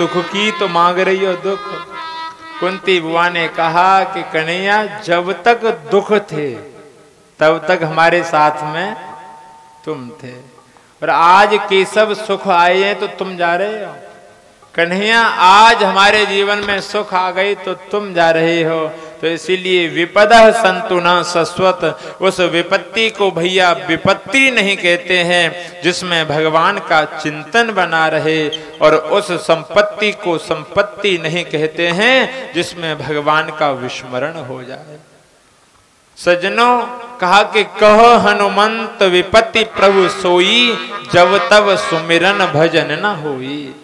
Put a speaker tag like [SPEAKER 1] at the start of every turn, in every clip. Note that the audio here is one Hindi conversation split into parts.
[SPEAKER 1] सुख की तो मांग रही हो दुख। कुंती बुआ ने कहा कि कन्हैया जब तक दुख थे तब तक हमारे साथ में तुम थे, और आज केशव सुख आए हैं तो तुम जा रहे हो। कन्हैया आज हमारे जीवन में सुख आ गई तो तुम जा रहे हो। तो इसीलिए विपदः सन्तु न शश्वत, उस विपत्ति को भैया विपत्ति नहीं कहते हैं जिसमें भगवान का चिंतन बना रहे, और उस संपत्ति को संपत्ति नहीं कहते हैं जिसमें भगवान का विस्मरण हो जाए। सज्जनों, कहा कि कह हनुमंत विपत्ति प्रभु सोई, जब तब सुमिरन भजन न होई।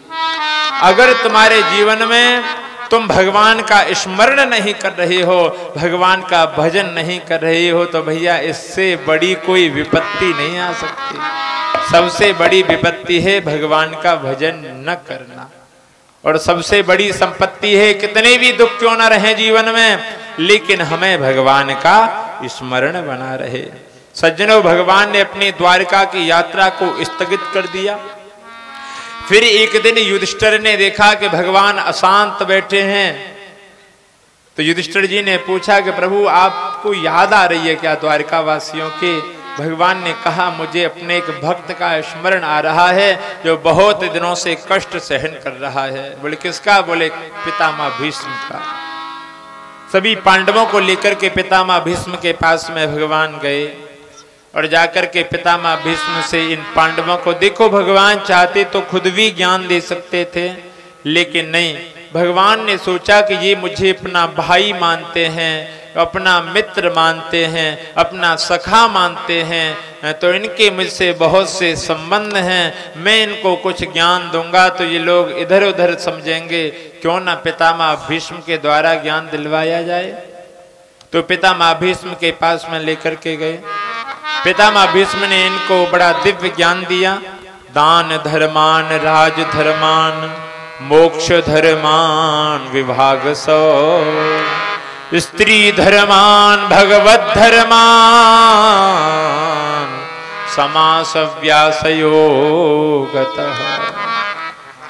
[SPEAKER 1] अगर तुम्हारे जीवन में तुम भगवान का स्मरण नहीं कर रहे हो, भगवान का भजन नहीं कर रहे हो, तो भैया इससे बड़ी कोई विपत्ति नहीं आ सकती। सबसे बड़ी विपत्ति है भगवान का भजन न करना, और सबसे बड़ी संपत्ति है कितने भी दुख क्यों न रहे जीवन में, लेकिन हमें भगवान का स्मरण बना रहे। सज्जनों, भगवान ने अपनी द्वारका की यात्रा को स्थगित कर दिया। फिर एक दिन युधिष्ठिर ने देखा कि भगवान अशांत बैठे हैं, तो युधिष्ठिर जी ने पूछा कि प्रभु आपको याद आ रही है क्या द्वारका वासियों के? भगवान ने कहा मुझे अपने एक भक्त का स्मरण आ रहा है जो बहुत दिनों से कष्ट सहन कर रहा है। बोले किसका? बोले पितामह भीष्म का। सभी पांडवों को लेकर के पितामह भीष्म के पास में भगवान गए, और जाकर के पितामह भीष्म से इन पांडवों को, देखो भगवान चाहते तो खुद भी ज्ञान दे सकते थे, लेकिन नहीं, भगवान ने सोचा कि ये मुझे अपना भाई मानते हैं, अपना मित्र मानते हैं, अपना सखा मानते हैं, तो इनके मुझसे बहुत से संबंध हैं, मैं इनको कुछ ज्ञान दूंगा तो ये लोग इधर उधर समझेंगे, क्यों ना पितामह भीष्म के द्वारा ज्ञान दिलवाया जाए। तो पितामह भीष्म के पास में लेकर के गए। पितामह भीष्म ने इनको बड़ा दिव्य ज्ञान दिया। दान धर्मान राज धर्मान मोक्ष धर्मान विभाग सौ, स्त्री धर्मान भगवत धर्मान समास व्यासयोगतः।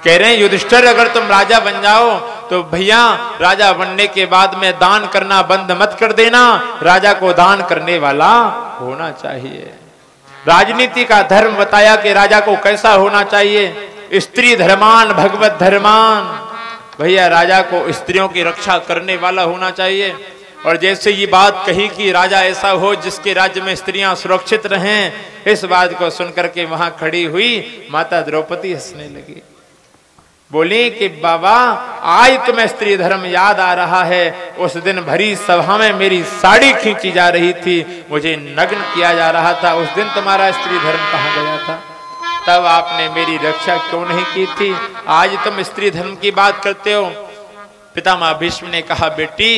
[SPEAKER 1] कह रहे हैं युधिष्ठिर, अगर तुम राजा बन जाओ तो भैया राजा बनने के बाद में दान करना बंद मत कर देना, राजा को दान करने वाला होना चाहिए। राजनीति का धर्म बताया कि राजा को कैसा होना चाहिए, स्त्री धर्मान भगवत धर्मान, भैया राजा को स्त्रियों की रक्षा करने वाला होना चाहिए। और जैसे ये बात कही कि राजा ऐसा हो जिसके राज्य में स्त्रियां सुरक्षित रहें, इस बात को सुनकर के वहां खड़ी हुई माता द्रौपदी हंसने लगी। बोली कि बाबा आज तुम्हें स्त्री धर्म याद आ रहा है, उस दिन भरी सभा में मेरी साड़ी खींची जा रही थी, मुझे नग्न किया जा रहा था, उस दिन तुम्हारा स्त्री धर्म कहाँ गया था? तब आपने मेरी रक्षा क्यों नहीं की थी? आज तुम स्त्री धर्म की बात करते हो। पितामह भीष्म ने कहा बेटी,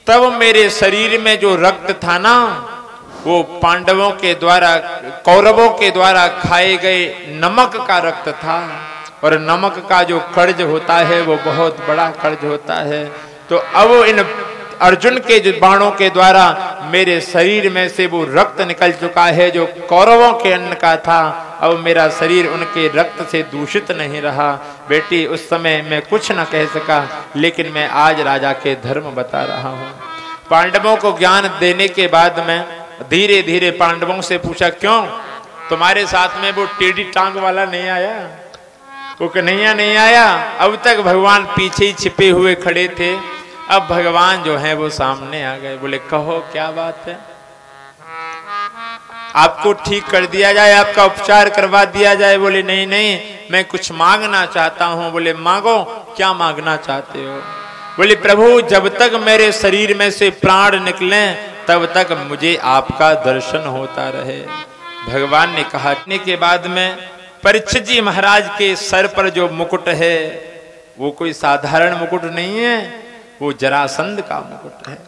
[SPEAKER 1] तब मेरे शरीर में जो रक्त था ना, वो पांडवों के द्वारा कौरवों के द्वारा खाए गए नमक का रक्त था, और नमक का जो कर्ज होता है वो बहुत बड़ा कर्ज होता है। तो अब इन अर्जुन के जो बाणों के द्वारा मेरे शरीर में से वो रक्त निकल चुका है जो कौरवों के अन्न का था, अब मेरा शरीर उनके रक्त से दूषित नहीं रहा। बेटी उस समय मैं कुछ न कह सका, लेकिन मैं आज राजा के धर्म बता रहा हूँ। पांडवों को ज्ञान देने के बाद में धीरे धीरे पांडवों से पूछा, क्यों तुम्हारे साथ में वो टेढ़ी टांग वाला नहीं आया, वो कन्हैया नहीं आया? अब तक भगवान पीछे ही छिपे हुए खड़े थे, अब भगवान जो है वो सामने आ गए। बोले कहो क्या बात है, आपको ठीक कर दिया जाए, आपका उपचार करवा दिया जाए। बोले नहीं नहीं, मैं कुछ मांगना चाहता हूँ। बोले मांगो, क्या मांगना चाहते हो? बोले प्रभु जब तक मेरे शरीर में से प्राण निकले तब तक मुझे आपका दर्शन होता रहे। भगवान ने कहा। के बाद में परीक्षित जी महाराज के सर पर जो मुकुट है वो कोई साधारण मुकुट नहीं है, वो जरासंध का मुकुट है,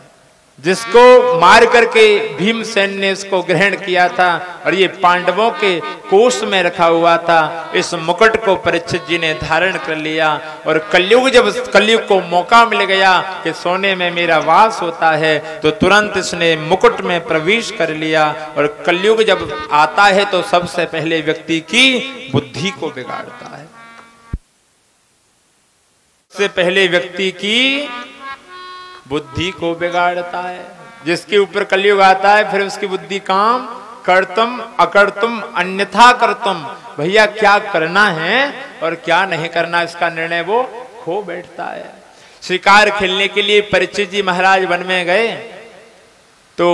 [SPEAKER 1] जिसको मार करके भीमसेन ने इसको ग्रहण किया था, और ये पांडवों के कोष में रखा हुआ था। इस मुकुट को परीक्षित जी ने धारण कर लिया, और कलयुग को मौका मिल गया कि सोने में मेरा वास होता है, तो तुरंत इसने मुकुट में प्रवेश कर लिया। और कलयुग जब आता है तो सबसे पहले व्यक्ति की बुद्धि को बिगाड़ता है। सबसे पहले व्यक्ति की बुद्धि को बिगाड़ता है। जिसके ऊपर कलयुग आता है फिर उसकी बुद्धि काम कर्तुम अकर्तुम अन्यथा कर्तुम, भैया क्या करना है और क्या नहीं करना इसका निर्णय वो खो बैठता है। शिकार खेलने के लिए परीक्षित जी महाराज वन में गए तो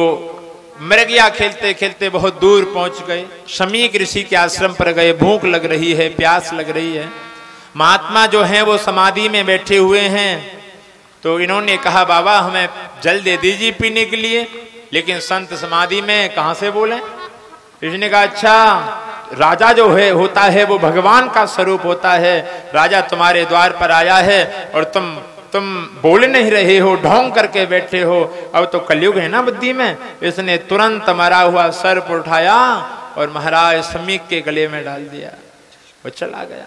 [SPEAKER 1] मृगया खेलते खेलते बहुत दूर पहुंच गए। शमीक ऋषि के आश्रम पर गए, भूख लग रही है, प्यास लग रही है। महात्मा जो हैं वो समाधि में बैठे हुए हैं। तो इन्होंने कहा बाबा हमें जल दे दीजिए पीने के लिए, लेकिन संत समाधि में कहां से बोले। इसने कहा अच्छा, राजा जो है होता है वो भगवान का स्वरूप होता है, राजा तुम्हारे द्वार पर आया है और तुम बोल नहीं रहे हो, ढोंग करके बैठे हो। अब तो कलयुग है ना बुद्धि में। इसने तुरंत मरा हुआ सर्प उठाया और महाराज शमीक के गले में डाल दिया, वो चला गया।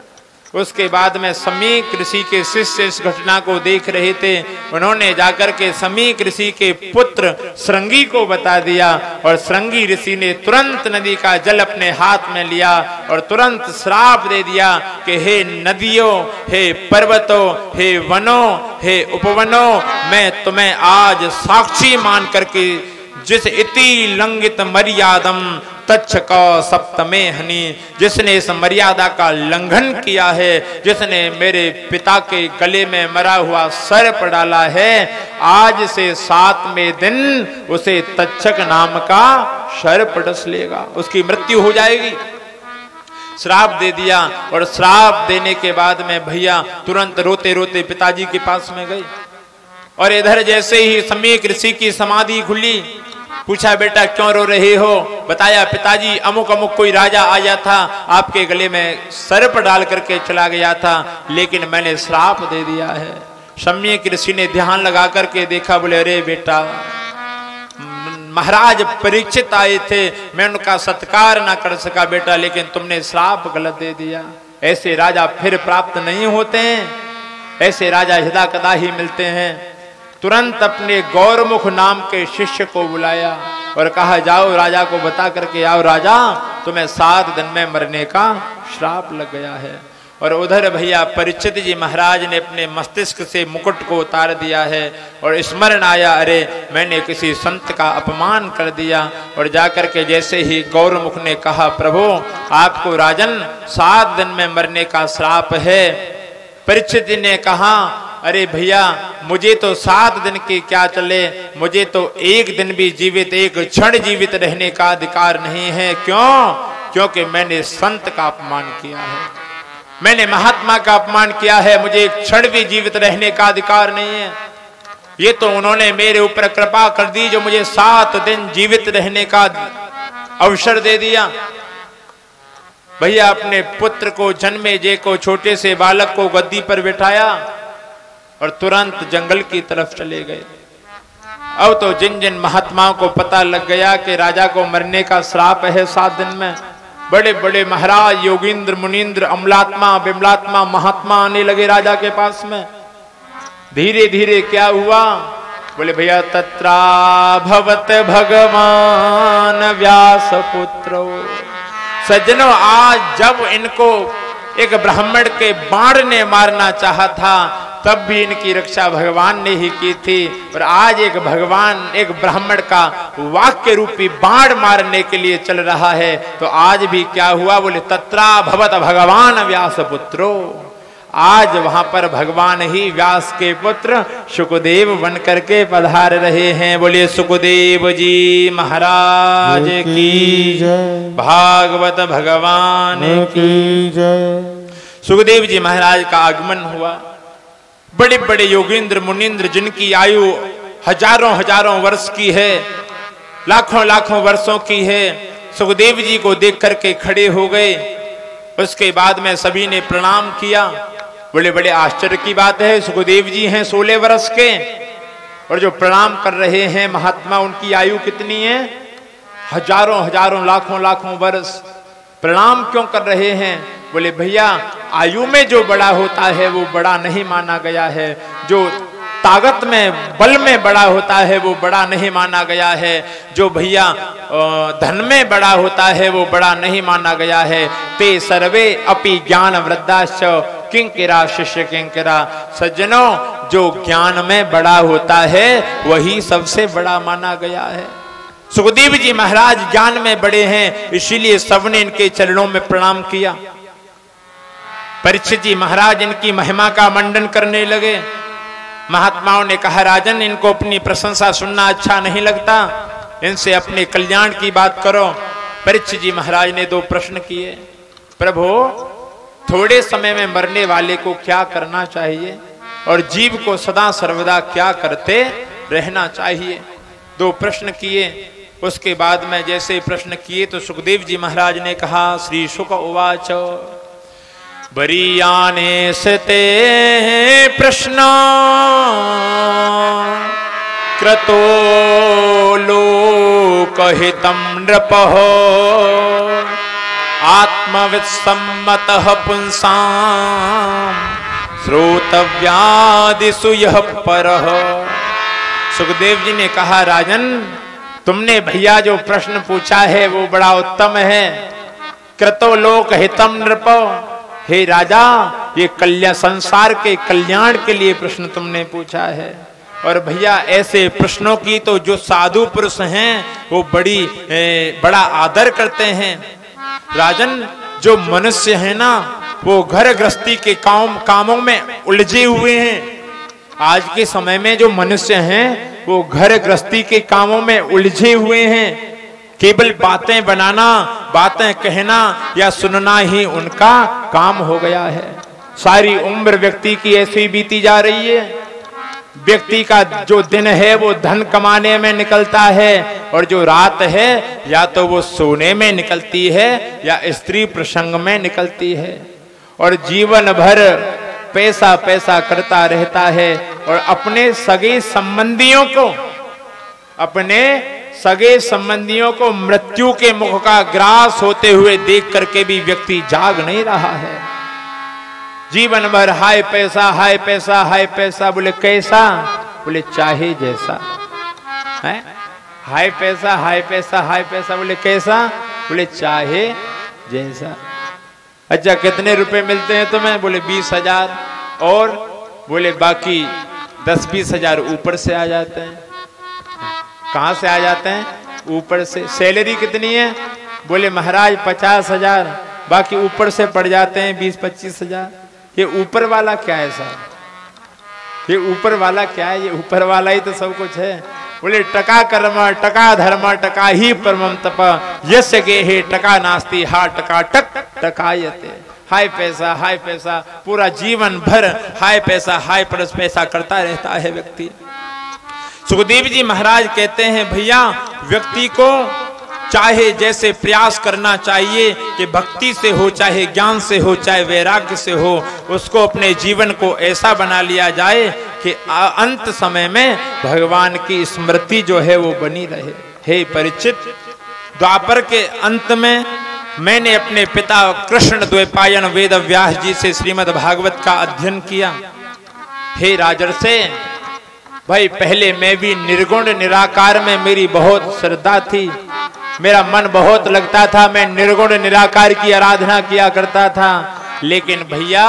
[SPEAKER 1] उसके बाद में शमीक ऋषि के शिष्य इस घटना को देख रहे थे। उन्होंने जाकर के शमीक ऋषि के पुत्र श्रृंगी को बता दिया और श्रृंगी ऋषि ने तुरंत नदी का जल अपने हाथ में लिया और तुरंत श्राप दे दिया कि हे नदियों, हे पर्वतों, हे वनों, हे उपवनों, मैं तुम्हें आज साक्षी मान करके जिस इति लंघित मर्यादम तच्छ सप्तमे हनि, जिसने इस मर्यादा का लंघन किया है, जिसने मेरे पिता के गले में मरा हुआ सर्प डाला है, आज से 7वें दिन उसे तक्षक नाम का सर्प डस लेगा, उसकी मृत्यु हो जाएगी। श्राप दे दिया और श्राप देने के बाद में भैया तुरंत रोते रोते पिताजी के पास में गए। और इधर जैसे ही शमीक ऋषि की समाधि खुली, पूछा बेटा क्यों रो रहे हो। बताया पिताजी अमुक अमुक कोई राजा आया था, आपके गले में सर्प डाल करके चला गया था, लेकिन मैंने श्राप दे दिया है। शमीक ऋषि ने ध्यान लगा करके देखा, बोले अरे बेटा महाराज परीक्षित आए थे, मैं उनका सत्कार ना कर सका बेटा, लेकिन तुमने श्राप गलत दे दिया। ऐसे राजा फिर प्राप्त नहीं होते हैं, ऐसे राजा हिदा कदा ही मिलते हैं। तुरंत अपने गौरमुख नाम के शिष्य को बुलाया और कहा जाओ राजा को बता करके आओ, राजा तुम्हें 7 दिन में मरने का श्राप लग गया है। और उधर भैया परीक्षित जी महाराज ने अपने मस्तिष्क से मुकुट को उतार दिया है और स्मरण आया, अरे मैंने किसी संत का अपमान कर दिया। और जाकर के जैसे ही गौरमुख ने कहा, प्रभु आपको राजन 7 दिन में मरने का श्राप है। परीक्षित जी ने कहा, अरे भैया मुझे तो 7 दिन के क्या चले, मुझे तो 1 दिन भी जीवित, 1 क्षण जीवित रहने का अधिकार नहीं है। क्यों? क्योंकि मैंने संत का अपमान किया है, मैंने महात्मा का अपमान किया है, मुझे 1 क्षण भी जीवित रहने का अधिकार नहीं है। ये तो उन्होंने मेरे ऊपर कृपा कर दी जो मुझे 7 दिन जीवित रहने का अवसर दे दिया। भैया अपने पुत्र को, जन्मेजय को, छोटे से बालक को गद्दी पर बिठाया और तुरंत जंगल की तरफ चले गए। अब तो जिन जिन महात्माओं को पता लग गया कि राजा को मरने का श्राप है 7 दिन में, बड़े बड़े महाराज, योगींद्र, मुनींद्र, अमलात्मा, बिमलात्मा, महात्मा आने लगे राजा के पास में। धीरे धीरे क्या हुआ, बोले भैया तत्रा भवत भगवान व्यास पुत्रो। सज्जनों आज जब इनको एक ब्राह्मण के बाण ने मारना चाहा था तब भी इनकी रक्षा भगवान ने ही की थी, और आज एक भगवान एक ब्राह्मण का वाक्य रूपी बाण मारने के लिए चल रहा है। तो आज भी क्या हुआ, बोले तत्रा भवत भगवान व्यास पुत्रो। आज वहां पर भगवान ही व्यास के पुत्र सुखदेव बन करके पधार रहे हैं। बोलिए सुखदेव जी महाराज की जय, भागवत भगवान की जय। सुखदेव जी महाराज का आगमन हुआ। बड़े बड़े योगींद्र मुनींद्र जिनकी आयु हजारों हजारों वर्ष की है, लाखों लाखों वर्षों की है, सुखदेव जी को देख करके खड़े हो गए। उसके बाद में सभी ने प्रणाम किया। बड़े बड़े आश्चर्य की बात है, सुखदेव जी हैं 16 वर्ष के और जो प्रणाम कर रहे हैं महात्मा, उनकी आयु कितनी है, हजारों हजारों लाखों लाखों वर्ष। प्रणाम क्यों कर रहे हैं, बोले भैया आयु में जो बड़ा होता है वो बड़ा नहीं माना गया है, जो ताकत में बल में बड़ा होता है वो बड़ा नहीं माना गया है, जो भैया धन में बड़ा होता है वो बड़ा नहीं माना गया है। ते सर्वे अपि ज्ञान वृद्धाश्च किंकिरा शिष्य किंकिरा। सज्जनों, जो ज्ञान में बड़ा होता है वही सबसे बड़ा माना गया है। सुखदेव जी महाराज ज्ञान में बड़े हैं, इसीलिए सबने इनके चरणों में प्रणाम किया। परीक्षित जी महाराज इनकी महिमा का मंडन करने लगे। महात्माओं ने कहा, राजन, इनको अपनी प्रशंसा सुनना अच्छा नहीं लगता, इनसे अपने कल्याण की बात करो। परीक्षित जी महाराज ने 2 प्रश्न किए। प्रभु, थोड़े समय में मरने वाले को क्या करना चाहिए और जीव को सदा सर्वदा क्या करते रहना चाहिए? 2 प्रश्न किए। उसके बाद में जैसे प्रश्न किए तो सुखदेव जी महाराज ने कहा, श्री शुक उवाच बरीयाने सते प्रश्न क्रतो लोकहितं नृपः आत्मवित्सम्मतः पुंसां श्रोतव्यादिषु यः परः। सुखदेव जी ने कहा, राजन, तुमने भैया जो प्रश्न पूछा है वो बड़ा उत्तम है। क्रतो लोकहितं नृपो, हे राजा, ये कल्याण, संसार के कल्याण के लिए प्रश्न तुमने पूछा है। और भैया, ऐसे प्रश्नों की तो जो साधु पुरुष हैं वो बड़ा आदर करते हैं। राजन, जो मनुष्य है ना, वो घर गृहस्थी के कामों में उलझे हुए हैं। आज के समय में जो मनुष्य हैं वो घर गृहस्थी के कामों में उलझे हुए हैं। केवल बातें बनाना, बातें कहना या सुनना ही उनका काम हो गया है। सारी उम्र व्यक्ति की ऐसी बीती जा रही है। व्यक्ति का जो दिन है वो धन कमाने में निकलता है और जो रात है या तो वो सोने में निकलती है या स्त्री प्रसंग में निकलती है। और जीवन भर पैसा पैसा करता रहता है और अपने सगे संबंधियों को मृत्यु के मुख का ग्रास होते हुए देख करके भी व्यक्ति जाग नहीं रहा है। जीवन भर हाय पैसा हाय पैसा हाय पैसा। बोले कैसा? बोले चाहे जैसा है। हाय पैसा हाय पैसा हाय पैसा। बोले कैसा? बोले चाहे जैसा। अच्छा, कितने रुपए मिलते हैं तुम्हें? बोले 20,000। और बोले बाकी 10-20 हजार ऊपर से आ जाते हैं। कहां से आ जाते हैं? ऊपर से। सैलरी कितनी है? बोले महाराज 50,000, बाकी ऊपर से पड़ जाते हैं 20-25 हजार। ये ऊपर वाला क्या है साहब? ये ऊपर वाला क्या है? ये ऊपर वाला ही तो सब कुछ है। बोले टका कर्म टका धर्म टका ही परमम तप यस्य गेहे टका नास्ति हा टका टक टकायते। हाय पैसा, पूरा जीवन भर हाय पैसा करता रहता है व्यक्ति। सुखदेव जी महाराज कहते हैं, भैया, व्यक्ति को चाहे जैसे प्रयास करना चाहिए कि भक्ति से हो, चाहे ज्ञान से हो, चाहे वैराग्य से हो, उसको अपने जीवन को ऐसा बना लिया जाए कि अंत समय में भगवान की स्मृति जो है वो बनी रहे। हे परीक्षित, द्वापर के अंत में मैंने अपने पिता कृष्ण द्वैपायन वेद व्यास जी से श्रीमद् भागवत का अध्ययन किया। हे राजर्षे, भाई पहले मैं भी निर्गुण निराकार में मेरी बहुत श्रद्धा थी, मेरा मन बहुत लगता था, मैं निर्गुण निराकार की आराधना किया करता था। लेकिन भैया,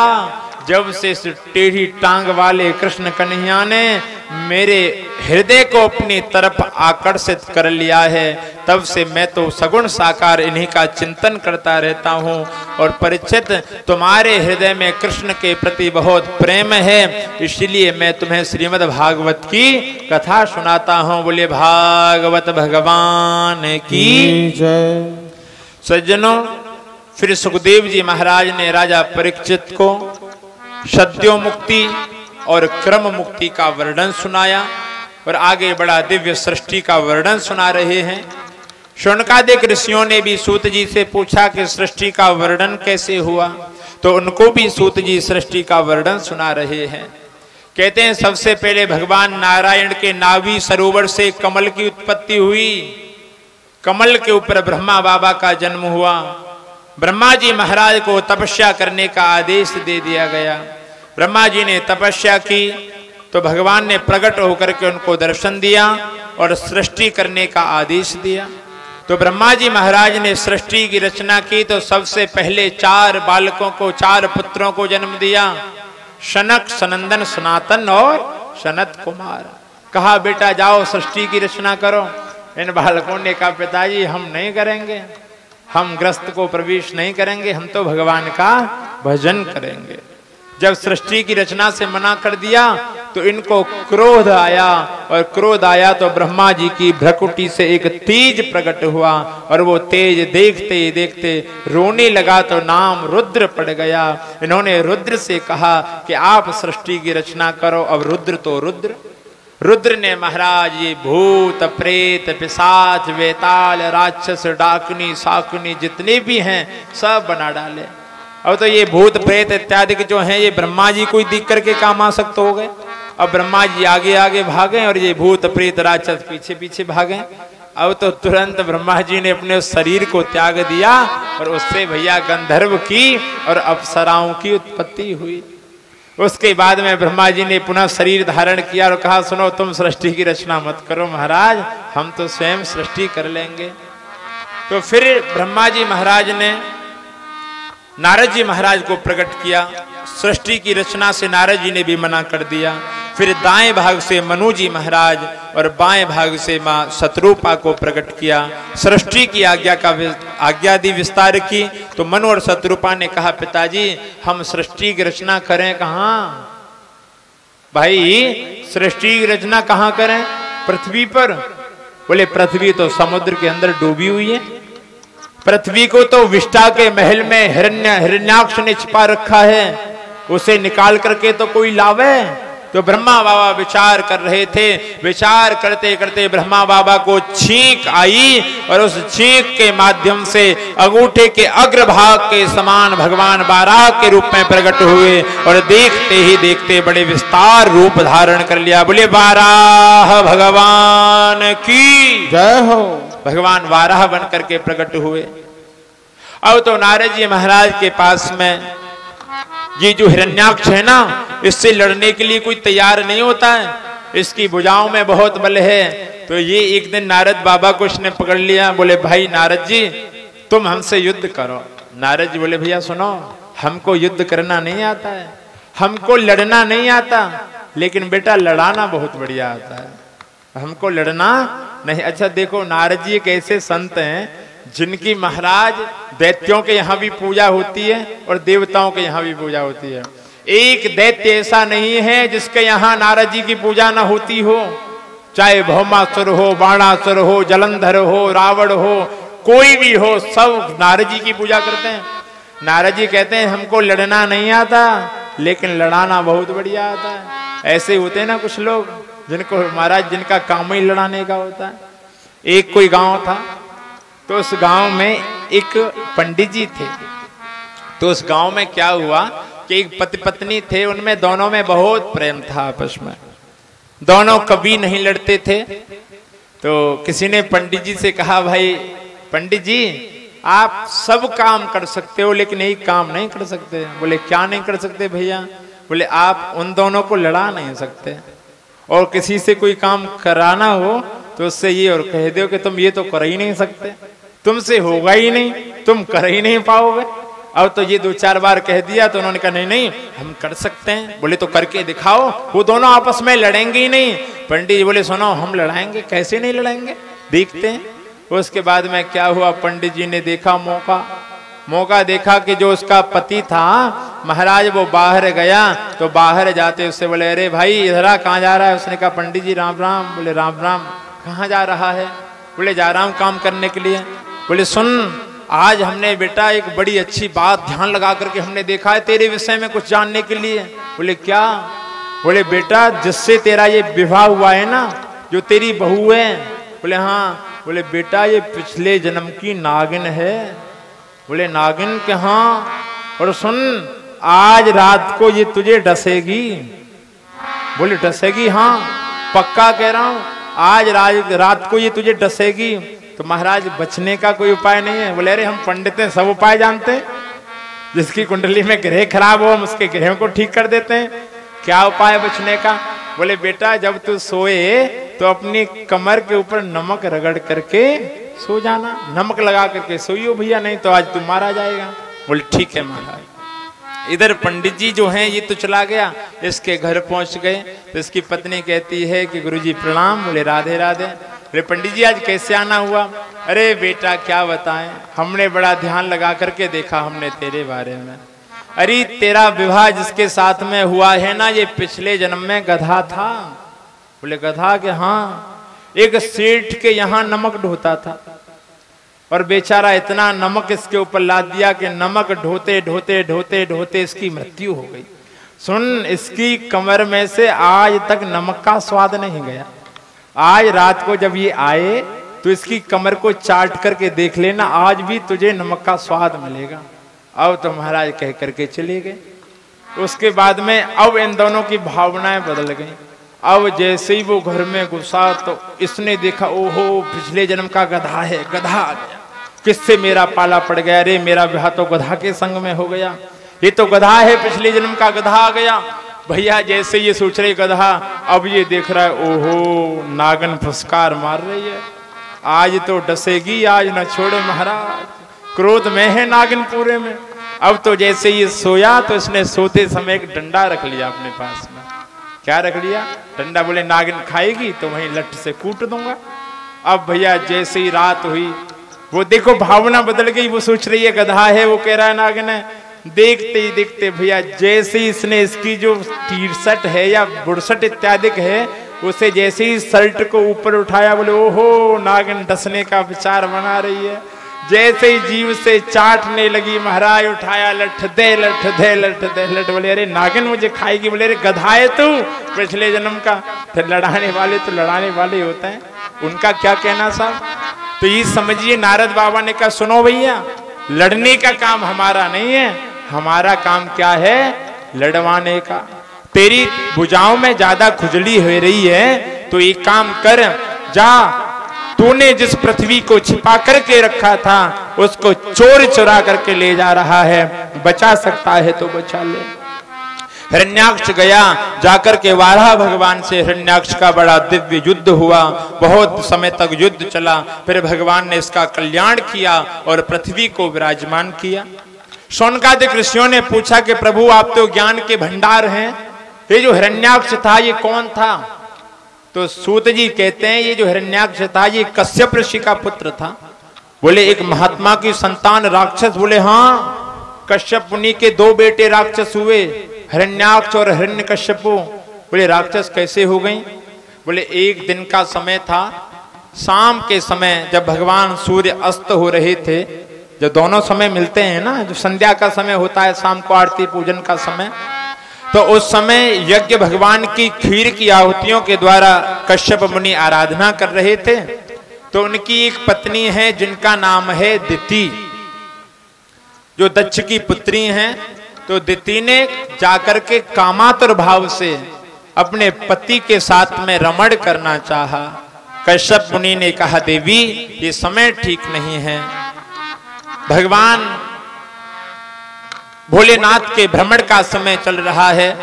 [SPEAKER 1] जब से टेढ़ी टांग वाले कृष्ण कन्हैया ने मेरे हृदय को अपनी तरफ आकर्षित कर लिया है, तब से मैं तो सगुण साकार इन्हीं का चिंतन करता रहता हूँ। और परीक्षित, तुम्हारे हृदय में कृष्ण के प्रति बहुत प्रेम है, इसलिए मैं तुम्हें श्रीमद् भागवत की कथा सुनाता हूँ। बोले भागवत भगवान की जय। सज्जनों, फिर सुखदेव जी महाराज ने राजा परीक्षित को सद्यो मुक्ति और क्रम मुक्ति का वर्णन सुनाया और आगे बड़ा दिव्य सृष्टि का वर्णन सुना रहे हैं। शौनकादिक ऋषियों ने भी सूत जी से पूछा कि सृष्टि का वर्णन कैसे हुआ, तो उनको भी सूत जी सृष्टि का वर्णन सुना रहे हैं। कहते हैं, सबसे पहले भगवान नारायण के नाभि सरोवर से कमल की उत्पत्ति हुई। कमल के ऊपर ब्रह्मा बाबा का जन्म हुआ। ब्रह्मा जी महाराज को तपस्या करने का आदेश दे दिया गया। ब्रह्मा जी ने तपस्या की तो भगवान ने प्रकट होकर के उनको दर्शन दिया और सृष्टि करने का आदेश दिया। तो ब्रह्मा जी महाराज ने सृष्टि की रचना की तो सबसे पहले 4 बालकों को, 4 पुत्रों को जन्म दिया, शनक, सनंदन, सनातन और सनत कुमार। कहा बेटा जाओ सृष्टि की रचना करो। इन बालकों ने कहा पिताजी हम नहीं करेंगे, हम ग्रस्त को प्रवेश नहीं करेंगे, हम तो भगवान का भजन करेंगे। जब सृष्टि की रचना से मना कर दिया तो इनको क्रोध आया, और क्रोध आया तो ब्रह्मा जी की भ्रकुटी से एक तेज प्रकट हुआ, और वो तेज देखते देखते रोने लगा तो नाम रुद्र पड़ गया। इन्होंने रुद्र से कहा कि आप सृष्टि की रचना करो। अब रुद्र तो रुद्र ने महाराज ये भूत, प्रेत, पिशाच, वेताल, राक्षस, डाकनी, शाकुनी जितने भी हैं सब बना डाले। अब तो ये भूत प्रेत इत्यादि के जो हैं ये ब्रह्मा जी को देख करके काम आ सकते हो गए। अब ब्रह्मा जी आगे आगे भागे और ये भूत प्रेत राक्षस पीछे पीछे भागे। अब तो तुरंत ब्रह्मा जी ने अपने उस शरीर को त्याग दिया और उससे भैया गंधर्व की और अप्सराओं की उत्पत्ति हुई। उसके बाद में ब्रह्मा जी ने पुनः शरीर धारण किया और कहा सुनो तुम सृष्टि की रचना मत करो महाराज, हम तो स्वयं सृष्टि कर लेंगे। तो फिर ब्रह्मा जी महाराज ने नारद जी महाराज को प्रकट किया। सृष्टि की रचना से नारद जी ने भी मना कर दिया। फिर दाएं भाग से मनु जी महाराज और बाएं भाग से मां शत्रुपा को प्रकट किया। सृष्टि की आज्ञा दी विस्तार की। तो मनु और शत्रुपा ने कहा पिताजी हम सृष्टि की रचना करें कहां? भाई सृष्टि की रचना कहां करें? पृथ्वी पर? बोले पृथ्वी तो समुद्र के अंदर डूबी हुई है, पृथ्वी को तो विष्टा के महल में हिरण्याक्ष ने छिपा रखा है, उसे निकाल करके तो कोई लावे। तो ब्रह्मा बाबा विचार कर रहे थे। विचार करते करते ब्रह्मा बाबा को छींक आई और उस छींक के माध्यम से अंगूठे के अग्रभाग के समान भगवान बाराह के रूप में प्रकट हुए और देखते ही देखते बड़े विस्तार रूप धारण कर लिया। बोले बाराह भगवान की जय हो। भगवान बाराह बन करके प्रकट हुए। अब तो नारद जी महाराज के पास में ये जो हिरण्याक्ष है ना, इससे लड़ने के लिए कोई तैयार नहीं होता है, इसकी भुजाओं में बहुत बल है। तो ये एक दिन नारद बाबा को इसने पकड़ लिया। बोले भाई नारद जी तुम हमसे युद्ध करो। नारद जी बोले भैया सुनो, हमको युद्ध करना नहीं आता है, हमको लड़ना नहीं आता, लेकिन बेटा लड़ाना बहुत बढ़िया आता है, हमको लड़ना नहीं। अच्छा देखो नारद जी एक ऐसे संत हैं जिनकी महाराज दैत्यों के यहाँ भी पूजा होती है और देवताओं के यहाँ भी पूजा होती है। एक दैत्य ऐसा नहीं है जिसके यहाँ नारद जी की पूजा ना होती हो, चाहे भौमासुर हो, बाणासुर हो, जलंधर हो, रावण हो, कोई भी हो, सब नारद जी की पूजा करते हैं। नारद जी कहते हैं हमको लड़ना नहीं आता लेकिन लड़ाना बहुत बढ़िया आता है। ऐसे होते हैं ना कुछ लोग जिनको महाराज जिनका काम ही लड़ाने का होता है। एक कोई गांव था तो उस गांव में एक पंडित जी थे। तो उस गांव में क्या हुआ कि एक पति पत्नी थे, उनमें दोनों में बहुत प्रेम था आपस में, दोनों कभी नहीं लड़ते थे। तो किसी ने पंडित जी से कहा भाई पंडित जी आप सब काम कर सकते हो लेकिन एक काम नहीं कर सकते। बोले क्या नहीं कर सकते भैया? बोले आप उन दोनों को लड़ा नहीं सकते, और किसी से कोई काम कराना हो तो उससे ये और कह दो कि तुम ये तो कर ही नहीं सकते, तुमसे होगा ही नहीं, तुम कर ही नहीं पाओगे। अब तो ये 2-4 बार कह दिया तो उन्होंने कहा नहीं नहीं हम कर सकते हैं। बोले तो करके दिखाओ। वो दोनों आपस में लड़ेंगे ही नहीं। पंडित जी बोले सुनो हम लड़ाएंगे, कैसे नहीं लड़ाएंगे, देखते हैं। उसके बाद में क्या हुआ, पंडित जी ने देखा मौका देखा कि जो उसका पति था महाराज वो बाहर गया। तो बाहर जाते उससे बोले अरे भाई इधर कहाँ जा रहा है? उसने कहा पंडित जी राम राम। बोले राम राम। कहाँ जा रहा है? बोले जा रहा हूँ काम करने के लिए। बोले सुन आज हमने बेटा एक बड़ी अच्छी बात ध्यान लगा करके हमने देखा है तेरे विषय में कुछ जानने के लिए। बोले क्या? बोले बेटा जिससे तेरा ये विवाह हुआ है ना, जो तेरी बहू है। बोले हाँ। बोले बेटा ये पिछले जन्म की नागिन है। बोले नागिन के हाँ। और सुन आज रात को ये तुझे डसेगी। बोले डसेगी? हाँ पक्का कह रहा हूं, आज रात को ये तुझे डसेगी। तो महाराज बचने का कोई उपाय नहीं है? बोले अरे हम पंडित हैं, सब उपाय जानते हैं, जिसकी कुंडली में ग्रह खराब हो हम उसके ग्रहों को ठीक कर देते हैं। क्या उपाय बचने का? बोले बेटा जब तू सोए तो अपनी कमर के ऊपर नमक रगड़ करके सो जाना, नमक लगा करके सोइयो भैया, नहीं तो आज तुम मारा जाएगा। बोले ठीक है महाराज। इधर पंडित जी जो हैं ये तो चला गया, इसके घर पहुंच गए तो इसकी पत्नी कहती है कि गुरुजी प्रणाम। बोले राधे राधे। अरे पंडित जी आज कैसे आना हुआ? अरे बेटा क्या बताएं, हमने बड़ा ध्यान लगा करके देखा हमने तेरे बारे में। अरे तेरा विवाह जिसके साथ में हुआ है ना, ये पिछले जन्म में गधा था। बोले गधा के? हाँ, एक सेठ के यहाँ नमक ढोता था और बेचारा इतना नमक इसके ऊपर लाद दिया कि नमक ढोते ढोते ढोते ढोते इसकी मृत्यु हो गई। सुन, इसकी कमर में से आज तक नमक का स्वाद नहीं गया। आज रात को जब ये आए तो इसकी कमर को चाट करके देख लेना, आज भी तुझे नमक का स्वाद मिलेगा। अब तो महाराज कह करके चले गए। उसके बाद में अब इन दोनों की भावनाएं बदल गई। अब जैसे ही वो घर में घुसा तो इसने देखा, ओहो पिछले जन्म का गधा है, गधा आ गया, किससे मेरा पाला पड़ गया। रे मेरा विवाह तो गधा के संग में हो गया, ये तो गधा है, पिछले जन्म का गधा आ गया। भैया जैसे ये सोच रहे गधा, अब ये देख रहा है, ओहो नागन फुसकार मार रही है, आज तो डसेगी, आज न छोड़े महाराज, क्रोध में है नागिन पूरे में। अब तो जैसे ये सोया तो इसने सोते समय एक डंडा रख लिया अपने पास में। क्या रख लिया? डंडा। बोले नागिन खाएगी तो वहीं लठ से कूट दूंगा। अब भैया जैसे ही रात हुई, वो देखो भावना बदल गई, वो सोच रही है गधा है, वो कह रहा है नागिन है। देखते ही देखते भैया जैसे ही इसने इसकी जो टी-शर्ट है या बुरशट इत्यादि है, उसे जैसे ही शर्ट को ऊपर उठाया, बोले ओहो नागिन डसने का विचार बना रही है। जैसे ही जीव से चाटने लगी महाराज, उठाया लठ दे लठ दे लठ दे लठ। बोले अरे नागिन मुझे खाएगी। बोले अरे गधा है तू, पिछले जन्म का। फिर लड़ाने वाले तो लड़ाने वाले होते हैं, उनका क्या कहना साहब। तो ये समझिए नारद बाबा ने कहा सुनो भैया, लड़ने का काम हमारा नहीं है, हमारा काम क्या है? लड़वाने का। तेरी भुजाओं में ज्यादा खुजली हो रही है तो एक काम कर, जा तूने जिस पृथ्वी को छिपा करके रखा था उसको चोर चुरा करके ले जा रहा है, बचा सकता है तो बचा ले। हिरण्याक्ष गया, जाकर के वाराह भगवान से हिरण्याक्ष का बड़ा दिव्य युद्ध हुआ, बहुत समय तक युद्ध चला। फिर भगवान ने इसका कल्याण किया और पृथ्वी को विराजमान किया। शौनकादिक ऋषियों ने पूछा कि प्रभु आप तो ज्ञान के भंडार हैं, ये जो हिरण्याक्ष था ये कौन था? तो सूत जी कहते हैं ये जो हिरण्याक्ष था ये कश्यप ऋषि का पुत्र था। बोले एक महात्मा की संतान राक्षस? बोले हाँ, कश्यप मुनि के 2 बेटे राक्षस हुए, हिरण्याक्ष और हिरण्यकश्यपु। बोले राक्षस कैसे हो गई? बोले एक दिन का समय था, शाम के समय जब भगवान सूर्य अस्त हो रहे थे, जो दोनों समय मिलते हैं ना, जो संध्या का समय होता है, शाम को आरती पूजन का समय, तो उस समय यज्ञ भगवान की खीर की आहुतियों के द्वारा कश्यप मुनि आराधना कर रहे थे। तो उनकी एक पत्नी है जिनका नाम है दिति, जो दक्ष की पुत्री हैं। तो दिति ने जाकर के कामातुर भाव से अपने पति के साथ में रमण करना चाहा। कश्यप मुनि ने कहा देवी ये समय ठीक नहीं है, भगवान भोलेनाथ के भ्रमण का समय चल रहा है,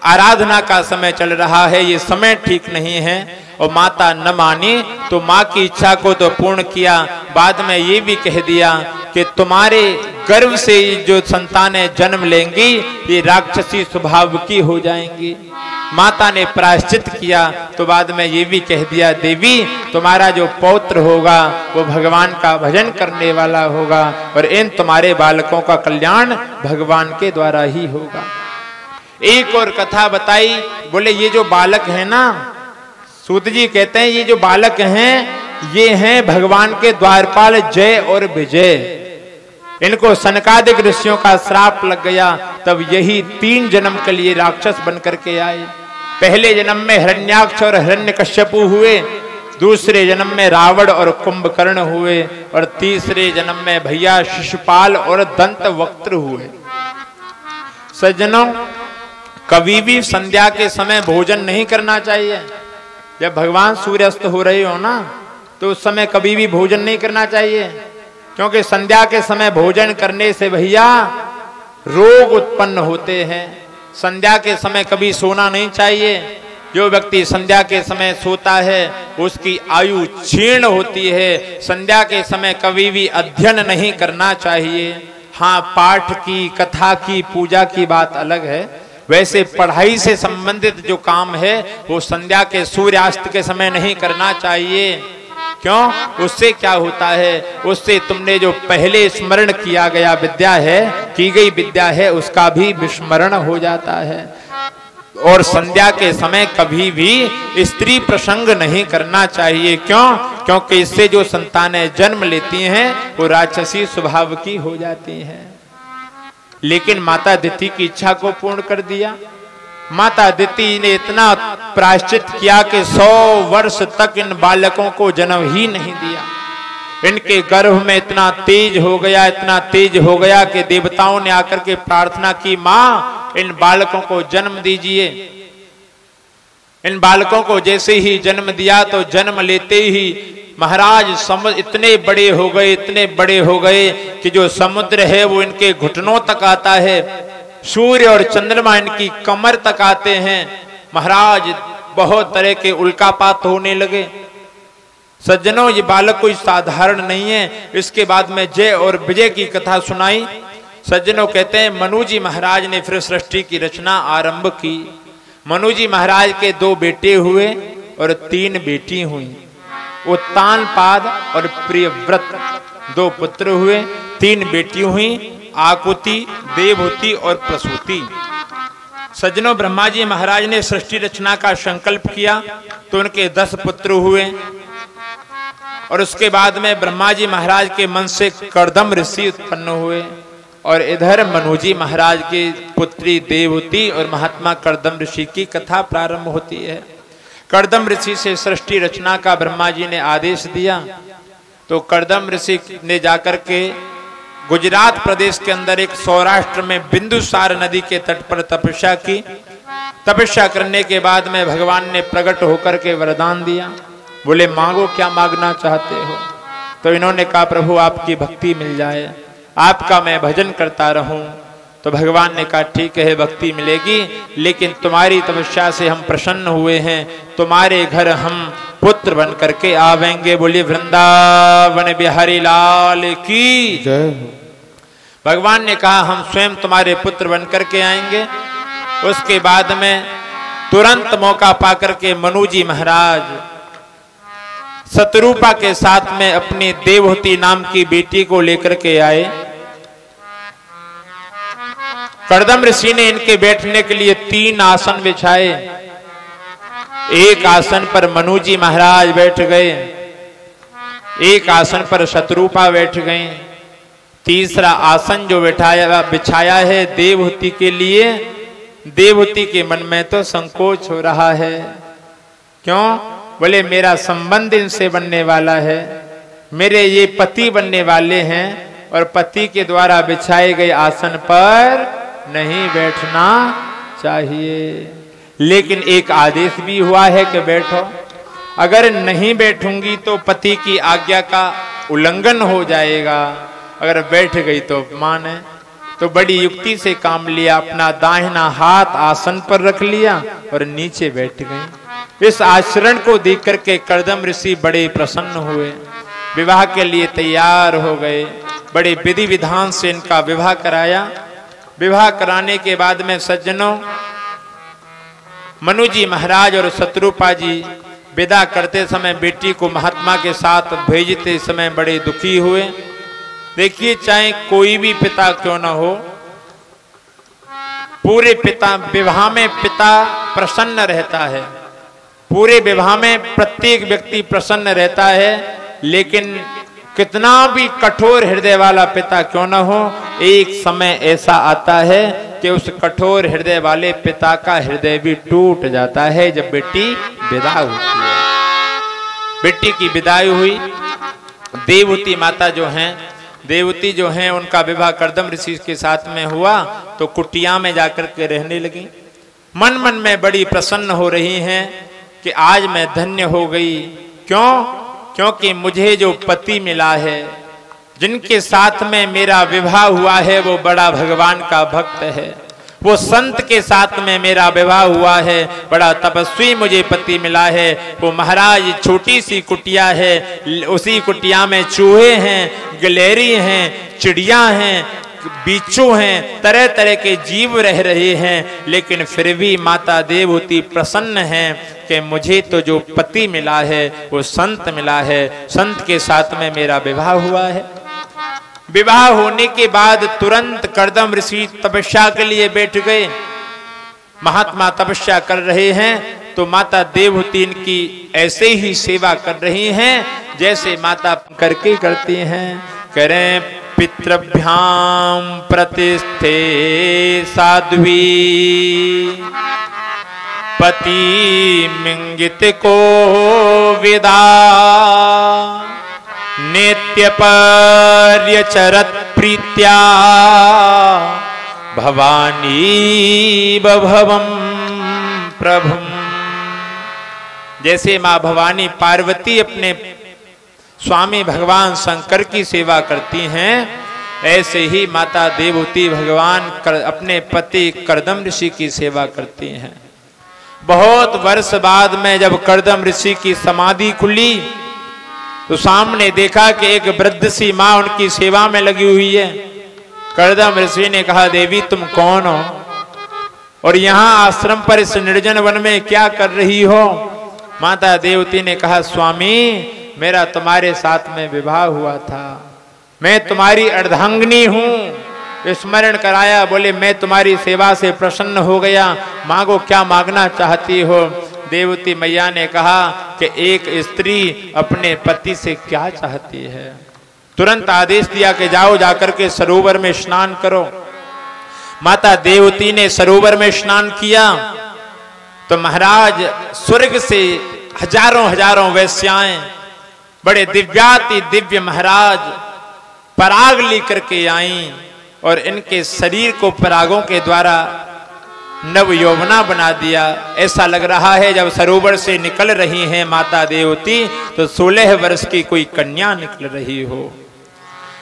[SPEAKER 1] आराधना का समय चल रहा है, ये समय ठीक नहीं है। और माता न मानी तो माँ की इच्छा को तो पूर्ण किया, बाद में ये भी कह दिया कि तुम्हारे गर्भ से जो संतानें जन्म लेंगी ये राक्षसी स्वभाव की हो जाएंगी। माता ने प्रायश्चित किया तो बाद में ये भी कह दिया देवी तुम्हारा जो पौत्र होगा वो भगवान का भजन करने वाला होगा और इन तुम्हारे बालकों का कल्याण भगवान के द्वारा ही होगा। एक और कथा बताई। बोले ये जो बालक है ना, सूत जी कहते हैं ये जो बालक हैं ये हैं भगवान के द्वारपाल जय और विजय। इनको सनकादिक ऋषियों का श्राप लग गया, तब यही 3 जन्म के लिए राक्षस बन करके आए। पहले जन्म में हिरण्याक्ष और हिरण्यकश्यपु हुए, दूसरे जन्म में रावण और कुंभकर्ण हुए और तीसरे जन्म में भैया शिशुपाल और दंतवक्त्र हुए। सज्जनों, कभी भी संध्या के समय भोजन नहीं करना चाहिए। जब भगवान सूर्यास्त हो रहे हो ना तो उस समय कभी भी भोजन नहीं करना चाहिए, क्योंकि संध्या के समय भोजन करने से भैया रोग उत्पन्न होते हैं। संध्या के समय कभी सोना नहीं चाहिए, जो व्यक्ति संध्या के समय सोता है उसकी आयु क्षीण होती है। संध्या के समय कभी भी अध्ययन नहीं करना चाहिए। हाँ, पाठ की, कथा की, पूजा की बात अलग है। वैसे पढ़ाई से संबंधित जो काम है वो संध्या के सूर्यास्त के समय नहीं करना चाहिए। क्यों? उससे क्या होता है? उससे तुमने जो पहले स्मरण किया गया विद्या है, की गई विद्या है, उसका भी विस्मरण हो जाता है। और संध्या के समय कभी भी स्त्री प्रसंग नहीं करना चाहिए। क्यों? क्योंकि इससे जो संतानें जन्म लेती हैं वो राक्षसी स्वभाव की हो जाती हैं। लेकिन माता दिति की इच्छा को पूर्ण कर दिया। माता दिति ने इतना प्रायश्चित किया कि 100 वर्ष तक इन बालकों को जन्म ही नहीं दिया। इनके गर्भ में इतना तेज हो गया, इतना तेज हो गया कि देवताओं ने आकर के प्रार्थना की, मां इन बालकों को जन्म दीजिए। इन बालकों को जैसे ही जन्म दिया तो जन्म लेते ही महाराज इतने बड़े हो गए, इतने बड़े हो गए कि जो समुद्र है वो इनके घुटनों तक आता है। सूर्य और चंद्रमा इनकी कमर तक आते हैं। महाराज बहुत तरह के उल्कापात होने लगे। सज्जनों, ये बालक कोई साधारण नहीं है। इसके बाद में जय और विजय की कथा सुनाई। सज्जनों कहते हैं मनु जी महाराज ने फिर सृष्टि की रचना आरंभ की। मनु जी महाराज के 2 बेटे हुए और 3 बेटी हुई। उत्तानपाद और प्रियव्रत 2 पुत्र हुए, 3 बेटी हुई, आकुति, देवहूति और प्रसूति। सज्जनों, ब्रह्मा जी महाराज ने सृष्टि रचना का संकल्प किया तो उनके 10 पुत्र हुए। और उसके बाद में ब्रह्मा जी महाराज के मन से कर्दम ऋषि उत्पन्न हुए। और इधर मनु जी महाराज की पुत्री देवहूति और महात्मा कर्दम ऋषि की कथा प्रारंभ होती है। कर्दम ऋषि से सृष्टि रचना का ब्रह्मा जी ने आदेश दिया तो कर्दम ऋषि ने जाकर के गुजरात प्रदेश के अंदर एक सौराष्ट्र में बिंदुसार नदी के तट पर तपस्या की। तपस्या करने के बाद में भगवान ने प्रकट होकर के वरदान दिया। बोले, मांगो, क्या मांगना चाहते हो? तो इन्होंने कहा, प्रभु आपकी भक्ति मिल जाए, आपका मैं भजन करता रहूं। तो भगवान ने कहा, ठीक है, भक्ति मिलेगी, लेकिन तुम्हारी तपस्या से हम प्रसन्न हुए हैं, तुम्हारे घर हम पुत्र बन करके आवेंगे। बोलिए वृंदावन बिहारी लाल की जय। भगवान ने कहा, हम स्वयं तुम्हारे पुत्र बन करके आएंगे। उसके बाद में तुरंत मौका पाकर के मनु जी महाराज शतरूपा के साथ में अपनी देवहूति नाम की बेटी को लेकर के आए। कर्दम ऋषि ने इनके बैठने के लिए 3 आसन बिछाए। एक आसन पर मनु जी महाराज बैठ गए, एक आसन पर शतरूपा बैठ गए, तीसरा आसन जो बिछाया है देवहूति के लिए। देवहूति के मन में तो संकोच हो रहा है। क्यों? बोले, मेरा संबंध इनसे बनने वाला है, मेरे ये पति बनने वाले हैं और पति के द्वारा बिछाए गए आसन पर नहीं बैठना चाहिए। लेकिन एक आदेश भी हुआ है कि बैठो। अगर नहीं बैठूंगी तो पति की आज्ञा का उल्लंघन हो जाएगा, अगर बैठ गई तो अपमान है। तो बड़ी युक्ति से काम लिया, अपना दाहिना हाथ आसन पर रख लिया और नीचे बैठ गए। इस आचरण को देख करके कर्दम ऋषि बड़े प्रसन्न हुए, विवाह के लिए तैयार हो गए। बड़े विधि विधान से इनका विवाह कराया। विवाह कराने के बाद में सज्जनों, मनु जी महाराज और शतरूपा जी विदा करते समय बेटी को महात्मा के साथ भेजते समय बड़े दुखी हुए। देखिए, चाहे कोई भी पिता क्यों न हो, पूरे पिता विवाह में पिता प्रसन्न रहता है, पूरे विवाह में प्रत्येक व्यक्ति प्रसन्न रहता है। लेकिन कितना भी कठोर हृदय वाला पिता क्यों न हो, एक समय ऐसा आता है कि उस कठोर हृदय वाले पिता का हृदय भी टूट जाता है। जब बेटी विदा होती है, बेटी की विदाई हुई, देवहूति माता जो हैं, देवहूति जो हैं, उनका विवाह कर्दम ऋषि के साथ में हुआ तो कुटिया में जाकर के रहने लगी। मन मन में बड़ी प्रसन्न हो रही हैं कि आज मैं धन्य हो गई। क्यों? क्योंकि मुझे जो पति मिला है, जिनके साथ में मेरा विवाह हुआ है, वो बड़ा भगवान का भक्त है, वो संत के साथ में मेरा विवाह हुआ है, बड़ा तपस्वी मुझे पति मिला है। वो महाराज छोटी सी कुटिया है, उसी कुटिया में चूहे हैं, गिलहरी हैं, चिड़िया हैं, बिच्छू हैं, तरह तरह के जीव रह रहे हैं, लेकिन फिर भी माता देवहूति प्रसन्न है कि मुझे तो जो पति मिला है वो संत मिला है, संत के साथ में मेरा विवाह हुआ है। विवाह होने के बाद तुरंत कर्दम ऋषि तपस्या के लिए बैठ गए। महात्मा तपस्या कर रहे हैं तो माता देवहूति इनकी ऐसे ही सेवा कर रही हैं जैसे माता करके करती हैं। करें पितृभ्याम प्रतिष्ठे साध्वी पति मिंगित को विदा नित्य पर्यचरत प्रीत्या भवानी बभवम प्रभुम। जैसे मां भवानी पार्वती अपने स्वामी भगवान शंकर की सेवा करती हैं, ऐसे ही माता देवहूति भगवान अपने पति कर्दम ऋषि की सेवा करती हैं। बहुत वर्ष बाद में जब कर्दम ऋषि की समाधि खुली तो सामने देखा कि एक वृद्ध सी मां उनकी सेवा में लगी हुई है। कर्दम ऋषि ने कहा, देवी तुम कौन हो और यहाँ आश्रम पर इस निर्जन वन में क्या कर रही हो? माता देवहूति ने कहा, स्वामी मेरा तुम्हारे साथ में विवाह हुआ था, मैं तुम्हारी अर्धांगिनी हूँ। स्मरण कराया, बोले मैं तुम्हारी सेवा से प्रसन्न हो गया, मांगो क्या मांगना चाहती हो? देवहूति मैया ने कहा कि एक स्त्री अपने पति से क्या चाहती है? तुरंत आदेश दिया कि जाओ जाकर के सरोवर में स्नान करो। माता देवहूति ने सरोवर में स्नान किया तो महाराज स्वर्ग से हजारों हजारों वैश्याएं, बड़े दिव्याति दिव्य महाराज पराग लेकर के आईं और इनके शरीर को परागों के द्वारा नव यौवना बना दिया। ऐसा लग रहा है जब सरोवर से निकल रही हैं माता देवहूति तो 16 वर्ष की कोई कन्या निकल रही हो।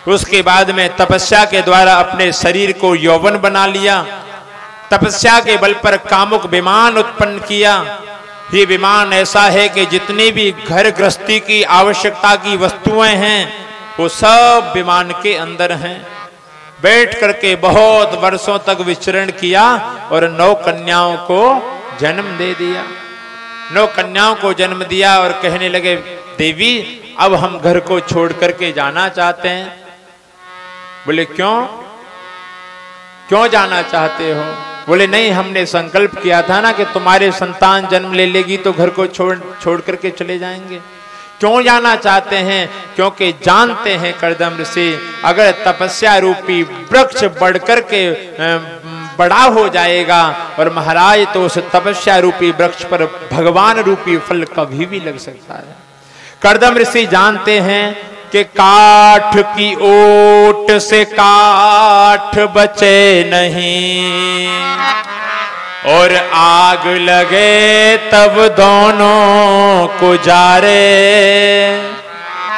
[SPEAKER 1] उसके बाद में तपस्या के द्वारा अपने शरीर को यौवन बना लिया, तपस्या के बल पर कामुक विमान उत्पन्न किया। ये विमान ऐसा है कि जितनी भी घर गृहस्थी की आवश्यकता की वस्तुएं हैं वो सब विमान के अंदर हैं। बैठ करके बहुत वर्षों तक विचरण किया और 9 कन्याओं को जन्म दे दिया। 9 कन्याओं को जन्म दिया और कहने लगे, देवी अब हम घर को छोड़ करके जाना चाहते हैं। बोले क्यों, क्यों जाना चाहते हो? बोले नहीं, हमने संकल्प किया था ना कि तुम्हारे संतान जन्म ले लेगी तो घर को छोड़ करके चले जाएंगे। क्यों जाना चाहते हैं? क्योंकि जानते हैं कर्दम ऋषि, अगर तपस्या रूपी वृक्ष बढ़ करके बड़ा हो जाएगा और महाराज तो उस तपस्या रूपी वृक्ष पर भगवान रूपी फल कभी भी लग सकता है। कर्दम ऋषि जानते हैं कि काठ की ओट से काठ बचे नहीं और आग लगे तब दोनों को जारे।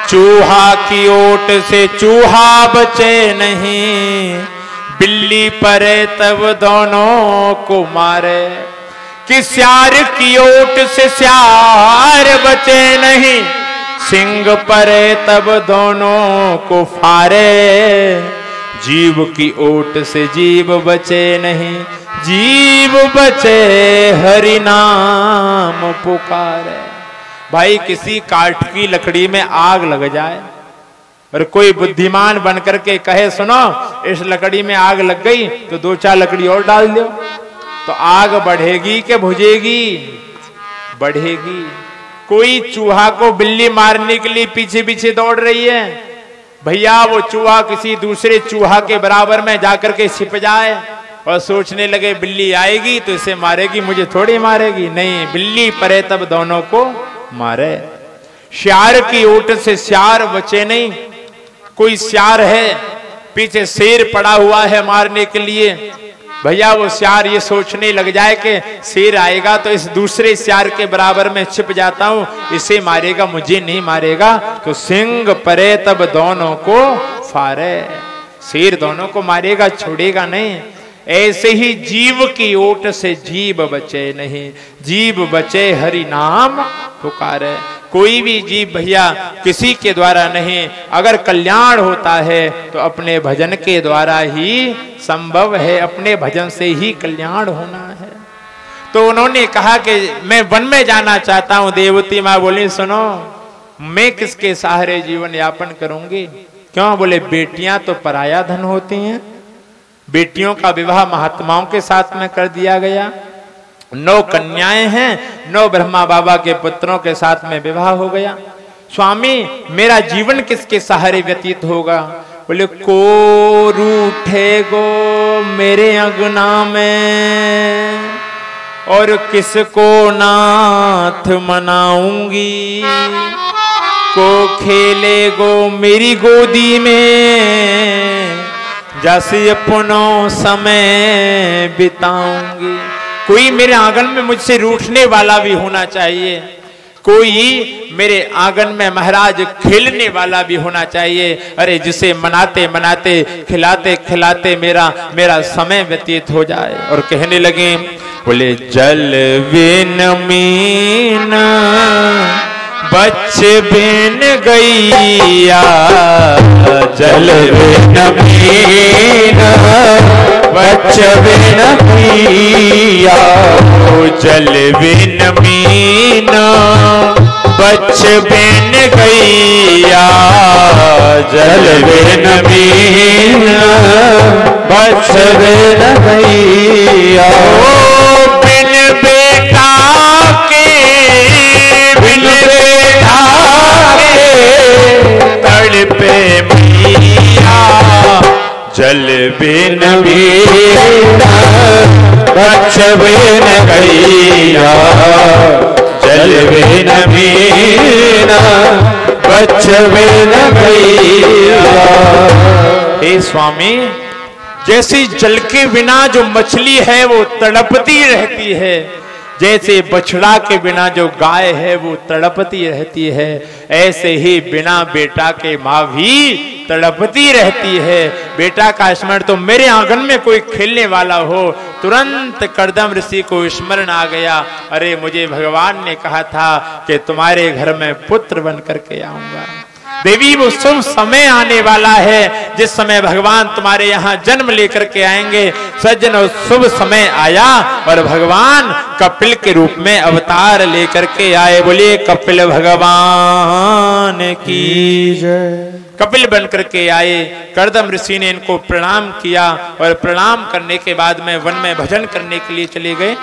[SPEAKER 1] चूहा की ओट से चूहा बचे नहीं, बिल्ली परे तब दोनों को मारे। कि सियार की ओट से सियार बचे नहीं, सिंह परे तब दोनों को फारे। जीव की ओट से जीव बचे नहीं, जीव बचे हरि नाम पुकारे। भाई किसी काठ की लकड़ी में आग लग जाए और कोई बुद्धिमान बनकर के कहे, सुनो इस लकड़ी में आग लग गई तो 2-4 लकड़ी और डाल दो, तो आग बढ़ेगी कि बुझेगी? बढ़ेगी। कोई चूहा को बिल्ली मारने के लिए पीछे पीछे दौड़ रही है, भैया वो चूहा किसी दूसरे चूहा के बराबर में जाकर के छिप जाए और सोचने लगे बिल्ली आएगी तो इसे मारेगी, मुझे थोड़ी मारेगी। नहीं, बिल्ली परे तब दोनों को मारे। सियार की ओट से सियार बचे नहीं। कोई सियार है, पीछे शेर पड़ा हुआ है मारने के लिए, भैया वो सियार ये सोचने लग जाए कि शेर आएगा तो इस दूसरे सियार के बराबर में छिप जाता हूं, इसे मारेगा मुझे नहीं मारेगा, तो सिंह परे तब दोनों को फारे। शेर दोनों को मारेगा, छोड़ेगा नहीं। ऐसे ही जीव की ओट से जीव बचे नहीं, जीव बचे हरि नाम पुकारे। कोई भी जीव भैया किसी के द्वारा नहीं, अगर कल्याण होता है तो अपने भजन के द्वारा ही संभव है, अपने भजन से ही कल्याण होना है। तो उन्होंने कहा कि मैं वन में जाना चाहता हूं। देवती माँ बोली सुनो, मैं किसके सहारे जीवन यापन करूंगी? क्यों? बोले बेटियां तो पराया धन होती हैं, बेटियों का विवाह महात्माओं के साथ में कर दिया गया। 9 कन्याएं हैं, 9 ब्रह्मा बाबा के पुत्रों के साथ में विवाह हो गया। स्वामी मेरा जीवन किसके सहारे व्यतीत होगा? बोले को रूठे गो मेरे अंगना में, और किसको नाथ मनाऊंगी, को खेले गो मेरी गोदी में, जैसे अपनों समय बिताऊंगी। कोई मेरे आंगन में मुझसे रूठने वाला भी होना चाहिए, कोई मेरे आंगन में महाराज खेलने वाला भी होना चाहिए। अरे जिसे मनाते मनाते खिलाते खिलाते मेरा समय व्यतीत हो जाए। और कहने लगे, बोले जल बिन मीन बच बिन गैया, जल बिन मीन बच बिन गैया, जल बिन मीन बच बिन गैया, जल बिन मीन बच बिन गैया। बिन बेटा के, बिन बेटा के तड़पे मैया, जल बिन मीन बच बिन गैया, जल बिन मीन बच बिन गैया। हे स्वामी, जैसे जल के बिना जो मछली है वो तड़पती रहती है, जैसे बछड़ा के बिना जो गाय है वो तड़पती रहती है, ऐसे ही बिना बेटा के माँ भी तड़पती रहती है। बेटा का स्मरण तो मेरे आंगन में कोई खेलने वाला हो, तुरंत कर्दम ऋषि को स्मरण आ गया। अरे मुझे भगवान ने कहा था कि तुम्हारे घर में पुत्र बन करके आऊंगा। देवी वो शुभ समय आने वाला है जिस समय भगवान तुम्हारे यहाँ जन्म लेकर के आएंगे। सज्जन शुभ समय आया और भगवान कपिल के रूप में अवतार लेकर के आए। बोलिए कपिल भगवान की जय। कपिल बन करके आए। कर्दम ऋषि ने इनको प्रणाम किया और प्रणाम करने के बाद में वन में भजन करने के लिए चले गए।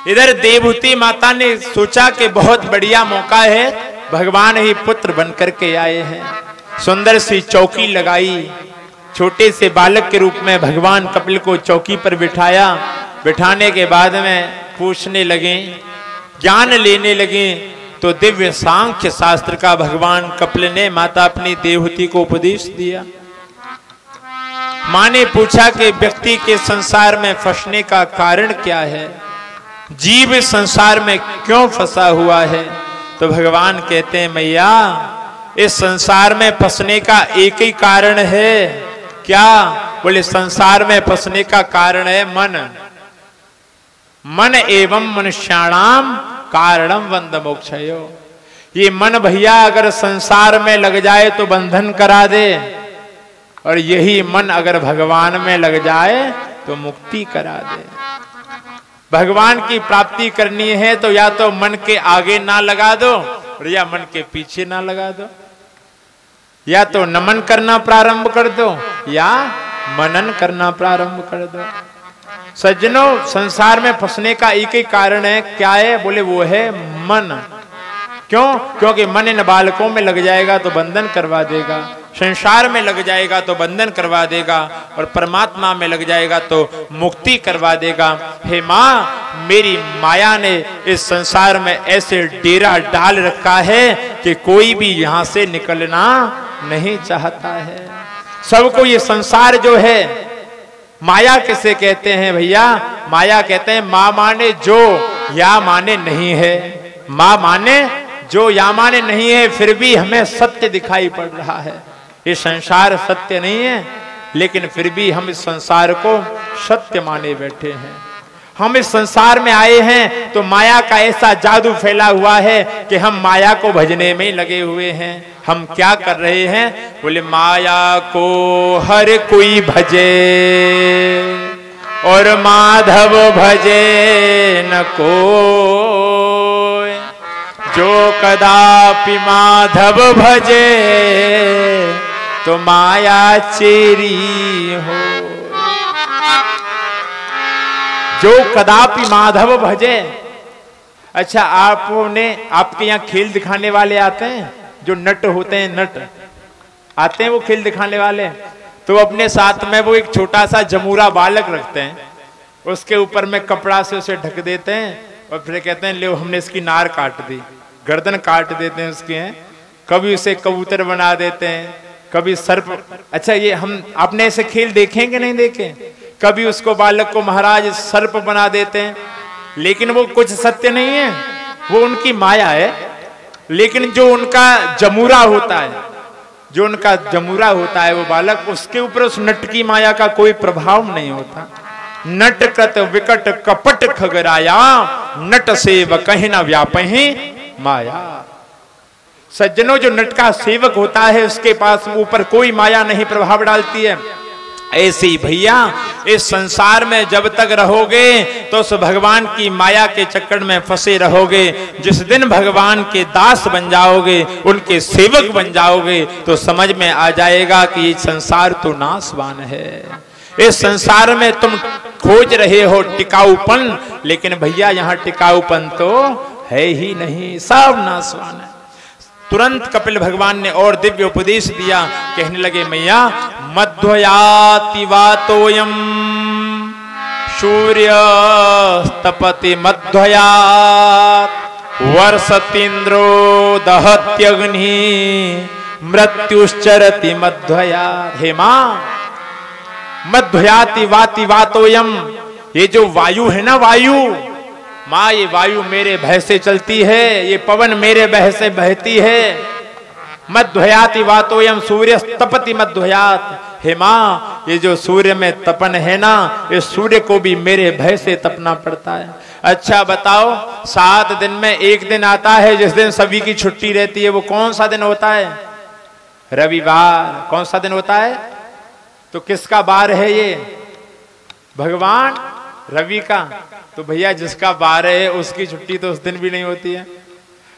[SPEAKER 1] इधर देवहूति माता ने सोचा कि बहुत बढ़िया मौका है, भगवान ही पुत्र बन करके आए हैं। सुंदर सी चौकी लगाई, छोटे से बालक के रूप में भगवान कपिल को चौकी पर बिठाया। बिठाने के बाद में पूछने लगे, ज्ञान लेने लगे। तो दिव्य सांख्य शास्त्र का भगवान कपिल ने माता अपनी देवहूति को उपदेश दिया। मां ने पूछा कि व्यक्ति के संसार में फंसने का कारण क्या है, जीव संसार में क्यों फंसा हुआ है। तो भगवान कहते हैं, मैया इस संसार में फंसने का एक ही कारण है। क्या? बोले संसार में फंसने का कारण है मन। मन एवं मनुष्याणाम कारणम बंध मोक्षयो। ये मन भैया अगर संसार में लग जाए तो बंधन करा दे, और यही मन अगर भगवान में लग जाए तो मुक्ति करा दे। भगवान की प्राप्ति करनी है तो या तो मन के आगे ना लगा दो और या मन के पीछे ना लगा दो, या तो नमन करना प्रारंभ कर दो या मनन करना प्रारंभ कर दो। सज्जनों, संसार में फंसने का एक ही कारण है। क्या है? बोले वो है मन। क्यों? क्योंकि मन इन बालकों में लग जाएगा तो बंधन करवा देगा, संसार में लग जाएगा तो बंधन करवा देगा, और परमात्मा में लग जाएगा तो मुक्ति करवा देगा। हे माँ, मेरी माया ने इस संसार में ऐसे डेरा डाल रखा है कि कोई भी यहाँ से निकलना नहीं चाहता है। सबको ये संसार जो है, माया किसे कहते हैं भैया? माया कहते हैं माँ माने जो, या माने नहीं है। माँ माने जो, या माने नहीं है, फिर भी हमें सत्य दिखाई पड़ रहा है। ये संसार सत्य नहीं है, लेकिन फिर भी हम इस संसार को सत्य माने बैठे हैं। हम इस संसार में आए हैं तो माया का ऐसा जादू फैला हुआ है कि हम माया को भजने में लगे हुए हैं। हम क्या कर रहे हैं? बोले माया को हर कोई भजे और माधव भजे न कोई, जो कदापि माधव भजे तो माया चेरी हो। जो कदापि माधव भजे। अच्छा, आपके यहाँ खेल दिखाने वाले आते हैं, जो नट होते हैं, नट आते हैं वो खेल दिखाने वाले, तो अपने साथ में वो एक छोटा सा जमूरा बालक रखते हैं, उसके ऊपर में कपड़ा से उसे ढक देते हैं और फिर कहते हैं ले हमने इसकी नार काट दी, गर्दन काट देते हैं उसके हैं। कभी उसे कबूतर बना देते हैं, कभी सर्प। अच्छा, ये हम आपने ऐसे खेल देखे कि नहीं देखे? कभी उसको बालक को महाराज सर्प बना देते हैं, लेकिन वो कुछ सत्य नहीं है, वो उनकी माया है। लेकिन जो उनका जमूरा होता है, जो उनका जमूरा होता है वो बालक, उसके ऊपर उस नट की माया का कोई प्रभाव नहीं होता। नट कृत विकट कपट खगराया, नट सेवक कहीं न व्यापहि माया। सज्जनों, जो नट का सेवक होता है उसके पास ऊपर कोई माया नहीं प्रभाव डालती है। ऐसे ही भैया इस संसार में जब तक रहोगे तो उस भगवान की माया के चक्कर में फंसे रहोगे। जिस दिन भगवान के दास बन जाओगे, उनके सेवक बन जाओगे, तो समझ में आ जाएगा कि ये संसार तो नाशवान है। इस संसार में तुम खोज रहे हो टिकाऊपन, लेकिन भैया यहाँ टिकाऊपन तो है ही नहीं, सब नाशवान है। तुरंत कपिल भगवान ने और दिव्य उपदेश दिया, कहने लगे मैया मध्वयाति वातोयम सूर्य तपति मध्वयात, वर्षतीन्द्रो दहत्यग्नि मृत्युश्चरति मध्वयात। हे मां, मध्वयाति वाति वातोयम, ये जो वायु है ना, वायु माँ, ये वायु मेरे भय से चलती है, ये पवन मेरे भय से बहती है। मध्वयाति वातोयम सूर्य तपति मध्वयात। हे माँ, ये जो सूर्य में तपन है ना, इस सूर्य को भी मेरे भय से तपना पड़ता है। अच्छा बताओ, 7 दिन में एक दिन आता है जिस दिन सभी की छुट्टी रहती है, वो कौन सा दिन होता है? रविवार। कौन सा दिन होता है? तो किसका बार है ये? भगवान रवि का। तो भैया जिसका बार है उसकी छुट्टी तो उस दिन भी नहीं होती है।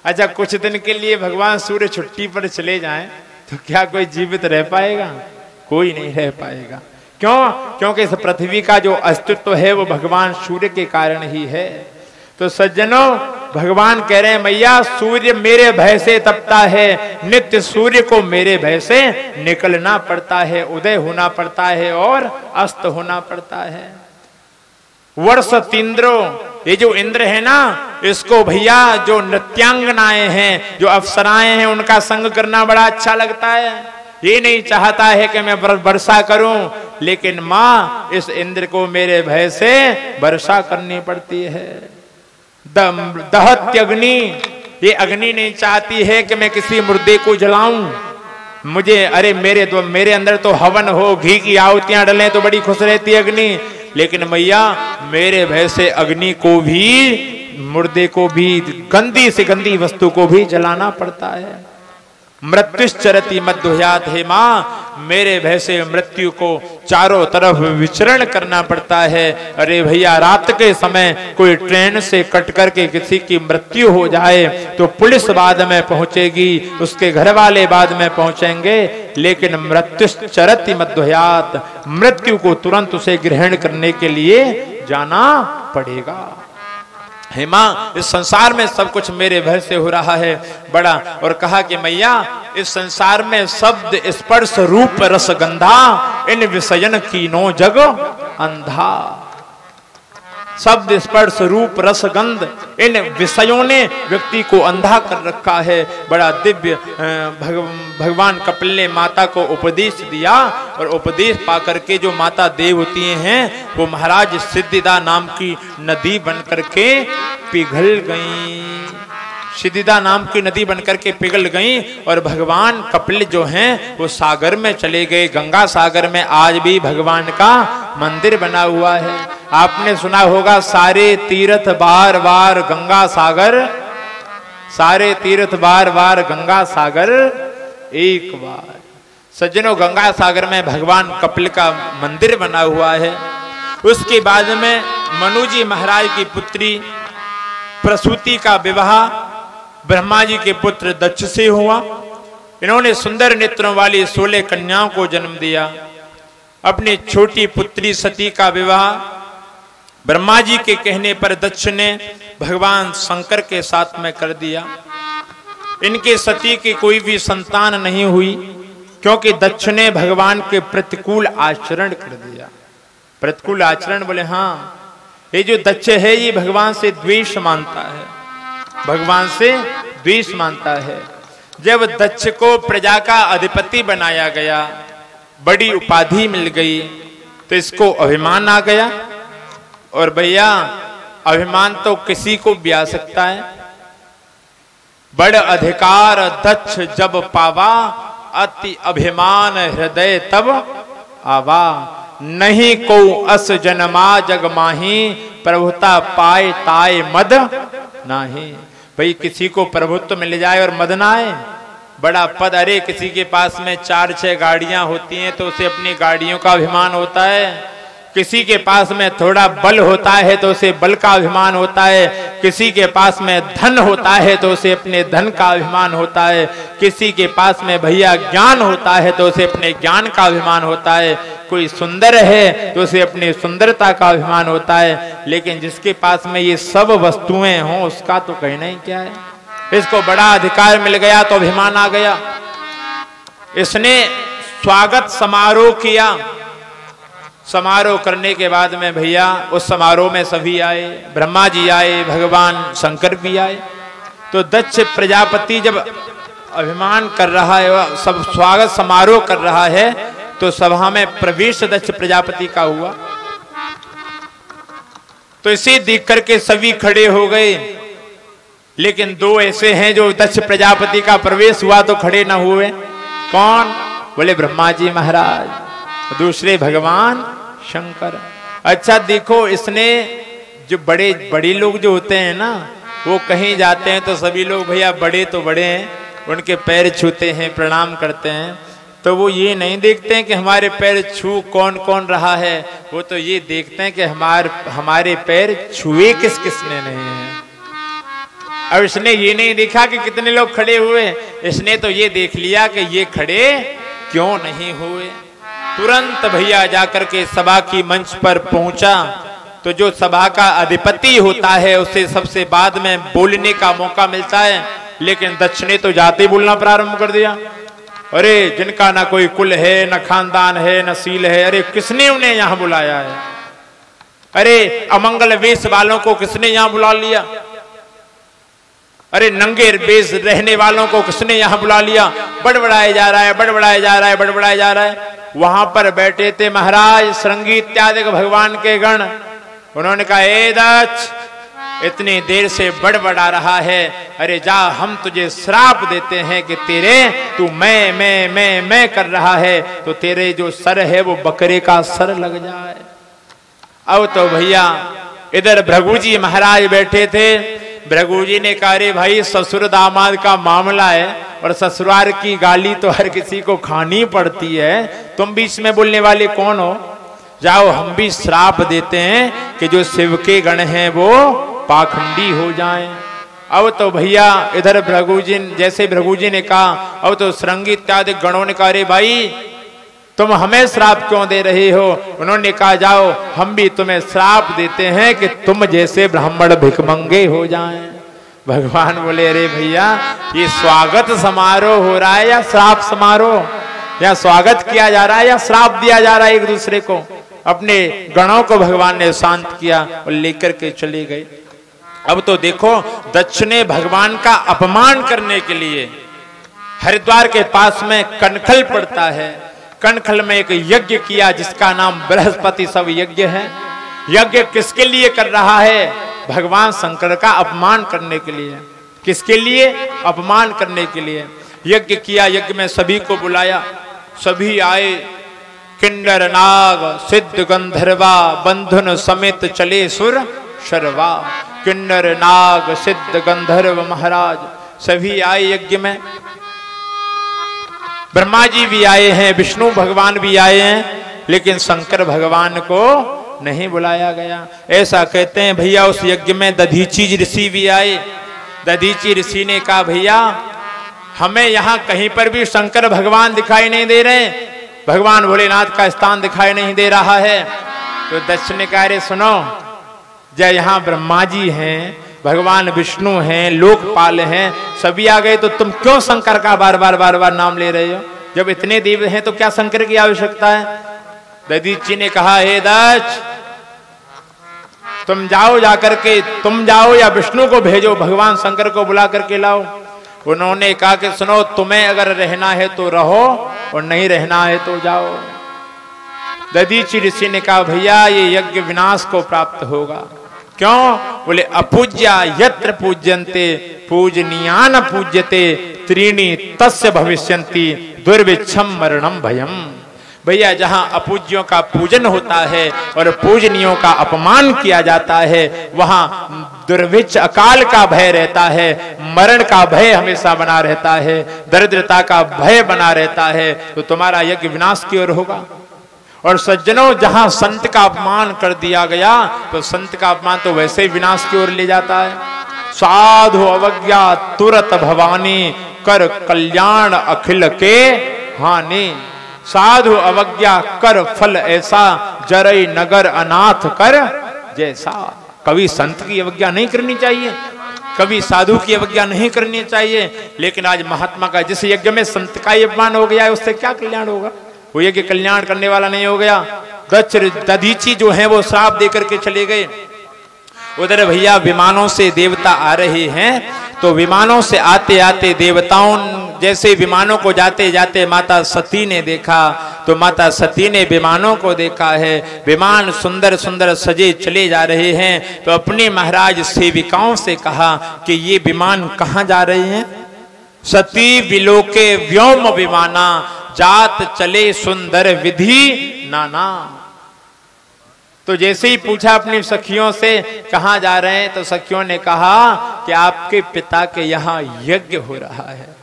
[SPEAKER 1] अच्छा, कुछ दिन के लिए भगवान सूर्य छुट्टी पर चले जाएं तो क्या कोई जीवित रह पाएगा? कोई नहीं रह पाएगा। क्यों? क्योंकि इस पृथ्वी का जो अस्तित्व है वो भगवान सूर्य के कारण ही है। तो सज्जनों, भगवान कह रहे हैं मैया सूर्य मेरे भय से तपता है, नित्य सूर्य को मेरे भय से निकलना पड़ता है, उदय होना पड़ता है और अस्त होना पड़ता है। वर्ष तीन्द्रो, ये जो इंद्र है ना, इसको भैया जो नृत्यांगनाएं हैं, जो अप्सराएं हैं, उनका संग करना बड़ा अच्छा लगता है। ये नहीं चाहता है कि मैं वर्षा करूं, लेकिन माँ इस इंद्र को मेरे भय से वर्षा करनी पड़ती है। दहत्य अग्नि, ये अग्नि नहीं चाहती है कि मैं किसी मुर्दे को जलाऊं। मुझे अरे मेरे अंदर तो हवन हो, घी की आहुतियां डलें तो बड़ी खुश रहती है अग्नि। लेकिन मैया मेरे भय से अग्नि को भी, मुर्दे को भी, गंदी से गंदी वस्तु को भी जलाना पड़ता है। मृत्युश्चरति मध्वयात। हे माँ, मेरे भय से मृत्यु को चारों तरफ विचरण करना पड़ता है। अरे भैया, रात के समय कोई ट्रेन से कट करके किसी की मृत्यु हो जाए तो पुलिस बाद में पहुंचेगी, उसके घर वाले बाद में पहुंचेंगे, लेकिन मृत्युश्चरति मध्वयात, मृत्यु को तुरंत उसे ग्रहण करने के लिए जाना पड़ेगा। हे माँ, इस संसार में सब कुछ मेरे भय से हो रहा है बड़ा। और कहा कि मैया इस संसार में शब्द स्पर्श रूप रस गंधा, इन विषयन कीनो जग अंधा। शब्द स्पर्श रूप रस गंध, इन विषयों ने व्यक्ति को अंधा कर रखा है। बड़ा दिव्य भगवान कपिल ने माता को उपदेश दिया, और उपदेश पाकर के जो माता देवती हैं वो महाराज सिद्धिदा नाम की नदी बन करके पिघल गईं। सिद्धिदा नाम की नदी बनकर के पिघल गई और भगवान कपिल जो हैं वो सागर में चले गए। गंगा सागर में आज भी भगवान का मंदिर बना हुआ है। आपने सुना होगा सारे तीर्थ बार बार गंगा सागर, सारे तीर्थ बार बार गंगा सागर एक बार। सज्जनों, गंगा सागर में भगवान कपिल का मंदिर बना हुआ है। उसके बाद में मनु जी महाराज की पुत्री प्रसूति का विवाह ब्रह्मा जी के पुत्र दक्ष से हुआ। इन्होंने सुंदर नेत्रों वाली 16 कन्याओं को जन्म दिया। अपनी छोटी पुत्री सती का विवाह ब्रह्मा जी के कहने पर दक्ष ने भगवान शंकर के साथ में कर दिया। इनके सती की कोई भी संतान नहीं हुई क्योंकि दक्ष ने भगवान के प्रतिकूल आचरण कर दिया। प्रतिकूल आचरण बोले, हाँ, ये जो दक्ष है ये भगवान से द्वेष मानता है, भगवान से द्वेष मानता है। जब दक्ष को प्रजा का अधिपति बनाया गया, बड़ी उपाधि मिल गई, तो इसको अभिमान आ गया। और भैया अभिमान तो किसी को भी आ सकता है। बड़ अधिकार दक्ष जब पावा, अति अभिमान हृदय तब आवा। नहीं को अस जन्मा जग माही, प्रभुता पाए ताए मद नाही। भाई किसी को प्रभुत्व मिल जाए और मद ना आए, बड़ा पद। अरे किसी के पास में 4-6 गाड़ियां होती हैं तो उसे अपनी गाड़ियों का अभिमान होता है। किसी के पास में थोड़ा बल होता है तो उसे बल का अभिमान होता है। किसी के पास में धन होता है तो उसे अपने धन का अभिमान होता है। किसी के पास में भैया ज्ञान होता है तो उसे अपने ज्ञान का अभिमान होता है। कोई सुंदर है तो उसे अपनी सुंदरता का अभिमान होता है। लेकिन जिसके पास में ये सब वस्तुएं हों उसका तो कहना ही क्या है। इसको बड़ा अधिकार मिल गया तो अभिमान आ गया। इसने स्वागत समारोह किया। समारोह करने के बाद में भैया उस समारोह में सभी आए, ब्रह्मा जी आए, भगवान शंकर भी आए। तो दक्ष प्रजापति जब अभिमान कर रहा है, सब स्वागत समारोह कर रहा है, तो सभा में प्रवेश दक्ष प्रजापति का हुआ। तो इसे देख करके सभी खड़े हो गए। लेकिन 2 ऐसे हैं जो दक्ष प्रजापति का प्रवेश हुआ तो खड़े न हुए। कौन? बोले ब्रह्मा जी महाराज, दूसरे भगवान शंकर। अच्छा देखो, इसने जो बड़े लोग जो होते हैं ना, वो कहीं जाते हैं तो सभी लोग भैया बड़े तो बड़े हैं, उनके पैर छूते हैं, प्रणाम करते हैं। तो वो ये नहीं देखते हैं कि हमारे पैर छू कौन कौन रहा है, वो तो ये देखते हैं कि हमारे पैर छुए किस किसने नहीं है। अब इसने ये नहीं देखा कि कितने लोग खड़े हुए, इसने तो ये देख लिया कि ये खड़े क्यों नहीं हुए। तुरंत भैया जाकर के सभा की मंच पर पहुंचा। तो जो सभा का अधिपति होता है उसे सबसे बाद में बोलने का मौका मिलता है। लेकिन दक्ष ने तो जाते ही बोलना प्रारंभ कर दिया। अरे जिनका ना कोई कुल है, न खानदान है, न सील है, अरे किसने उन्हें यहां बुलाया है? अरे अमंगल वेश वालों को किसने यहां बुला लिया? अरे नंगे वेश रहने वालों को किसने यहां बुला लिया? बड़बड़ाया जा रहा है, बड़बड़ाया जा रहा है, बड़बड़ाया जा रहा है। वहां पर बैठे थे महाराज श्रृंगी इत्यादि भगवान के गण। उन्होंने कहा, ए दक्ष, इतनी देर से बड़बड़ा रहा है, अरे जा, हम तुझे श्राप देते हैं कि तू मैं कर रहा है तो तेरे जो सर है वो बकरे का सर लग जाए। अब तो भैया इधर भृगु जी महाराज बैठे थे। भृगु जी ने कहा, अरे भाई ससुर दामाद का मामला है और ससुराल की गाली तो हर किसी को खानी पड़ती है, तुम बीच में बोलने वाले कौन हो? जाओ, हम भी श्राप देते हैं कि जो शिव के गण हैं वो पाखंडी हो जाएं। अब तो भैया इधर भृगु जी ने कहा, अब तो श्रृंगी इत्यादि गणों ने कहा, अरे भाई तुम हमें श्राप क्यों दे रहे हो? उन्होंने कहा, जाओ, हम भी तुम्हें श्राप देते हैं कि तुम जैसे ब्राह्मण भिखमंगे हो जाएं। भगवान बोले, अरे भैया ये स्वागत समारोह हो रहा है या श्राप समारोह? या स्वागत किया जा रहा है या श्राप दिया जा रहा है एक दूसरे को? अपने गणों को भगवान ने शांत किया और लेकर के चले गए। अब तो देखो, दक्ष ने भगवान का अपमान करने के लिए हरिद्वार के पास में कनखल पड़ता है, कनखल में एक यज्ञ किया जिसका नाम बृहस्पति सब यज्ञ है। यज्ञ किसके लिए कर रहा है? भगवान शंकर का अपमान करने के लिए। किसके लिए? अपमान करने के लिए। यज्ञ किया, यज्ञ में सभी को बुलाया, सभी आए। किन्नर नाग सिद्ध गंधर्वा बंधुन समेत चले सुर शर्वा। किन्नर नाग सिद्ध गंधर्व महाराज सभी आए यज्ञ में। ब्रह्मा जी भी आए हैं, विष्णु भगवान भी आए हैं, लेकिन शंकर भगवान को नहीं बुलाया गया। ऐसा कहते हैं भैया उस यज्ञ में दधीची ऋषि भी आए। दधीची ऋषि ने कहा भैया हमें यहाँ कहीं पर भी शंकर भगवान दिखाई नहीं दे रहे, भगवान भोलेनाथ का स्थान दिखाई नहीं दे रहा है। तो दक्ष ने कहा अरे सुनो, जब यहाँ ब्रह्मा जी हैं, भगवान विष्णु हैं, लोकपाल हैं, सभी आ गए, तो तुम क्यों शंकर का बार बार नाम ले रहे हो? जब इतने देव हैं तो क्या शंकर की आवश्यकता है? दधीची ने कहा हे दक्ष, तुम जाओ, जाकर के तुम जाओ या विष्णु को भेजो, भगवान शंकर को बुला करके लाओ। उन्होंने कहा कि सुनो, तुम्हें अगर रहना है तो रहो और नहीं रहना है तो जाओ। दधीची ऋषि ने कहा भैया ये यज्ञ विनाश को प्राप्त होगा। क्यों? बोले अपूज्या यत्र पूज्यन्ते पूजनीयान पूज्यते त्रीणि तस्य भविष्यन्ति दुर्विच्छम मरणम भयम। भैया जहां अपूज्यों का पूजन होता है और पूजनीयों का अपमान किया जाता है, वहां दुर्भिक्ष अकाल का भय रहता है, मरण का भय हमेशा बना रहता है, दरिद्रता का भय बना रहता है। तो तुम्हारा यज्ञ विनाश की ओर होगा। और सज्जनों, जहां संत का अपमान कर दिया गया तो संत का अपमान तो वैसे ही विनाश की ओर ले जाता है। साधु अवज्ञा तुरत भवानी कर कल्याण अखिल के हानि। साधु अवज्ञा कर फल ऐसा जरई नगर अनाथ कर जैसा। कभी संत की अवज्ञा नहीं करनी चाहिए, कभी साधु की अवज्ञा नहीं करनी चाहिए। लेकिन आज महात्मा का जिस यज्ञ में संत का अपमान हो गया है, उससे क्या कल्याण होगा? वो यज्ञ कल्याण करने वाला नहीं हो गया। दधीची जो है वो श्राप देकर के चले गए। उधर भैया विमानों से देवता आ रहे हैं, तो विमानों से आते आते देवताओं जैसे विमानों को जाते जाते माता सती ने देखा, तो माता सती ने विमानों को देखा है। विमान सुंदर सुंदर सजे चले जा रहे हैं, तो अपने महाराज सेविकाओं से कहा कि ये विमान कहाँ जा रहे हैं? सती विलोके व्योम विमाना जात चले सुंदर विधि नाना। तो जैसे ही पूछा अपनी सखियों से कहाँ जा रहे हैं, तो सखियों ने कहा कि आपके पिता के यहाँ यज्ञ हो रहा है,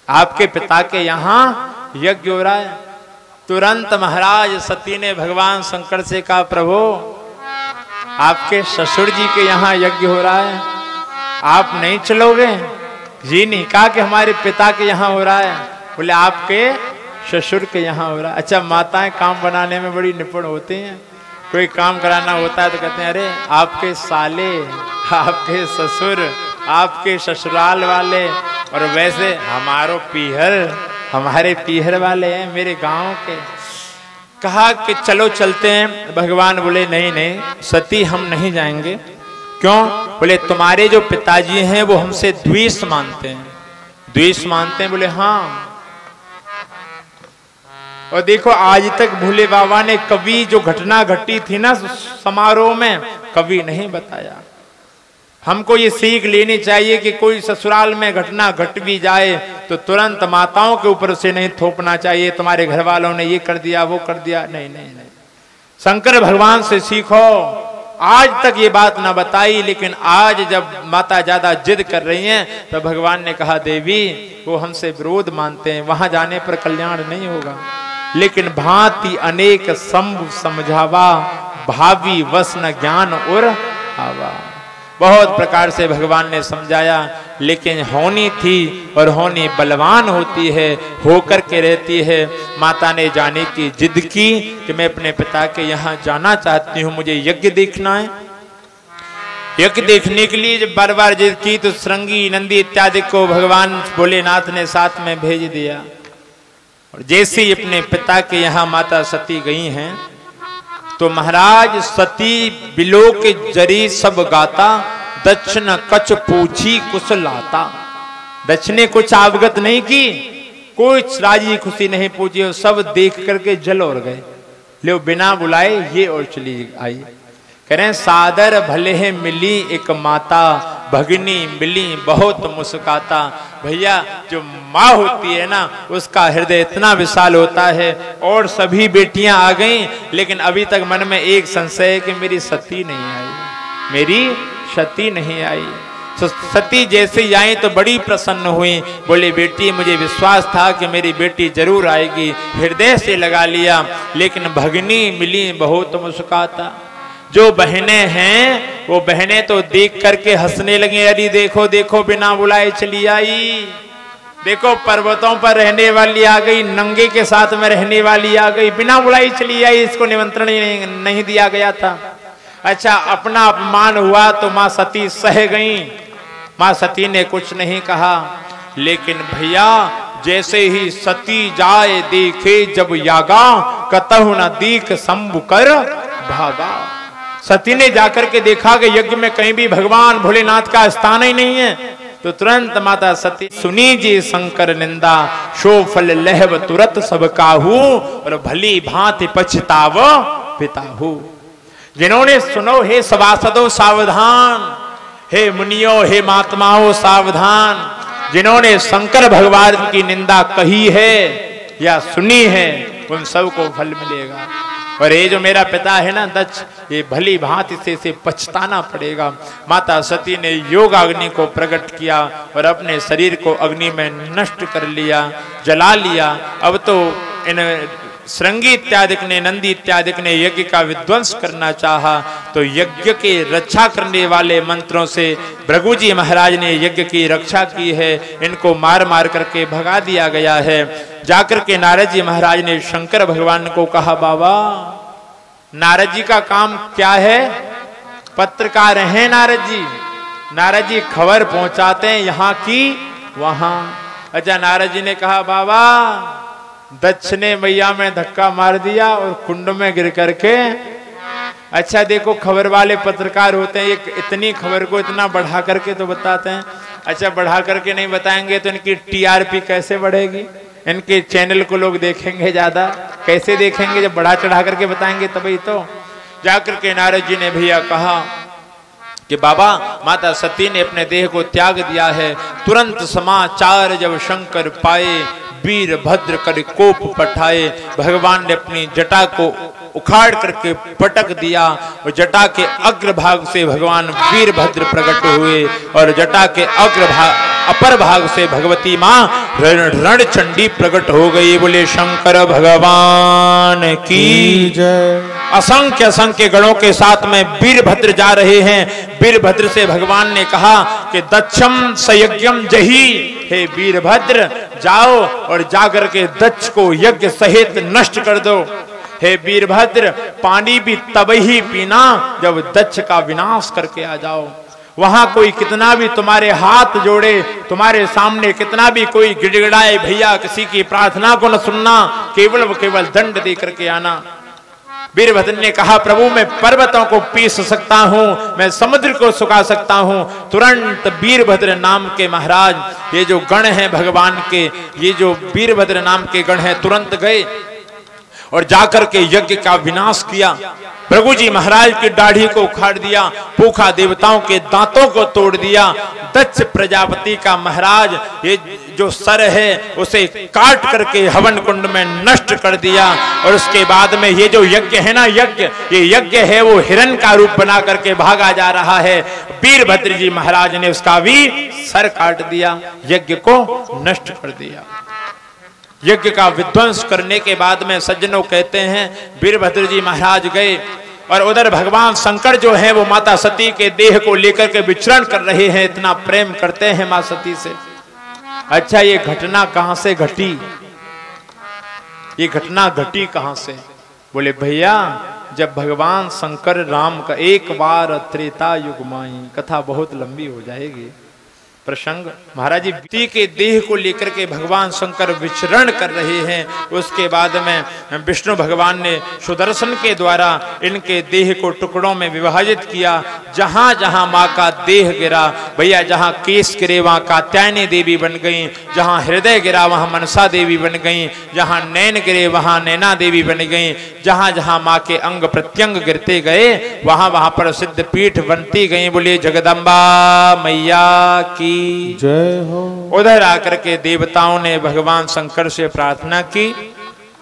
[SPEAKER 1] आपके पिता के यहाँ यज्ञ हो रहा है। तुरंत महाराज सती ने भगवान शंकर से कहा प्रभु आपके ससुर जी के यहाँ यज्ञ हो रहा है, आप नहीं चलोगे? जी नहीं कहा कि हमारे पिता के यहाँ हो रहा है। बोले आपके ससुर के यहाँ हो रहा है। अच्छा, माताएं काम बनाने में बड़ी निपुण होती हैं। कोई काम कराना होता है तो कहते हैं अरे आपके साले, आपके ससुर, आपके ससुराल वाले, और वैसे हमारो पीहर, हमारे पीहर वाले हैं मेरे गांव के। कहा कि चलो चलते हैं। भगवान बोले नहीं नहीं सती, हम नहीं जाएंगे। क्यों? बोले तुम्हारे जो पिताजी हैं वो हमसे द्वेष मानते हैं। द्वेष मानते हैं? बोले हाँ। और देखो आज तक भोले बाबा ने कभी जो घटना घटी थी ना समारोह में, कभी नहीं बताया। हमको ये सीख लेनी चाहिए कि कोई ससुराल में घटना घट भी जाए तो तुरंत माताओं के ऊपर से नहीं थोपना चाहिए, तुम्हारे घर वालों ने ये कर दिया वो कर दिया। नहीं नहीं नहीं, शंकर भगवान से सीखो। आज तक ये बात ना बताई, लेकिन आज जब माता ज्यादा जिद कर रही हैं तो भगवान ने कहा देवी वो हमसे विरोध मानते हैं, वहां जाने पर कल्याण नहीं होगा। लेकिन भांति अनेक संभ समझावा भावी वसन ज्ञान और आवा। बहुत प्रकार से भगवान ने समझाया, लेकिन होनी थी और होनी बलवान होती है, होकर के रहती है। माता ने जाने की जिद की कि मैं अपने पिता के यहाँ जाना चाहती हूँ, मुझे यज्ञ देखना है। यज्ञ देखने के लिए जब बार बार जिद की तो श्रृंगी नंदी इत्यादि को भगवान भोलेनाथ ने साथ में भेज दिया। और जैसे ही अपने पिता के यहाँ माता सती गई हैं तो महाराज सती बिलो के जरी सब गाता, दक्षिण कछ पूछी कुछ लाता। दक्ष ने कुछ अवगत नहीं की, कुछ राजी खुशी नहीं पूछी, और सब देख करके जल और गए। ले बिना बुलाए ये और चली आई। कह रहे सादर भले है मिली एक माता, भगिनी मिली बहुत मुस्काता। भैया जो माँ होती है ना, उसका हृदय इतना विशाल होता है। और सभी बेटियां आ गईं, लेकिन अभी तक मन में एक संशय है कि मेरी सती नहीं आई, मेरी सती नहीं आई। तो सती जैसे ही आई तो बड़ी प्रसन्न हुई, बोले बेटी मुझे विश्वास था कि मेरी बेटी जरूर आएगी, हृदय से लगा लिया। लेकिन भगिनी मिली बहुत मुस्काता। जो बहनें हैं वो बहनें तो देख करके हंसने लगी, अरे देखो देखो बिना बुलाए चली आई, देखो पर्वतों पर रहने वाली आ गई, नंगे के साथ में रहने वाली आ गई, बिना बुलाई चली आई, इसको निमंत्रण नहीं दिया गया था। अच्छा, अपना अपमान हुआ तो माँ सती सह गई। माँ सती ने कुछ नहीं कहा। लेकिन भैया जैसे ही सती जाए देखे जब यागा, कतहु न दीख शंभु कर भागा। सती ने जाकर के देखा कि यज्ञ में कहीं भी भगवान भोलेनाथ का स्थान ही नहीं है। तो तुरंत माता सती सुनी जी शंकर निंदा, शो फल लहब तुरत सब काहू, और भली भांति पछताव पिताहू। जिन्होंने सुनो हे सभासदों सावधान, हे मुनियों हे महात्माओं सावधान, जिन्होंने शंकर भगवान की निंदा कही है या सुनी है उन सबको फल मिलेगा। और ये जो मेरा पिता है ना दक्ष, ये भली भांति से पछताना पड़ेगा। माता सती ने योग अग्नि को प्रकट किया और अपने शरीर को अग्नि में नष्ट कर लिया, जला लिया। अब तो इन श्रृंगी इत्यादिक ने, नंदी इत्यादिक ने यज्ञ का विध्वंस करना चाहा, तो यज्ञ के रक्षा करने वाले मंत्रों से भृगु जी महाराज ने यज्ञ की रक्षा की है। इनको मार मार करके भगा दिया गया है। जाकर के नारद जी महाराज ने शंकर भगवान को कहा, बाबा नारद जी का काम क्या है? पत्रकार हैं नारद जी। नारद जी खबर पहुंचाते हैं यहाँ की वहां। अच्छा, नारद जी ने कहा, बाबा दक्ष ने मैया में धक्का मार दिया और कुंड में गिर करके। अच्छा देखो, खबर वाले पत्रकार होते हैं, एक इतनी खबर को इतना बढ़ा करके तो बताते हैं। अच्छा, बढ़ा करके नहीं बताएंगे तो इनकी टीआरपी कैसे बढ़ेगी? इनके चैनल को लोग देखेंगे ज्यादा, कैसे देखेंगे? जब बढ़ा चढ़ा करके बताएंगे तभी तो। जाकर के नारद जी ने भैया कहा कि बाबा माता सती ने अपने देह को त्याग दिया है। तुरंत समाचार जब शंकर पाए, वीरभद्र कर कोप पठाए। भगवान ने अपनी जटा को उखाड़ करके पटक दिया और जटा के अग्रभाग से भगवान वीरभद्र प्रकट हुए और जटा के अपर भाग से भगवती माँ रणचंडी प्रकट हो गई। बोले शंकर भगवान की जय। असंख्य असंख्य गणों के साथ में वीरभद्र जा रहे हैं। वीरभद्र से भगवान ने कहा कि दक्षम सयज्ञम जही, हे वीरभद्र जाओ और जाकर के दक्ष को यज्ञ सहित नष्ट कर दो। हे वीरभद्र पानी भी तब ही पीना जब दक्ष का विनाश करके आ जाओ। वहां कोई कितना भी तुम्हारे हाथ जोड़े, तुम्हारे सामने कितना भी कोई गिड़गिड़ाए, भैया किसी की प्रार्थना को न सुनना, केवल दंड दे करके आना। वीरभद्र ने कहा, प्रभु मैं पर्वतों को पीस सकता हूँ, मैं समुद्र को सुखा सकता हूँ। तुरंत वीरभद्र नाम के महाराज, ये जो गण हैं भगवान के, ये जो वीरभद्र नाम के गण हैं, तुरंत गए और जाकर के यज्ञ का विनाश किया। भृगु जी महाराज की दाढ़ी को उखाड़ दिया, पूखा देवताओं के दांतों को तोड़ दिया। दक्ष प्रजापति का महाराज ये जो सर है उसे काट करके हवन कुंड में नष्ट कर दिया। और उसके बाद में ये जो यज्ञ है ना, ये यज्ञ है वो हिरण का रूप बना करके भागा जा रहा है। वीरभद्र जी महाराज ने उसका भी सर काट दिया, यज्ञ को नष्ट कर दिया। यज्ञ का विध्वंस करने के बाद में सज्जनों कहते हैं वीरभद्र जी महाराज गए और उधर भगवान शंकर जो है वो माता सती के देह को लेकर के विचरण कर रहे हैं, इतना प्रेम करते हैं मां सती से। अच्छा, ये घटना कहां से घटी? ये घटना घटी कहां से? बोले भैया जब भगवान शंकर राम का एक बार त्रेता युग माई, कथा बहुत लंबी हो जाएगी। प्रसंग। महाराज जी व्यक्ति के देह को लेकर के भगवान शंकर विचरण कर रहे हैं। उसके बाद में विष्णु भगवान ने सुदर्शन के द्वारा इनके देह को टुकड़ों में विभाजित किया। जहां जहां माँ का देह गिरा भैया, जहां केस गिरे वहां कात्यायनी देवी बन गई, जहां हृदय गिरा वहां मनसा देवी बन गई, जहां नैन गिरे वहां नैना देवी बन गई, जहां जहां माँ के अंग प्रत्यंग गिरते गए वहां वहां पर सिद्ध पीठ बनती गई। बोलिए जगदम्बा मैया की
[SPEAKER 2] जय हो।
[SPEAKER 1] उधर आकर के देवताओं ने भगवान शंकर से प्रार्थना की।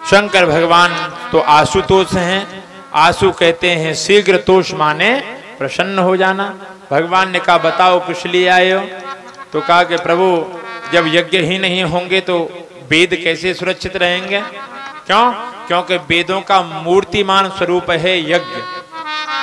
[SPEAKER 1] शंकर भगवान तो आशुतोष हैं। आशु कहते हैं शीघ्र, तोष माने प्रसन्न हो जाना। भगवान ने कहा बताओ कुछ लिए आए हो? तो कहा कि प्रभु जब यज्ञ ही नहीं होंगे तो वेद कैसे सुरक्षित रहेंगे? क्यों? क्योंकि वेदों का मूर्तिमान स्वरूप है यज्ञ।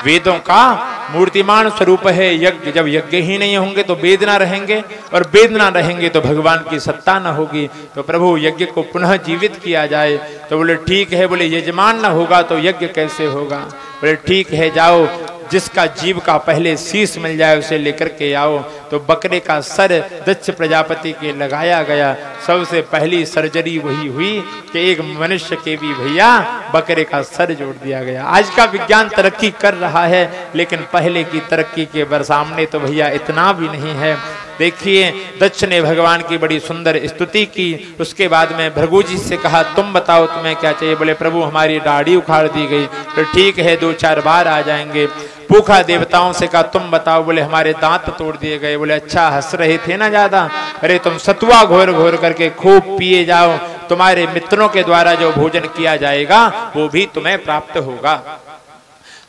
[SPEAKER 1] वेदों का मूर्तिमान स्वरूप है यज्ञ। जब यज्ञ ही नहीं होंगे तो वेद ना रहेंगे, और वेद ना रहेंगे तो भगवान की सत्ता ना होगी। तो प्रभु यज्ञ को पुनः जीवित किया जाए। तो बोले ठीक है। बोले यजमान ना होगा तो यज्ञ कैसे होगा? बोले ठीक है, जाओ जिसका जीव का पहले शीश मिल जाए उसे लेकर के आओ। तो बकरे का सर दक्ष प्रजापति के लगाया गया। सबसे पहली सर्जरी वही हुई कि एक मनुष्य के भी भैया बकरे का सर जोड़ दिया गया। आज का विज्ञान तरक्की कर रहा है, लेकिन पहले की तरक्की के सामने तो भैया इतना भी नहीं है। देखिए दक्ष ने भगवान की बड़ी सुंदर स्तुति की। उसके बाद में भृगु जी से कहा तुम बताओ तुम्हें क्या चाहिए? बोले प्रभु हमारी दाढ़ी उखाड़ दी गई। तो ठीक है 2-4 बार आ जाएंगे। पूखा देवताओं से कहा तुम बताओ? बोले हमारे दांत तोड़ दिए गए। बोले अच्छा हंस रहे थे ना ज्यादा? अरे तुम सतुआ घोर घोर करके खूब पिए जाओ, तुम्हारे मित्रों के द्वारा जो भोजन किया जाएगा वो भी तुम्हें प्राप्त होगा।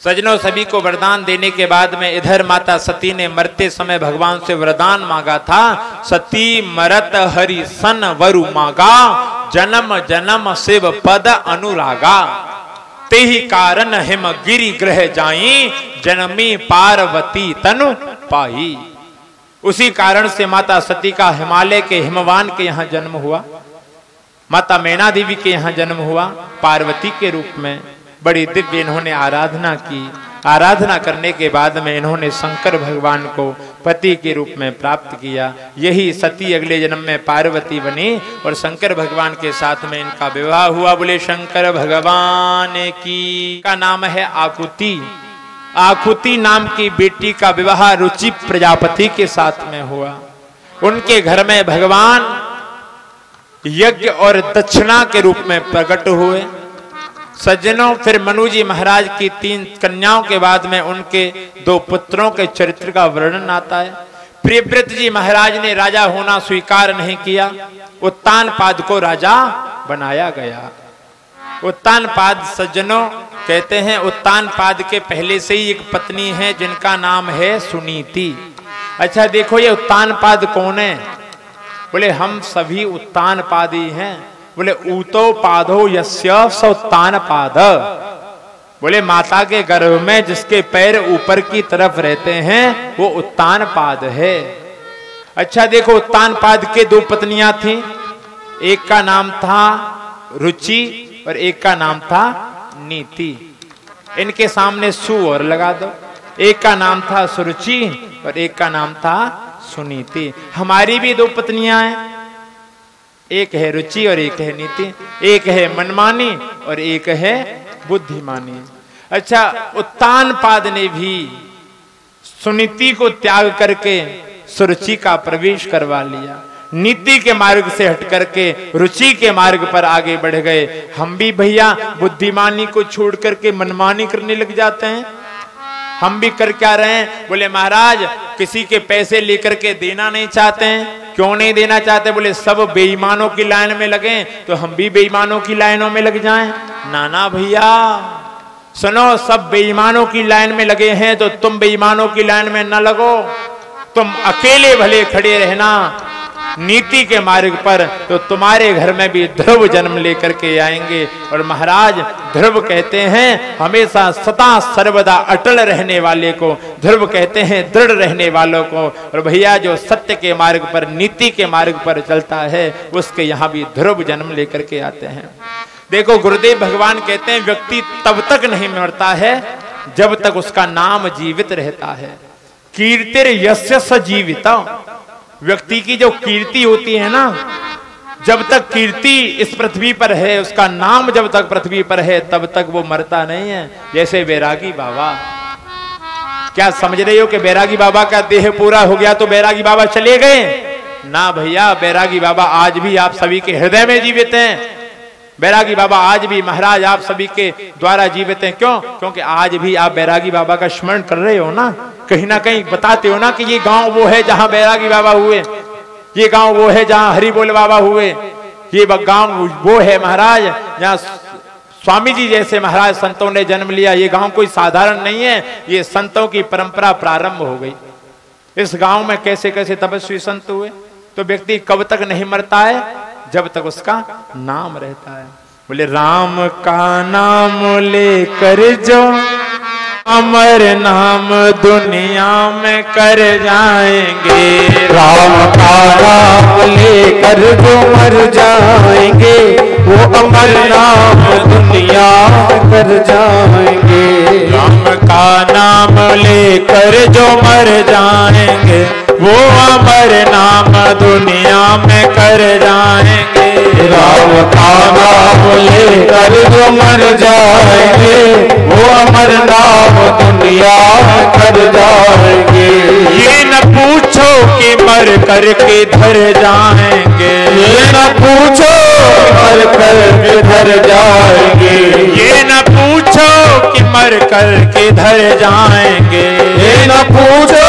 [SPEAKER 1] सजनों सभी को वरदान देने के बाद में इधर माता सती ने मरते समय भगवान से वरदान मांगा था। सती मरत हरि सन वरु मांगा, जन्म जन्म शिव पद अनुरागा। ते ही कारण हिम गिरि ग्रह जाई, जनमी पार्वती तनु पाई। उसी कारण से माता सती का हिमालय के हिमवान के यहाँ जन्म हुआ। माता मैना देवी के यहाँ जन्म हुआ पार्वती के रूप में। बड़ी दिव्य इन्होंने आराधना की। आराधना करने के बाद में इन्होंने शंकर भगवान को पति के रूप में प्राप्त किया। यही सती अगले जन्म में पार्वती बनी और शंकर भगवान के साथ में इनका विवाह हुआ। बोले शंकर भगवान की। का नाम है आकुति। आकुति नाम की बेटी का विवाह रुचि प्रजापति के साथ में हुआ। उनके घर में भगवान यज्ञ और दक्षिणा के रूप में प्रकट हुए। सज्जनों फिर मनु जी महाराज की 3 कन्याओं के बाद में उनके 2 पुत्रों के चरित्र का वर्णन आता है। प्रियव्रत जी महाराज ने राजा होना स्वीकार नहीं किया। उत्तानपाद को राजा बनाया गया। उत्तानपाद सज्जनों कहते हैं उत्तानपाद के पहले से ही एक पत्नी है जिनका नाम है सुनीति। अच्छा देखो ये उत्तानपाद कौन है? बोले हम सभी उत्तानपादी हैं। बोले ऊतो पादो यस्य स उत्तानपाद। बोले माता के गर्भ में जिसके पैर ऊपर की तरफ रहते हैं वो उत्तानपाद है। अच्छा देखो उत्तानपाद के 2 पत्नियां थीं। एक का नाम था रुचि और एक का नाम था नीति। इनके सामने सु और लगा दो। एक का नाम था सुरुचि और एक का नाम था सुनीति। हमारी भी 2 पत्नियां हैं। एक है रुचि और एक है नीति। एक है मनमानी और एक है बुद्धिमानी। अच्छा उत्तानपाद ने भी सुनीति को त्याग करके सुरुचि का प्रवेश करवा लिया। नीति के मार्ग से हट करके रुचि के मार्ग पर आगे बढ़ गए। हम भी भैया बुद्धिमानी को छोड़ करके मनमानी करने लग जाते हैं। हम भी कर क्या रहे हैं? बोले महाराज किसी के पैसे लेकर के देना नहीं चाहते हैं। क्यों नहीं देना चाहते? बोले सब बेईमानों की लाइन में लगे तो हम भी बेईमानों की लाइनों में लग जाएं। नाना भैया सुनो, सब बेईमानों की लाइन में लगे हैं तो तुम बेईमानों की लाइन में न लगो। तुम अकेले भले खड़े रहना नीति के मार्ग पर, तो तुम्हारे घर में भी ध्रुव जन्म लेकर के आएंगे। और महाराज ध्रुव कहते हैं हमेशा सदा सर्वदा अटल रहने वाले को, ध्रुव कहते हैं दृढ़ रहने वालों को। और भैया जो सत्य के मार्ग पर नीति के मार्ग पर चलता है उसके यहाँ भी ध्रुव जन्म लेकर के आते हैं। देखो गुरुदेव भगवान कहते हैं व्यक्ति तब तक नहीं मरता है जब तक उसका नाम जीवित रहता है। कीर्तिर यस्य स जीविता। व्यक्ति की जो कीर्ति होती है ना, जब तक कीर्ति इस पृथ्वी पर है, उसका नाम जब तक पृथ्वी पर है, तब तक वो मरता नहीं है। जैसे बैरागी बाबा, क्या समझ रहे हो कि बैरागी बाबा का देह पूरा हो गया तो बैरागी बाबा चले गए? ना भैया, बैरागी बाबा आज भी आप सभी के हृदय में जीवित हैं। बैरागी बाबा आज भी महाराज आप सभी के द्वारा जीवित हैं। क्यों? क्योंकि आज भी आप बैरागी बाबा का स्मरण कर रहे हो ना, कहीं ना कहीं बताते हो ना कि ये गांव वो है जहां बैरागी बाबा हुए, ये गांव वो है जहां हरि बोल बाबा हुए, ये गांव वो है महाराज जहां स्वामी जी जैसे महाराज संतों ने जन्म लिया। ये गांव कोई साधारण नहीं है, ये संतों की परंपरा प्रारंभ हो गई। इस गांव में कैसे कैसे तपस्वी संत हुए। तो व्यक्ति कब तक नहीं मरता है? जब तक उसका नाम रहता है। बोले राम का नाम लेकर जो अमर नाम दुनिया में कर जाएंगे,
[SPEAKER 2] राम का नाम लेकर जो मर जाएंगे, वो अमर नाम दुनिया में कर जाएंगे।
[SPEAKER 1] राम का नाम लेकर जो मर जाएंगे, वो अमर नाम दुनिया में कर जाएंगे।
[SPEAKER 2] राम का नाम लेकर जो मर जाएंगे, वो अमर नाम दुनिया में कर जाएंगे।
[SPEAKER 1] ये न पूछो कि मर करके धर जाएंगे,
[SPEAKER 2] ये न पूछो मर कर किधर जाएंगे,
[SPEAKER 1] ये न पूछो कि मर करके धर जाएंगे,
[SPEAKER 2] ये न पूछो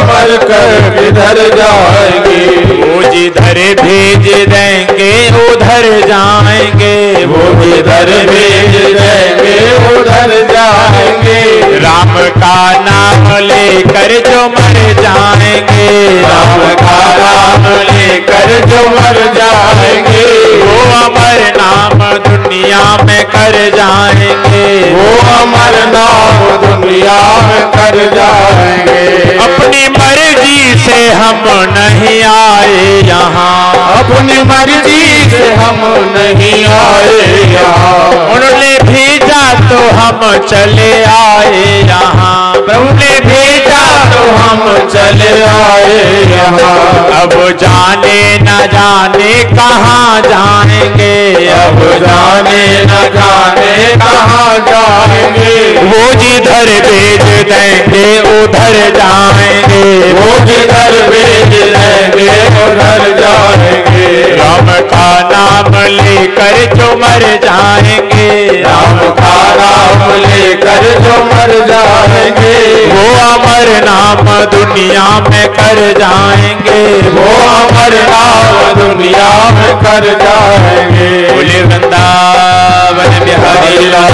[SPEAKER 2] मर कर किधर जाएंगे।
[SPEAKER 1] वो जिधर भेज देंगे उधर जाएंगे,
[SPEAKER 2] वो जिधर भेज देंगे उधर जाएंगे।
[SPEAKER 1] राम का नाम लेकर जो मर जाएंगे,
[SPEAKER 2] राम का नाम लेकर जो मर जाएंगे,
[SPEAKER 1] वो अमर नाम दुनिया में कर जाएंगे,
[SPEAKER 2] वो अमर नाम दुनिया में कर जाएंगे।
[SPEAKER 1] अपनी मर्जी से हम नहीं आए यहाँ,
[SPEAKER 2] अपनी मर्जी से हम नहीं आए यहाँ,
[SPEAKER 1] उन्होंने भेजा तो हम चले आए यहाँ, प्रभु ने भेजा
[SPEAKER 2] तो हम चले आए यहाँ।
[SPEAKER 1] अब जाने न जाने कहाँ जाएंगे,
[SPEAKER 2] अब जाने न जाने कहाँ जाएंगे।
[SPEAKER 1] वो जिधर भेज देंगे उधर जाएंगे,
[SPEAKER 2] वो जिधर भेज देंगे उधर जाएंगे।
[SPEAKER 1] राम का नाम लेकर जो मर जाएंगे,
[SPEAKER 2] राम का नाम लेकर जो मर जाएंगे,
[SPEAKER 1] वो अमर नाम दुनिया में कर जाएंगे,
[SPEAKER 2] वो अमर नाम दुनिया में कर जाएंगे।
[SPEAKER 1] बोले वृंदावन बिहारी लाल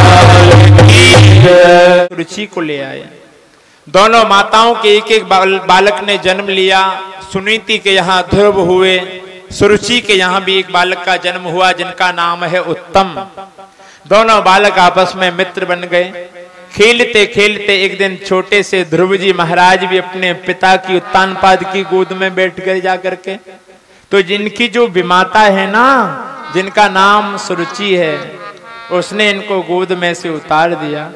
[SPEAKER 1] की जय। रुचि को ले आए। दोनों माताओं के एक एक बालक ने जन्म लिया। सुनीति के यहाँ ध्रुव हुए, सुरुचि के यहाँ भी एक बालक का जन्म हुआ जिनका नाम है उत्तम। दोनों बालक आपस में मित्र बन गए। खेलते खेलते एक दिन छोटे से ध्रुव जी महाराज भी अपने पिता की उत्तानपाद की गोद में बैठ गए जाकर के। तो जिनकी जो विमाता है ना, जिनका नाम सुरुचि है, उसने इनको गोद में से उतार दिया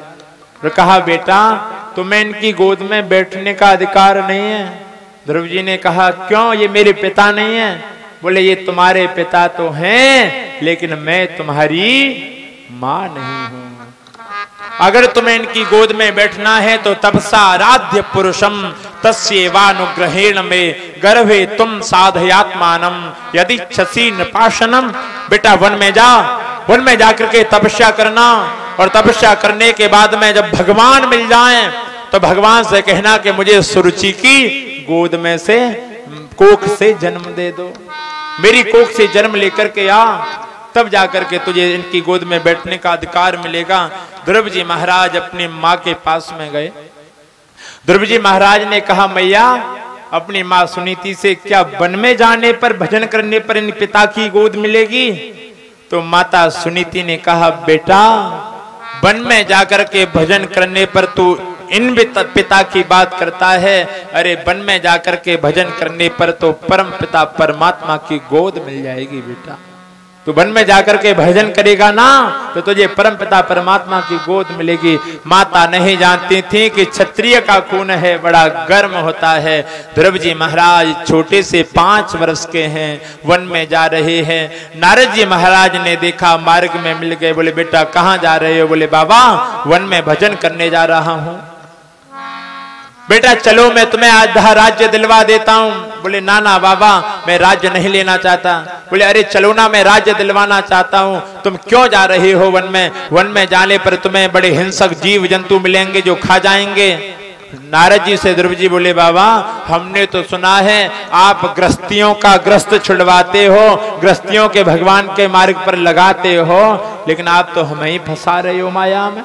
[SPEAKER 1] और कहा बेटा तुम्हें इनकी गोद में बैठने का अधिकार नहीं है। ध्रुव जी ने कहा क्यों, ये मेरे पिता नहीं है? बोले ये तुम्हारे पिता तो हैं, लेकिन मैं तुम्हारी मां नहीं हूं। अगर तुम्हें इनकी गोद में बैठना है तो तपसा आराध्य पुरुषम तस्येवानुग्रहेण में गर्भे तुम साधयात्मानम यदि छसी नपाशनम। बेटा वन में जा, वन में जाकर के तपस्या करना, और तपस्या करने के बाद में जब भगवान मिल जाएं तो भगवान से कहना कि मुझे सुरुचि की गोद में से कोख से जन्म दे दो, मेरी कोख से जन्म लेकर के आ, तब जाकर के तुझे इनकी गोद में बैठने का अधिकार मिलेगा। ध्रुव जी महाराज अपनी माँ के पास में गए। ध्रुव जी महाराज ने कहा मैया अपनी माँ सुनीति से क्या वन में जाने पर भजन करने पर इन पिता की गोद मिलेगी? तो माता सुनीति ने कहा बेटा वन में जाकर के भजन करने पर तू इन पिता की बात करता है, अरे वन में जाकर के भजन करने पर तो परम पिता परमात्मा की गोद मिल जाएगी बेटा। तू वन में जाकर के भजन करेगा ना तो तुझे परमपिता परमात्मा की गोद मिलेगी। माता नहीं जानती थी कि क्षत्रिय का खून है बड़ा गर्म होता है। ध्रुव जी महाराज छोटे से 5 वर्ष के हैं, वन में जा रहे हैं। नारद जी महाराज ने देखा, मार्ग में मिल गए। बोले बेटा कहाँ जा रहे हो? बोले बाबा वन में भजन करने जा रहा हूं। बेटा चलो मैं तुम्हें आधा राज्य दिलवा देता हूं। बोले ना ना बाबा मैं राज्य नहीं लेना चाहता। बोले अरे चलो ना मैं राज्य दिलवाना चाहता हूं। तुम क्यों जा रहे हो वन में? वन में जाने पर तुम्हें बड़े हिंसक जीव जंतु मिलेंगे जो खा जाएंगे। नारद जी से ध्रुव जी बोले बाबा हमने तो सुना है आप गृहस्थियों का ग्रस्त छुड़वाते हो, गृहस्थियों के भगवान के मार्ग पर लगाते हो, लेकिन आप तो हमें ही फंसा रहे हो माया में।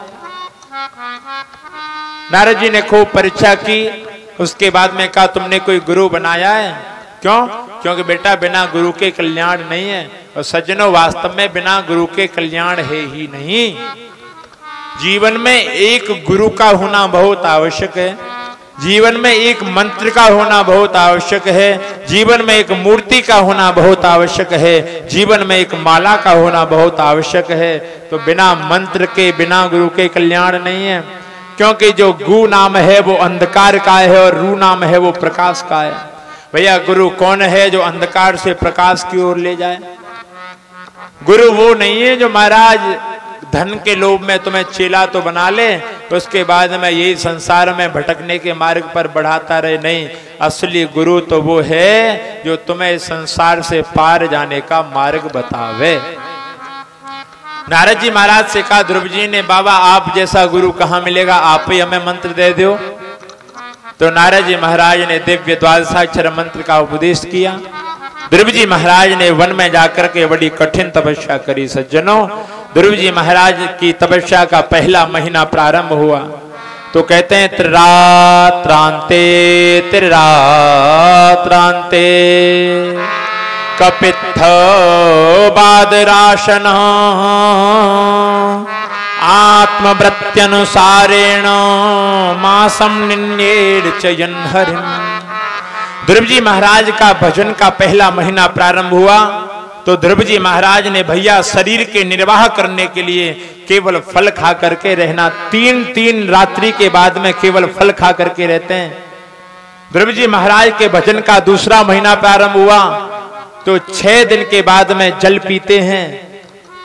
[SPEAKER 1] नारद जी ने खूब परीक्षा की। उसके बाद में कहा तुमने कोई गुरु बनाया है? क्यों? क्योंकि बेटा बिना गुरु के कल्याण नहीं है। और सज्जनों वास्तव में बिना गुरु के कल्याण है ही नहीं। जीवन में एक गुरु का होना बहुत आवश्यक है। जीवन में एक मंत्र का होना बहुत आवश्यक है। जीवन में एक मूर्ति का होना बहुत आवश्यक है। जीवन में एक माला का होना बहुत आवश्यक है। तो बिना मंत्र के बिना गुरु के कल्याण नहीं है। क्योंकि जो गु नाम है वो अंधकार का है और रू नाम है वो प्रकाश का है। भैया गुरु कौन है जो अंधकार से प्रकाश की ओर ले जाए? गुरु वो नहीं है जो महाराज धन के लोभ में तुम्हें चेला तो बना ले, उसके बाद में यही संसार में भटकने के मार्ग पर बढ़ाता रहे। नहीं, असली गुरु तो वो है जो तुम्हें संसार से पार जाने का मार्ग बतावे। नारद जी महाराज से कहा ध्रुव जी ने बाबा आप जैसा गुरु कहाँ मिलेगा, आप ही हमें मंत्र दे दो। तो नारद जी महाराज ने दिव्य द्वादशाक्षर मंत्र का उपदेश किया। ध्रुव जी महाराज ने वन में जाकर के बड़ी कठिन तपस्या करी। सज्जनों ध्रुव जी महाराज की तपस्या का पहला महीना प्रारंभ हुआ तो कहते हैं त्रिरात्रांते त्रिरात्रांते कपित्थ बादराशन आत्मव्रत्यनुसारेण मासम निन्येर चयन हरिम। ध्रुव जी महाराज का भजन का पहला महीना प्रारंभ हुआ तो ध्रुव जी महाराज ने भैया शरीर के निर्वाह करने के लिए केवल फल खा करके रहना। 3 रात्रि के बाद में केवल फल खा करके रहते हैं। ध्रुव जी महाराज के भजन का दूसरा महीना प्रारंभ हुआ तो 6 दिन के बाद में जल पीते हैं।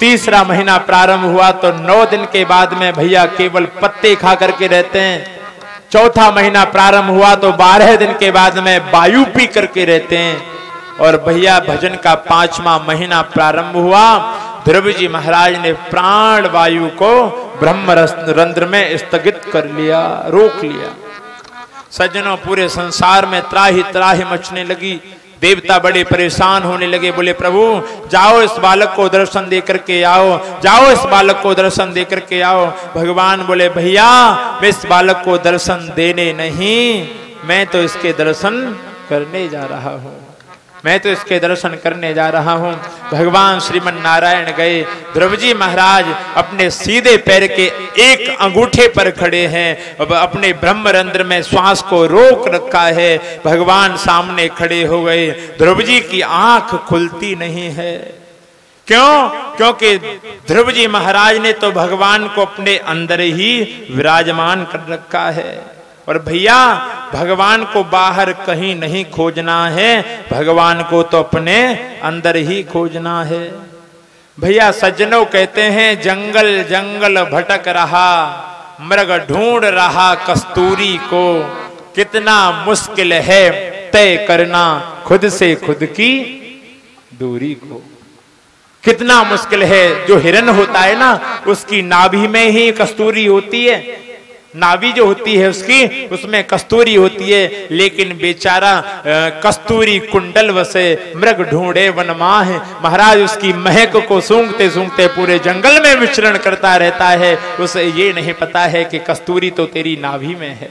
[SPEAKER 1] तीसरा महीना प्रारंभ हुआ तो 9 दिन के बाद में भैया केवल पत्ते खा करके रहते हैं। चौथा महीना प्रारंभ हुआ तो 12 दिन के बाद में वायु पी करके रहते हैं। और भैया भजन का 5वां महीना प्रारंभ हुआ, ध्रुव जी महाराज ने प्राण वायु को ब्रह्म रंध्र में स्थगित कर लिया, रोक लिया। सज्जनों पूरे संसार में त्राही त्राही मचने लगी। देवता बड़े परेशान होने लगे। बोले प्रभु जाओ इस बालक को दर्शन दे करके आओ, जाओ इस बालक को दर्शन दे करके आओ। भगवान बोले भैया मैं इस बालक को दर्शन देने नहीं, मैं तो इसके दर्शन करने जा रहा हूं, मैं तो इसके दर्शन करने जा रहा हूं। भगवान श्रीमन नारायण गए। ध्रुव जी महाराज अपने सीधे पैर के एक अंगूठे पर खड़े हैं, अपने ब्रह्मरंध्र में श्वास को रोक रखा है। भगवान सामने खड़े हो गए। ध्रुव जी की आंख खुलती नहीं है। क्यों? क्योंकि ध्रुव जी महाराज ने तो भगवान को अपने अंदर ही विराजमान कर रखा है। और भैया भगवान को बाहर कहीं नहीं खोजना है, भगवान को तो अपने अंदर ही खोजना है। भैया सज्जनों कहते हैं जंगल जंगल भटक रहा, मृग ढूंढ रहा कस्तूरी को, कितना मुश्किल है तय करना खुद से खुद की दूरी को। कितना मुश्किल है। जो हिरण होता है ना उसकी नाभि में ही कस्तूरी होती है, नाभि जो होती है उसकी उसमें कस्तूरी होती है, लेकिन बेचारा कस्तूरी कुंडल वसे मृग ढूंढे वनमाह। महाराज उसकी महक को सूंघते सूंघते पूरे जंगल में विचरण करता रहता है। उसे ये नहीं पता है कि कस्तूरी तो तेरी नाभि में है।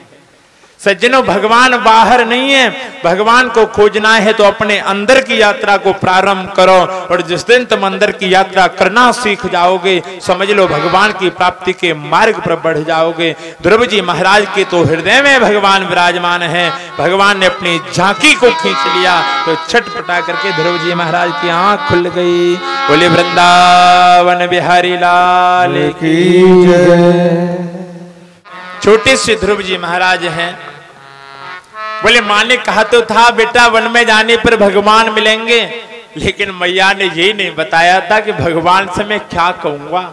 [SPEAKER 1] सज्जनों, भगवान बाहर नहीं है। भगवान को खोजना है तो अपने अंदर की यात्रा को प्रारंभ करो, और जिस दिन तुम अंदर की यात्रा करना सीख जाओगे, समझ लो भगवान की प्राप्ति के मार्ग पर बढ़ जाओगे। ध्रुव जी महाराज के तो हृदय में भगवान विराजमान है। भगवान ने अपनी झांकी को खींच लिया तो छटपटा करके ध्रुव जी महाराज की आंख खुल गई। बोले वृंदावन बिहारी लाल की जय। छोटे से ध्रुव जी महाराज हैं। बोले मां ने कहा तो था बेटा वन में जाने पर भगवान मिलेंगे, लेकिन मैया ने यही नहीं बताया था कि भगवान से मैं क्या कहूंगा।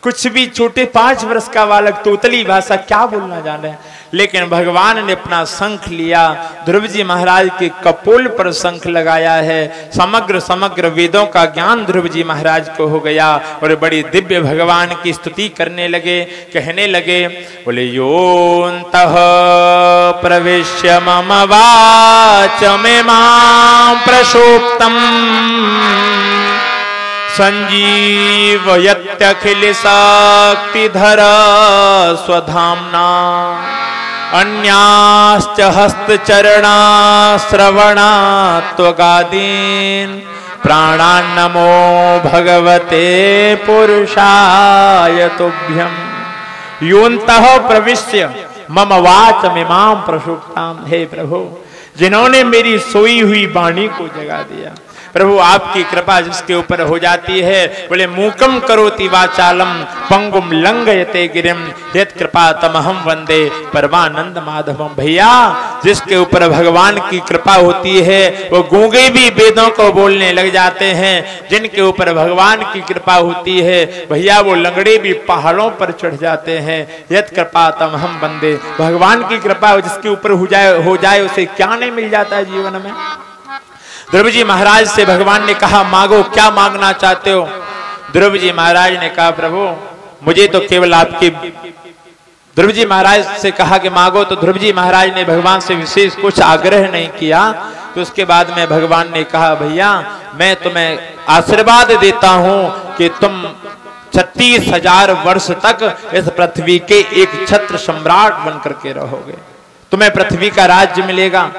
[SPEAKER 1] कुछ भी छोटे 5 वर्ष का बालक तोतली भाषा क्या बोलना जाने, लेकिन भगवान ने अपना शंख लिया। ध्रुव जी महाराज के कपोल पर शंख लगाया है। समग्र वेदों का ज्ञान ध्रुव जी महाराज को हो गया और बड़ी दिव्य भगवान की स्तुति करने लगे। कहने लगे, बोले योऽन्तः प्रविश्य मम वाचमिमां प्रसुप्तम् संजीवयत्यखिल शक्तिधर स्वधाम्ना अन्याश्च हस्तचरणा श्रवणा त्वगादीन् प्राणान्नमो भगवते पुरुषाय तुभ्यं। योऽन्तः प्रविश्य मम वाचमिमां प्रसुप्ताम्। हे प्रभु, जिन्होंने मेरी सोई हुई वाणी को जगा दिया, प्रभु आपकी कृपा जिसके ऊपर हो जाती है। बोले मूकम करोति वाचालम पंगुम लंघयते गिरिम यत् कृपा तमहम वंदे परमानंद माधवम। भैया, जिसके ऊपर भगवान की कृपा होती है वो गूंगे भी वेदों को बोलने लग जाते हैं। जिनके ऊपर भगवान की कृपा होती है भैया वो लंगड़े भी पहाड़ों पर चढ़ जाते हैं। यत् कृपा तमहम वंदे, भगवान की कृपा जिसके ऊपर हो जाए उसे क्या नहीं मिल जाता है जीवन में। ध्रुव जी महाराज से भगवान ने कहा मांगो, क्या मांगना चाहते हो। ध्रुव जी महाराज ने कहा प्रभु मुझे तो केवल आपकी। ध्रुव जी महाराज से कहा कि मांगो, तो ध्रुव जी महाराज ने भगवान से विशेष कुछ आग्रह नहीं किया। तो उसके बाद में भगवान ने कहा भैया मैं तुम्हें आशीर्वाद देता हूं कि तुम 36,000 वर्ष तक इस पृथ्वी के एक छत्र सम्राट बन करके रहोगे, तुम्हें पृथ्वी का राज्य मिलेगा।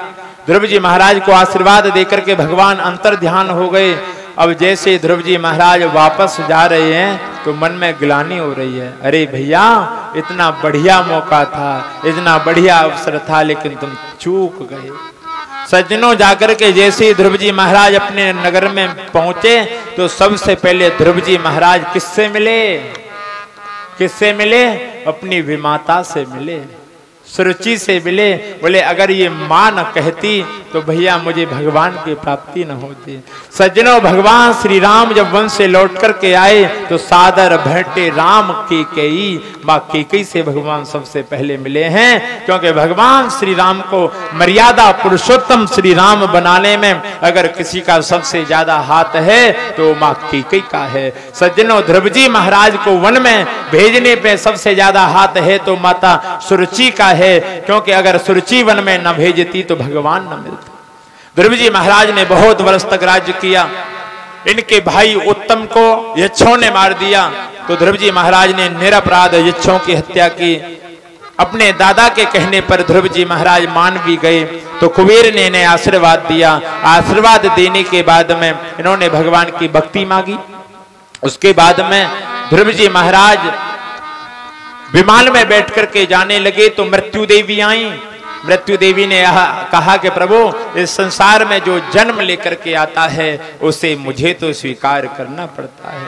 [SPEAKER 1] ध्रुव जी महाराज को आशीर्वाद देकर के भगवान अंतर ध्यान हो गए। अब जैसे ध्रुव जी महाराज वापस जा रहे हैं तो मन में ग्लानि हो रही है, अरे भैया इतना बढ़िया मौका था, इतना बढ़िया अवसर था, लेकिन तुम चूक गए। सज्जनों, जाकर के जैसे ध्रुव जी महाराज अपने नगर में पहुंचे तो सबसे पहले ध्रुव जी महाराज किससे मिले? किससे मिले? अपनी विमाता से मिले, सुरुचि से मिले। बोले अगर ये मां न कहती तो भैया मुझे भगवान की प्राप्ति न होती। सज्जनों, भगवान श्री राम जब वन से लौट करके आए तो सादर भेंटे राम कैकेयी, मां कैकेयी से भगवान सबसे पहले मिले हैं। क्योंकि भगवान श्री राम को मर्यादा पुरुषोत्तम श्री राम बनाने में अगर किसी का सबसे ज्यादा हाथ है तो मां कैकेयी का है। सज्जनों, ध्रुव जी महाराज को वन में भेजने पे सबसे ज्यादा हाथ है तो माता सुरुचि का है। क्योंकि अगर सुरुचि वन में न भेजती तो भगवान न मिलते। ध्रुव जी महाराज ने बहुत वर्ष तक राज्य किया। इनके भाई उत्तम को यक्षों ने मार दिया तो ध्रुव जी महाराज ने निरपराध यक्षों की हत्या की। अपने दादा के कहने पर ध्रुव जी महाराज मान भी गए तो कुबेर ने इन्हें आशीर्वाद दिया। आशीर्वाद देने के बाद में इन्होंने भगवान की भक्ति मांगी। उसके बाद में ध्रुव जी महाराज विमान में बैठ करके जाने लगे तो मृत्यु देवी आई। मृत्यु देवी ने कहा कि प्रभु इस संसार में जो जन्म लेकर के आता है उसे मुझे तो स्वीकार करना पड़ता है,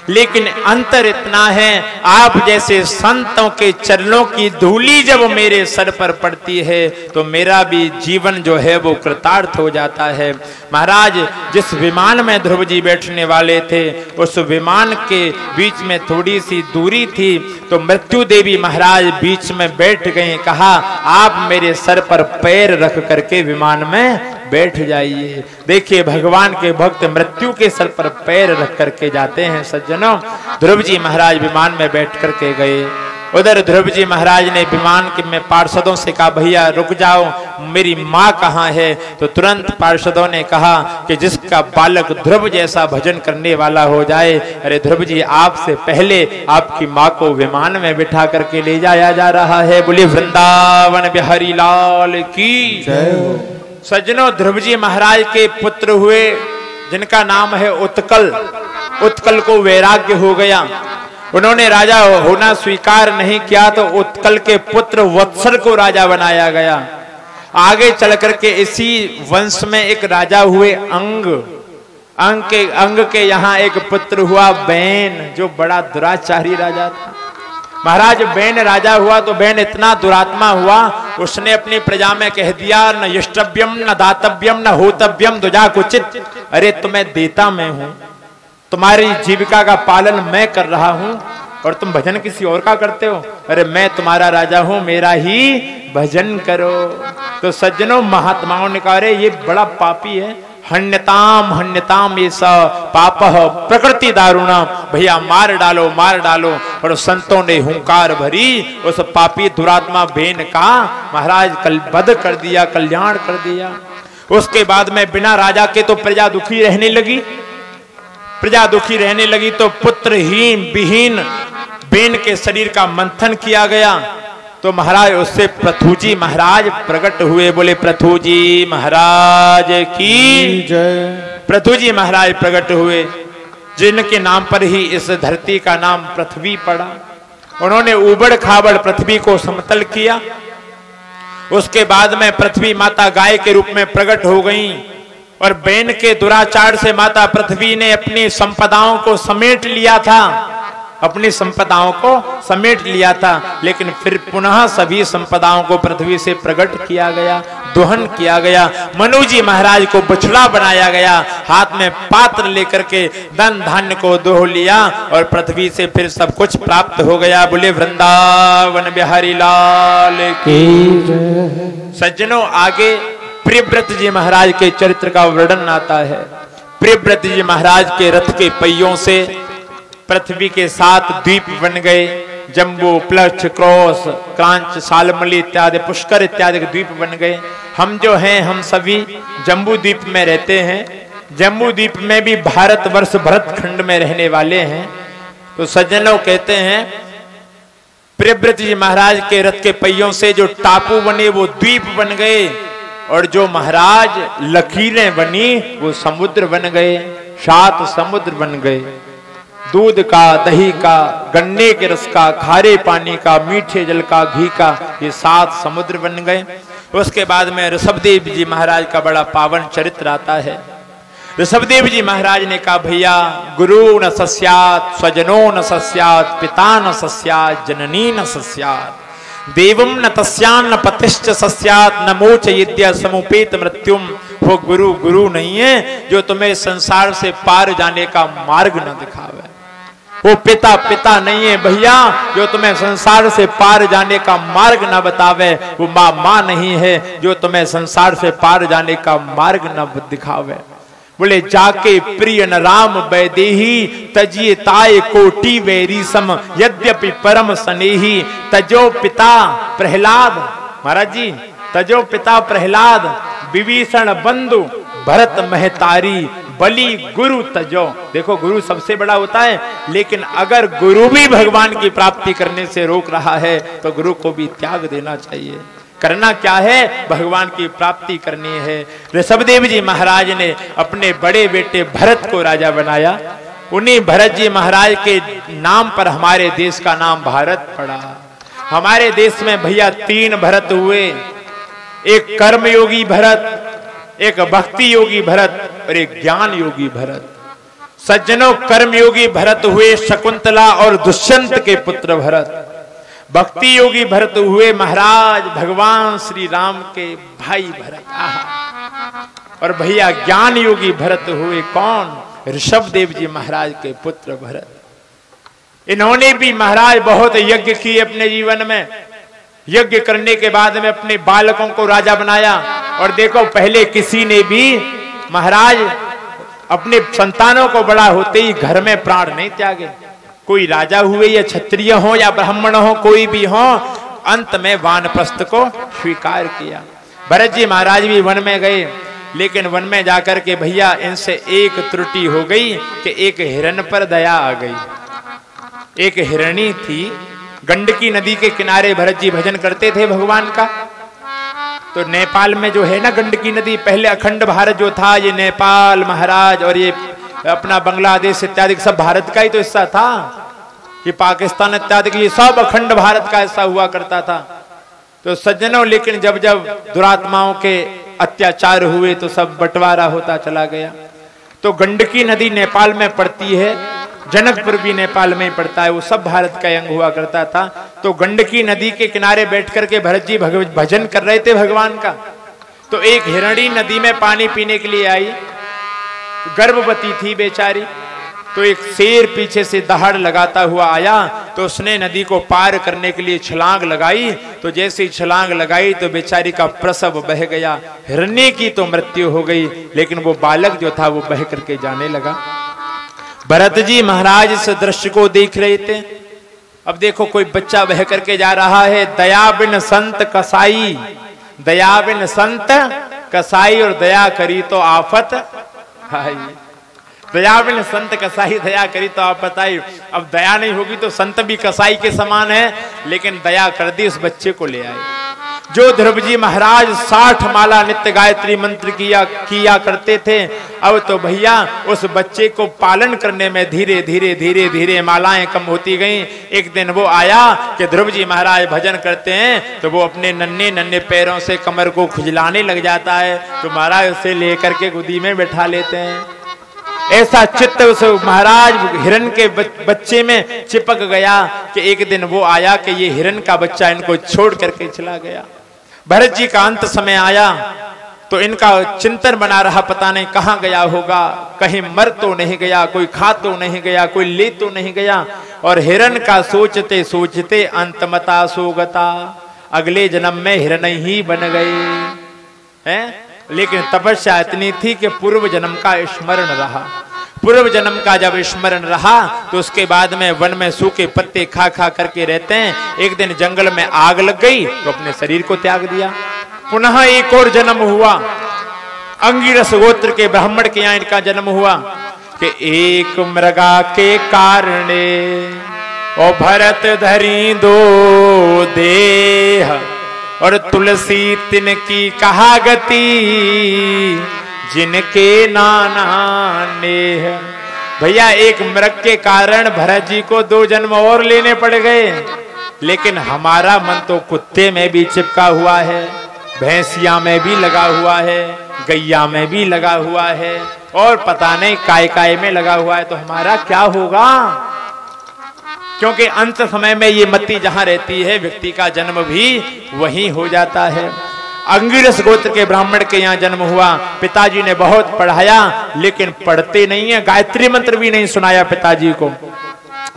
[SPEAKER 1] लेकिन अंतर इतना है आप जैसे संतों के चरणों की धूली जब मेरे सर पर पड़ती है तो मेरा भी जीवन जो है वो कृतार्थ हो जाता है। महाराज, जिस विमान में ध्रुव जी बैठने वाले थे उस विमान के बीच में थोड़ी सी दूरी थी तो मृत्यु देवी महाराज बीच में बैठ गए। कहा आप मेरे सर पर पैर रख करके विमान में बैठ जाइए। देखिए भगवान के भक्त मृत्यु के सर पर पैर रख करके जाते हैं। सज्जनों, ध्रुव जी महाराज विमान में बैठ करके गए। उधर ध्रुव जी महाराज ने विमान के में पार्षदों से कहा भैया रुक जाओ, मेरी माँ कहाँ है? तो तुरंत पार्षदों ने कहा कि जिसका बालक ध्रुव जैसा भजन करने वाला हो जाए, अरे ध्रुव जी आपसे पहले आपकी माँ को विमान में बिठा करके ले जाया जा रहा है। बोले वृंदावन बिहारी लाल की जय। सज्जनों, ध्रुव जी महाराज के पुत्र हुए जिनका नाम है उत्कल। उत्कल को वैराग्य हो गया, उन्होंने राजा होना स्वीकार नहीं किया, तो उत्कल के पुत्र वत्सल को राजा बनाया गया। आगे चल करके इसी वंश में एक राजा हुए अंग के यहाँ एक पुत्र हुआ बैन, जो बड़ा दुराचारी राजा था। महाराज बैन राजा हुआ तो बैन इतना दुरात्मा हुआ, उसने अपनी प्रजा में कह दिया न यष्टव्यम न दातव्यम न होतव्यम दुजा कुचित। अरे तुम्हें देता मैं हूं, तुम्हारी जीविका का पालन मैं कर रहा हूं और तुम भजन किसी और का करते हो। अरे मैं तुम्हारा राजा हूं, मेरा ही भजन करो। तो सज्जनों, महात्माओं ने कहा अरे ये बड़ा पापी है। हन्यताम ये सब पाप प्रकृति दारुणा, भैया मार डालो मार डालो। और संतों ने हुंकार भरी, उस पापी दुरात्मा बेन का महाराज कल वध कर दिया, कल्याण कर दिया। उसके बाद में बिना राजा के तो प्रजा दुखी रहने लगी। प्रजा दुखी रहने लगी तो पुत्रहीन विहीन बेन के शरीर का मंथन किया गया। तो महाराज उससे पृथुजी महाराज प्रकट हुए। बोले पृथुजी महाराज की जय। पृथुजी महाराज प्रकट हुए, जिनके नाम पर ही इस धरती का नाम पृथ्वी पड़ा। उन्होंने उबड़ खाबड़ पृथ्वी को समतल किया। उसके बाद में पृथ्वी माता गाय के रूप में प्रकट हो गई और बैन के दुराचार से माता पृथ्वी ने अपनी संपदाओं को समेट लिया था, अपनी संपदाओं को समेट लिया था। लेकिन फिर पुनः सभी संपदाओं को पृथ्वी से प्रकट किया गया, दोहन किया गया। मनु जी महाराज को बछड़ा बनाया गया, हाथ में पात्र लेकर के धन धान्य को दोह लिया और पृथ्वी से फिर सब कुछ प्राप्त हो गया। बोले वृंदावन बिहारी लाल की जय। सज्जनों, आगे प्रियव्रत जी महाराज के चरित्र का वर्णन आता है। प्रियव्रत जी महाराज के रथ के पहियों से पृथ्वी के 7 द्वीप बन गए। जम्बू, प्लक्ष, क्रॉस, क्रांच, सालमली इत्यादि, पुष्कर इत्यादि के द्वीप बन गए। हम जो हैं, हम सभी जम्बू द्वीप में रहते हैं। जम्बू द्वीप में भी भारतवर्ष भरत खंड में रहने वाले हैं। तो सज्जनों कहते हैं प्रियव्रत जी महाराज के रथ के पहियों से जो टापू बने वो द्वीप बन गए, और जो महाराज लकीरें बनी वो समुद्र बन गए। 7 समुद्र बन गए, दूध का, दही का, गन्ने के रस का, खारे पानी का, मीठे जल का, घी का, ये 7 समुद्र बन गए। उसके बाद में ऋषभदेव जी महाराज का बड़ा पावन चरित्र आता है। ऋषभदेव जी महाराज ने कहा भैया गुरु न सस्यात्, स्वजनो न सस्यात्, पिता न सस्यात्, जननी न सस्यात्, देवम न तस्यान्न पतिश्च सस्यात्, न मोचयिद्य समुपेत मृत्युम। वो गुरु नहीं है जो तुम्हें संसार से पार जाने का मार्ग न दिखावे। वो पिता नहीं है भैया जो तुम्हें संसार से पार जाने का मार्ग न बतावे। वो माँ नहीं है जो तुम्हें संसार से पार जाने का मार्ग न दिखावे। बोले जाके प्रिय न राम वैदेही, तजिए ताए कोटि वैरी सम, यद्यपि परम स्नेही। तजो पिता प्रहलाद, महाराज जी, तजो पिता प्रहलाद, विभीषण बंधु भरत महतारी, बलि गुरु तजो। देखो गुरु सबसे बड़ा होता है, लेकिन अगर गुरु भी भगवान की प्राप्ति करने से रोक रहा है तो गुरु को भी त्याग देना चाहिए। करना क्या है? भगवान की प्राप्ति करनी है। ऋषभदेव जी महाराज ने अपने बड़े बेटे भरत को राजा बनाया। उन्हीं भरत जी महाराज के नाम पर हमारे देश का नाम भारत पड़ा। हमारे देश में भैया 3 भरत हुए, एक कर्मयोगी भरत, एक भक्ति योगी भरत और एक ज्ञान योगी भरत। सज्जनों, कर्मयोगी भरत हुए शकुंतला और दुष्यंत के पुत्र भरत। भक्ति योगी भरत हुए महाराज भगवान श्री राम के भाई भरत। और भैया ज्ञान योगी भरत हुए कौन? ऋषभदेव जी महाराज के पुत्र भरत। इन्होंने भी महाराज बहुत यज्ञ किए अपने जीवन में। यज्ञ करने के बाद में अपने बालकों को राजा बनाया। और देखो पहले किसी ने भी महाराज अपने संतानों को बड़ा होते ही घर में प्राण नहीं त्यागे। कोई राजा हुए या क्षत्रिय हो या ब्राह्मण हो, कोई भी हो, अंत में वानप्रस्थ को स्वीकार किया। भरत जी महाराज भी वन में गए, लेकिन वन में जाकर के भैया इनसे एक त्रुटि हो गई कि एक हिरण पर दया आ गई। एक हिरणी थी, गंडकी नदी के किनारे भरत जी भजन करते थे भगवान का। तो नेपाल में जो है ना गंडकी नदी, पहले अखंड भारत जो था, ये नेपाल महाराज और ये अपना बांग्लादेश इत्यादि सब भारत का ही तो हिस्सा था। ये पाकिस्तान इत्यादि ये सब अखंड भारत का हिस्सा हुआ करता था। तो सज्जनों, लेकिन जब जब दुरात्माओं के अत्याचार हुए तो सब बंटवारा होता चला गया। तो गंडकी नदी नेपाल में पड़ती है, जनकपुर भी नेपाल में ही पड़ता है, वो सब भारत का अंग हुआ करता था। तो गंडकी नदी के किनारे बैठ करके भरत जी भजन कर रहे थे भगवान का। तो एक हिरणी नदी में पानी पीने के लिए आई, गर्भवती थी बेचारी। तो एक शेर पीछे से दहाड़ लगाता हुआ आया, तो उसने नदी को पार करने के लिए छलांग लगाई। तो जैसे ही छलांग लगाई तो बेचारी का प्रसव बह गया। हिरण्य की तो मृत्यु हो गई, लेकिन वो बालक जो था वो बह करके जाने लगा। भरत जी महाराज इस दृश्य को देख रहे थे। अब देखो, कोई बच्चा बह करके जा रहा है। दया बिन संत कसाई, दया बिन संत कसाई, और दया करी तो आफत आई। दया बिन संत कसाई, दया करी तो आफत आई। अब दया नहीं होगी तो संत भी कसाई के समान है, लेकिन दया कर दी, उस बच्चे को ले आए। जो ध्रुव जी महाराज 60 माला नित्य गायत्री मंत्र किया करते थे, अब तो भैया उस बच्चे को पालन करने में धीरे धीरे धीरे धीरे मालाएं कम होती गईं। एक दिन वो आया कि ध्रुव जी महाराज भजन करते हैं, तो वो अपने नन्हे नन्हे पैरों से कमर को खुजलाने लग जाता है। तो महाराज उसे लेकर के गोदी में बैठा लेते हैं। ऐसा चित्त उस महाराज हिरण के बच्चे में चिपक गया कि एक दिन वो आया कि ये हिरण का बच्चा इनको छोड़ करके चला गया। भरत जी का अंत समय आया तो इनका चिंतन बना रहा, पता नहीं कहां गया होगा, कहीं मर तो नहीं गया, कोई खा तो नहीं गया, कोई ले तो नहीं गया। और हिरण का सोचते सोचते अंतमता सोगता, अगले जन्म में हिरण ही बन गए हैं। लेकिन तपस्या इतनी थी कि पूर्व जन्म का स्मरण रहा। पूर्व जन्म का जब स्मरण रहा तो उसके बाद में वन में सूखे पत्ते खा खा करके रहते हैं। एक दिन जंगल में आग लग गई तो अपने शरीर को त्याग दिया। पुनः एक और जन्म हुआ, अंगिरस गोत्र के ब्राह्मण के यहाँ इनका जन्म हुआ कि एक मृगा के कारणे ओ भरत धरी दो देह, और तुलसी तिनकी कहा गति जिनके नाना नेह। भैया एक मृग के कारण भरत जी को 2 जन्म और लेने पड़ गए, लेकिन हमारा मन तो कुत्ते में भी चिपका हुआ है, भैंसिया में भी लगा हुआ है, गैया में भी लगा हुआ है, और पता नहीं काय काय में लगा हुआ है। तो हमारा क्या होगा? क्योंकि अंत समय में ये मति जहां रहती है, व्यक्ति का जन्म भी वहीं हो जाता है। अंगिरस गोत्र के ब्राह्मण के यहाँ जन्म हुआ। पिताजी ने बहुत पढ़ाया, लेकिन पढ़ते नहीं है, गायत्री मंत्र भी नहीं सुनाया पिताजी को।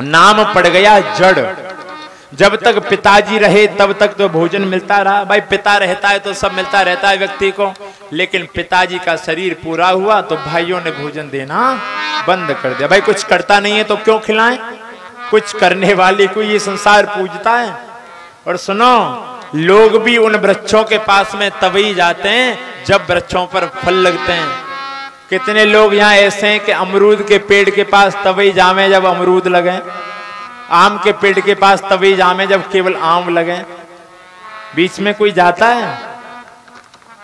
[SPEAKER 1] नाम पड़ गया जड़। जब तक पिताजी रहे तब तक तो भोजन मिलता रहा। भाई पिता रहता है तो सब मिलता रहता है व्यक्ति को, लेकिन पिताजी का शरीर पूरा हुआ तो भाइयों ने भोजन देना बंद कर दिया। भाई कुछ करता नहीं है तो क्यों खिलाएं? कुछ करने वाले को ये संसार पूजता है। और सुनो, लोग भी उन वृक्षों के पास में तभी जाते हैं जब वृक्षों पर फल लगते हैं। कितने लोग यहाँ ऐसे हैं कि अमरूद के पेड़ के पास तभी जामे जब अमरूद लगे, आम के पेड़ के पास तभी जामे जब केवल आम लगे। बीच में कोई जाता है?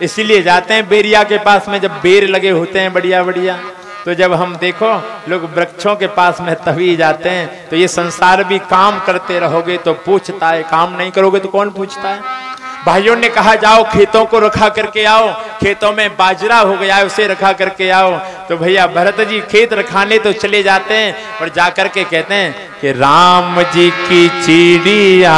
[SPEAKER 1] इसीलिए जाते हैं बेरिया के पास में जब बेर लगे होते हैं बढ़िया बढ़िया। तो जब हम देखो लोग वृक्षों के पास में तभी जाते हैं। तो ये संसार भी काम करते रहोगे तो पूछता है, काम नहीं करोगे तो कौन पूछता है? भाइयों ने कहा जाओ खेतों को रखा करके आओ, खेतों में बाजरा हो गया है उसे रखा करके आओ। तो भैया भरत जी खेत रखाने तो चले जाते हैं, और जाकर के कहते हैं कि राम जी की चिड़िया,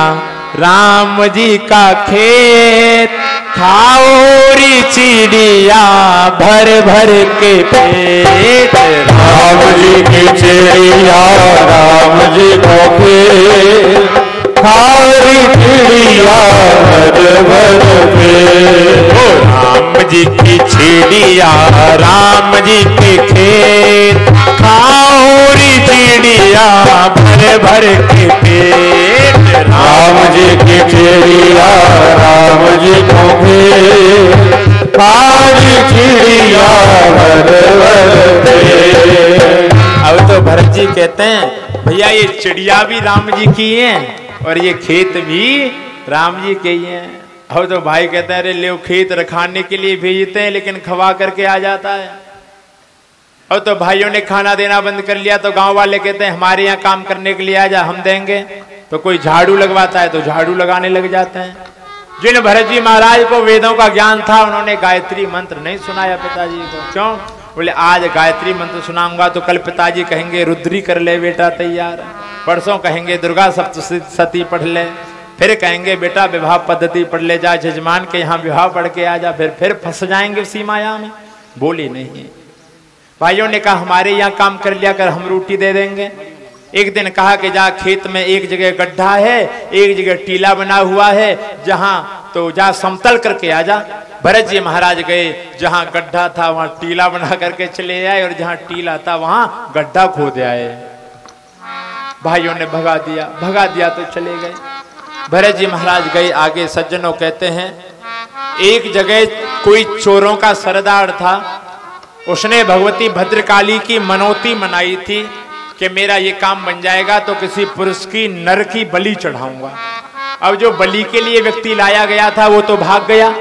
[SPEAKER 1] राम जी का खेत, खाओरी चिड़िया भर भर के पेट।
[SPEAKER 2] राम जी की चिड़िया, राम जी को खेत, खाओरी चिड़िया भर भर पेट।
[SPEAKER 1] राम जी की चिड़िया, राम जी के खेत, खाओरी चिड़िया भर भर के पेट
[SPEAKER 2] राम जी की चिड़िया राम जी को भेंट आज चिड़िया भर भर पेट।
[SPEAKER 1] अब तो भरत जी कहते हैं भैया ये चिड़िया भी राम जी की हैं और ये खेत भी राम जी के ही हैं। अब तो भाई कहते हैं अरे ले खेत रखाने के लिए भेजते हैं लेकिन खवा करके आ जाता है। अब तो भाइयों ने खाना देना बंद कर लिया तो गांव वाले कहते हैं हमारे यहाँ काम करने के लिए आ जा, हम देंगे। तो कोई झाड़ू लगवाता है तो झाड़ू लगाने लग जाते हैं। जिन भरत जी महाराज को वेदों का ज्ञान था उन्होंने गायत्री मंत्र नहीं सुनाया पिताजी को। क्यों? बोले आज गायत्री मंत्र सुनाऊंगा तो कल पिताजी कहेंगे रुद्री कर ले बेटा तैयार, परसों कहेंगे दुर्गा सप्तशती पढ़ ले, फिर कहेंगे बेटा विवाह पद्धति पढ़ ले जा, जजमान के यहाँ विवाह पढ़ के आ जा, फिर फंस जाएंगे उसी माया में। बोले नहीं। भाइयों ने कहा हमारे यहाँ काम कर लिया कर, हम रोटी दे देंगे। एक दिन कहा कि जा खेत में एक जगह गड्ढा है, एक जगह टीला बना हुआ है, जहां तो जा समतल करके आ जा। भरत जी महाराज गए, जहां गड्ढा था वहां टीला बना करके चले आए और जहां टीला था वहां गड्ढा खोद आए। भाइयों ने भगा दिया तो चले गए। भरत जी महाराज गए आगे। सज्जनों कहते हैं एक जगह कोई चोरों का सरदार था, उसने भगवती भद्रकाली की मनौती मनाई थी कि मेरा ये काम बन जाएगा तो किसी पुरुष की नर की बलि चढ़ाऊंगा। अब जो बलि के लिए व्यक्ति लाया गया था वो तो भाग गया।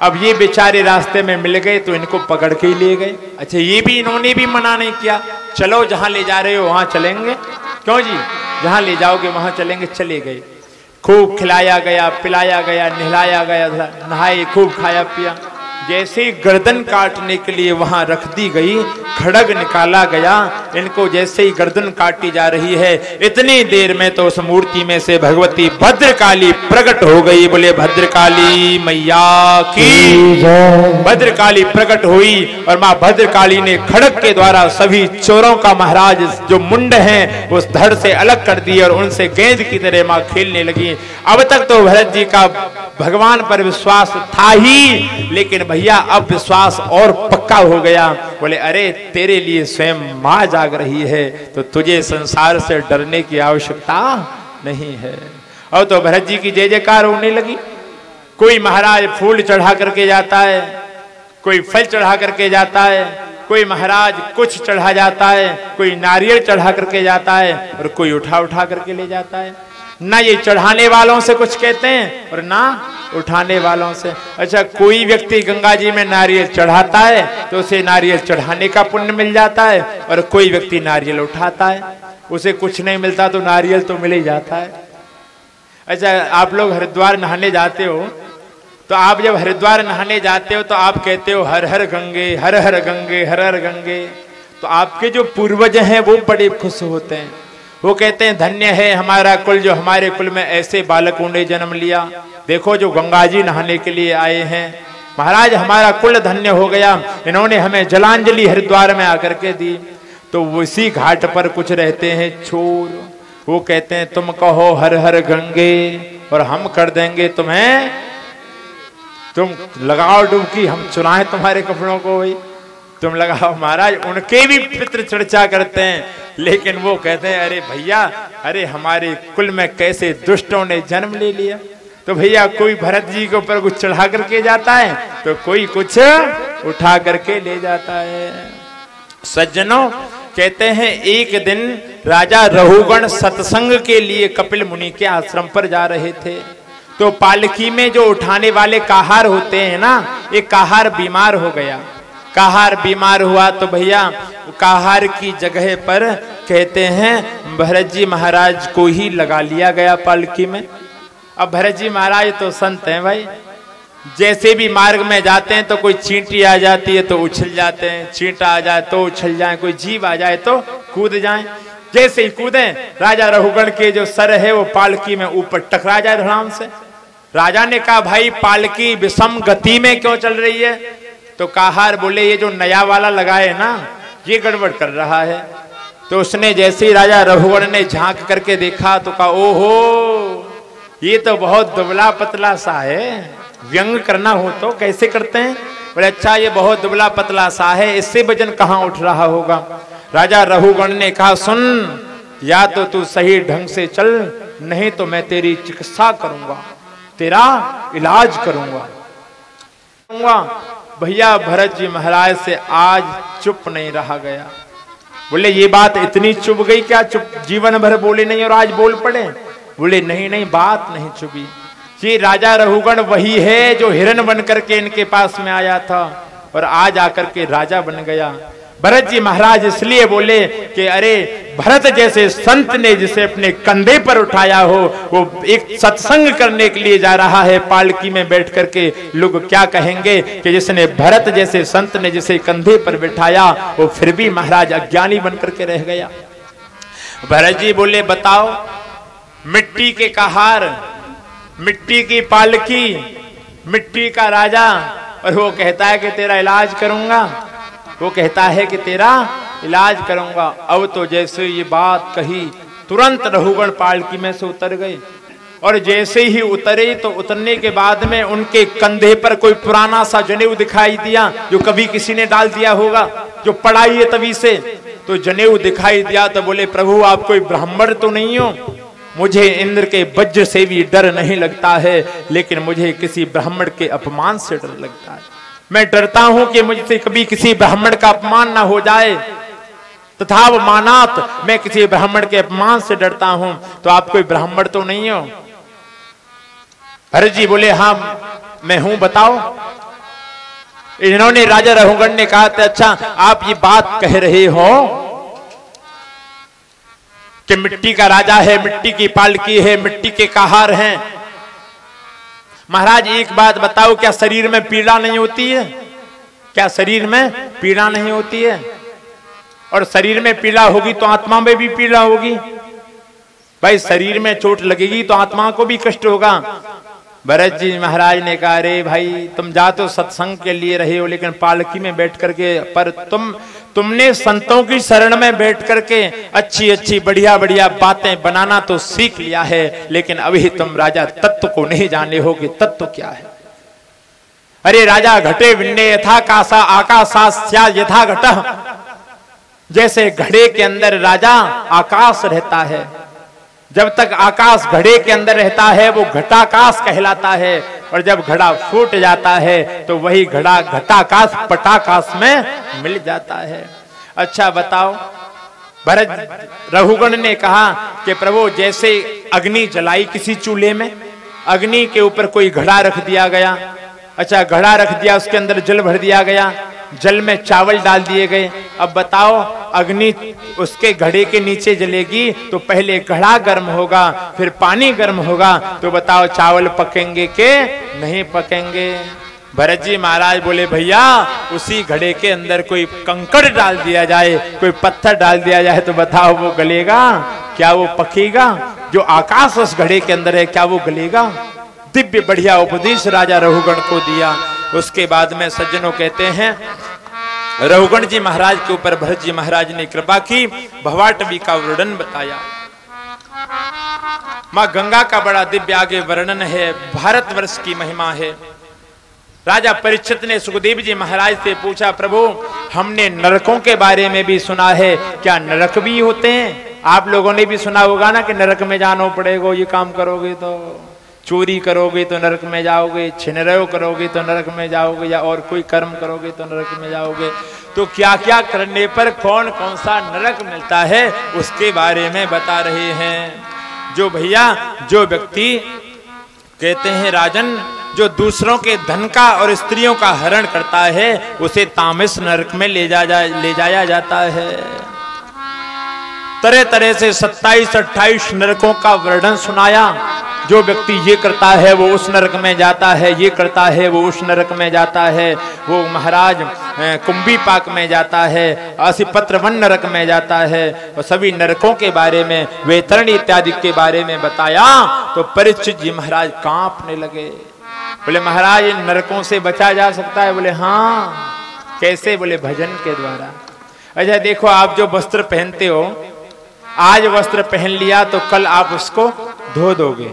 [SPEAKER 1] अब ये बेचारे रास्ते में मिल गए तो इनको पकड़ के ही ले गए। अच्छा ये भी इन्होंने भी मना नहीं किया, चलो जहां ले जा रहे हो वहां चलेंगे। क्यों जी? जहां ले जाओगे वहां चलेंगे। चले गए। खूब खिलाया गया, पिलाया गया, नहलाया गया, नहाए, खूब खाया पिया। जैसे ही गर्दन काटने के लिए वहां रख दी गई, खड़ग निकाला गया। इनको जैसे ही गर्दन काटी जा रही है, इतनी देर में तो उस मूर्ति में से भगवती भद्रकाली प्रकट हो गई। बोले भद्रकाली मैया की। भद्रकाली प्रकट हुई और मां भद्रकाली ने खड़ग के द्वारा सभी चोरों का महाराज जो मुंड हैं उस धड़ से अलग कर दिए और उनसे गेंद की तरह मां खेलने लगी। अब तक तो भरत जी का भगवान पर विश्वास था ही, लेकिन भैया अब विश्वास और पक्का हो गया। बोले अरे तेरे लिए स्वयं मां जाग रही है तो तुझे संसार से डरने की आवश्यकता नहीं है। और तो भरत जी की जय जयकार होने लगी। कोई महाराज फूल चढ़ा करके जाता है, कोई फल चढ़ा करके जाता है, कोई महाराज कुछ चढ़ा जाता है, कोई नारियल चढ़ा करके जाता है और कोई उठा उठा करके ले जाता है। ना ये चढ़ाने वालों से कुछ कहते हैं और ना उठाने वालों से। अच्छा कोई व्यक्ति गंगा जी में नारियल चढ़ाता है तो उसे नारियल चढ़ाने का पुण्य मिल जाता है, और कोई व्यक्ति नारियल उठाता है उसे कुछ नहीं मिलता तो नारियल तो मिल ही जाता है। अच्छा आप लोग हरिद्वार नहाने जाते हो तो आप जब हरिद्वार नहाने जाते हो तो आप कहते हो हर हर गंगे हर हर गंगे हर हर गंगे। तो आपके जो पूर्वज हैं वो बड़े खुश होते हैं। वो कहते हैं धन्य है हमारा कुल जो हमारे कुल में ऐसे बालकों ने जन्म लिया। देखो जो गंगा जी नहाने के लिए आए हैं, महाराज हमारा कुल धन्य हो गया। इन्होंने हमें जलांजलि हरिद्वार में आकर के दी। तो उसी घाट पर कुछ रहते हैं चोर, वो कहते हैं तुम कहो हर हर गंगे और हम कर देंगे तुम्हें, तुम लगाओ डुबकी, हम चुनाए तुम्हारे कपड़ों को, वही तुम लगाओ। महाराज उनके भी पितृ चर्चा करते हैं, लेकिन वो कहते हैं अरे भैया अरे हमारे कुल में कैसे दुष्टों ने जन्म ले लिया। तो भैया कोई भरत जी के ऊपर कुछ चढ़ा करके जाता है तो कोई कुछ उठा करके ले जाता है। सज्जनों कहते हैं एक दिन राजा रहुगण सत्संग के लिए कपिल मुनि के आश्रम पर जा रहे थे। तो पालकी में जो उठाने वाले काहार होते हैं ना, एक काहार बीमार हो गया। काहार बीमार हुआ तो भैया काहार की जगह पर कहते हैं भरत जी महाराज को ही लगा लिया गया पालकी में। अब भरत जी महाराज तो संत हैं भाई, जैसे भी मार्ग में जाते हैं तो कोई चींटी आ जाती है तो उछल जाते हैं, चींटा आ जाए तो उछल जाए, कोई जीव आ जाए तो कूद जाए। जैसे ही कूदे राजा रहुगण के जो सर है वो पालकी में ऊपर टकरा जाए धड़ाम से। राजा ने कहा भाई पालकी विषम गति में क्यों चल रही है? तो काहार बोले ये जो नया वाला लगा है ना ये गड़बड़ कर रहा है। तो उसने जैसे ही राजा रहुगण ने झांक करके देखा तो कहा ओहो ये तो बहुत दुबला पतला सा है, व्यंग करना हो तो कैसे करते हैं? बोले अच्छा ये बहुत दुबला पतला सा है, इससे वजन कहाँ उठ रहा होगा? राजा रहुगण ने कहा सुन या तो तू सही ढंग से चल, नहीं तो मैं तेरी चिकित्सा करूंगा, तेरा इलाज करूंगा। भैया भरत जी महाराज से आज चुप नहीं रहा गया। बोले ये बात इतनी चुभ गई क्या, चुप जीवन भर बोले नहीं और आज बोल पड़े? बोले नहीं नहीं, बात नहीं चुभी। ये राजा रहुगण वही है जो हिरण बन करके इनके पास में आया था और आज आकर के राजा बन गया। भरत जी महाराज इसलिए बोले कि अरे भरत जैसे संत ने जिसे अपने कंधे पर उठाया हो, वो एक सत्संग करने के लिए जा रहा है पालकी में बैठ करके, लोग क्या कहेंगे कि जिसने भरत जैसे संत ने जिसे कंधे पर बिठाया वो फिर भी महाराज अज्ञानी बन करके रह गया। भरत जी बोले बताओ, मिट्टी के कहार, मिट्टी की पालकी, मिट्टी का राजा, और वो कहता है कि तेरा इलाज करूंगा, वो कहता है कि तेरा इलाज करूंगा। अब तो जैसे ये बात कही तुरंत रहुगण पालकी में से उतर गए, और जैसे ही उतरे तो उतरने के बाद में उनके कंधे पर कोई पुराना सा जनेऊ दिखाई दिया, जो कभी किसी ने डाल दिया होगा, जो पड़ा ही है तभी से। तो जनेऊ दिखाई दिया तो बोले प्रभु आप कोई ब्राह्मण तो नहीं हो? मुझे इंद्र के वज्र से भी डर नहीं लगता है, लेकिन मुझे किसी ब्राह्मण के अपमान से डर लगता है। मैं डरता हूं कि मुझसे कभी किसी ब्राह्मण का अपमान ना हो जाए, तथा वो मानात, मैं किसी ब्राह्मण के अपमान से डरता हूं। तो आप कोई ब्राह्मण तो नहीं हो? भरत जी बोले हाँ मैं हूं, बताओ। इन्होंने राजा रहुगण ने कहा अच्छा आप ये बात कह रहे हो कि मिट्टी का राजा है, मिट्टी की पालकी है, मिट्टी के कहार हैं, महाराज एक बात बताओ, क्या शरीर में पीड़ा नहीं होती है? क्या शरीर में पीड़ा नहीं होती है? और शरीर में पीड़ा होगी तो आत्मा में भी पीड़ा होगी। भाई शरीर में चोट लगेगी तो आत्मा को भी कष्ट होगा। भरत जी महाराज ने कहा अरे भाई तुम जा तो सत्संग के लिए रहे हो, लेकिन पालकी में बैठ करके, पर तुमने संतों की शरण में बैठ करके अच्छी अच्छी बढ़िया बढ़िया बातें बनाना तो सीख लिया है, लेकिन अभी तुम राजा तत्व को नहीं जाने हो कि तत्व क्या है। अरे राजा घटे विन्ने यथा कासा आकाशा यथा घटः, जैसे घड़े के अंदर राजा आकाश रहता है, जब तक आकाश घड़े के अंदर रहता है वो घटाकाश कहलाता है, और जब घड़ा फूट जाता है तो वही घड़ा घटाकाश पटाकाश में मिल जाता है। अच्छा बताओ, भरत रहुगण ने कहा कि प्रभु जैसे अग्नि जलाई किसी चूल्हे में, अग्नि के ऊपर कोई घड़ा रख दिया गया, अच्छा घड़ा रख दिया, उसके अंदर जल भर दिया गया, जल में चावल डाल दिए गए। अब बताओ अग्नि उसके घड़े के नीचे जलेगी तो पहले घड़ा गर्म होगा, फिर पानी गर्म होगा, तो बताओ चावल पकेंगे के नहीं पकेंगे? भरत जी महाराज बोले भैया उसी घड़े के अंदर कोई कंकड़ डाल दिया जाए, कोई पत्थर डाल दिया जाए तो बताओ वो गलेगा क्या, वो पकेगा? जो आकाश उस घड़े के अंदर है क्या वो गलेगा? दिव्य बढ़िया उपदेश राजा रहुगण को दिया। उसके बाद में सज्जनों कहते हैं रहुगण जी महाराज के ऊपर भरत जी महाराज ने कृपा की, भवाटवी का वर्णन बताया। मां गंगा का बड़ा दिव्य आगे वर्णन है, भारतवर्ष की महिमा है। राजा परीक्षित ने सुखदेव जी महाराज से पूछा प्रभु हमने नरकों के बारे में भी सुना है, क्या नरक भी होते हैं? आप लोगों ने भी सुना होगा ना कि नरक में जाना पड़ेगा, ये काम करोगे तो, चोरी करोगे तो नरक में जाओगे, छिनरयो करोगे तो नरक में जाओगे, या और कोई कर्म करोगे तो नरक में जाओगे। तो क्या क्या करने पर कौन कौन सा नरक मिलता है उसके बारे में बता रहे हैं। जो भैया जो व्यक्ति कहते हैं राजन जो दूसरों के धन का और स्त्रियों का हरण करता है उसे तामस नरक में ले जाया जाता है। तरह तरह से 27-28 नरकों का वर्णन सुनाया। जो व्यक्ति ये करता है वो उस नरक में जाता है, ये करता है वो उस नरक में जाता है, वो महाराज कुंभी पाक में जाता है, असिपत्र वन नरक में जाता है, और सभी नरकों के बारे में वैतरणी इत्यादि के बारे में बताया। तो परीक्षित जी महाराज कांपने लगे। बोले महाराज इन नरकों से बचा जा सकता है? बोले हाँ। कैसे? बोले भजन के द्वारा। अच्छा देखो आप जो वस्त्र पहनते हो, आज वस्त्र पहन लिया तो कल आप उसको धो दोगे,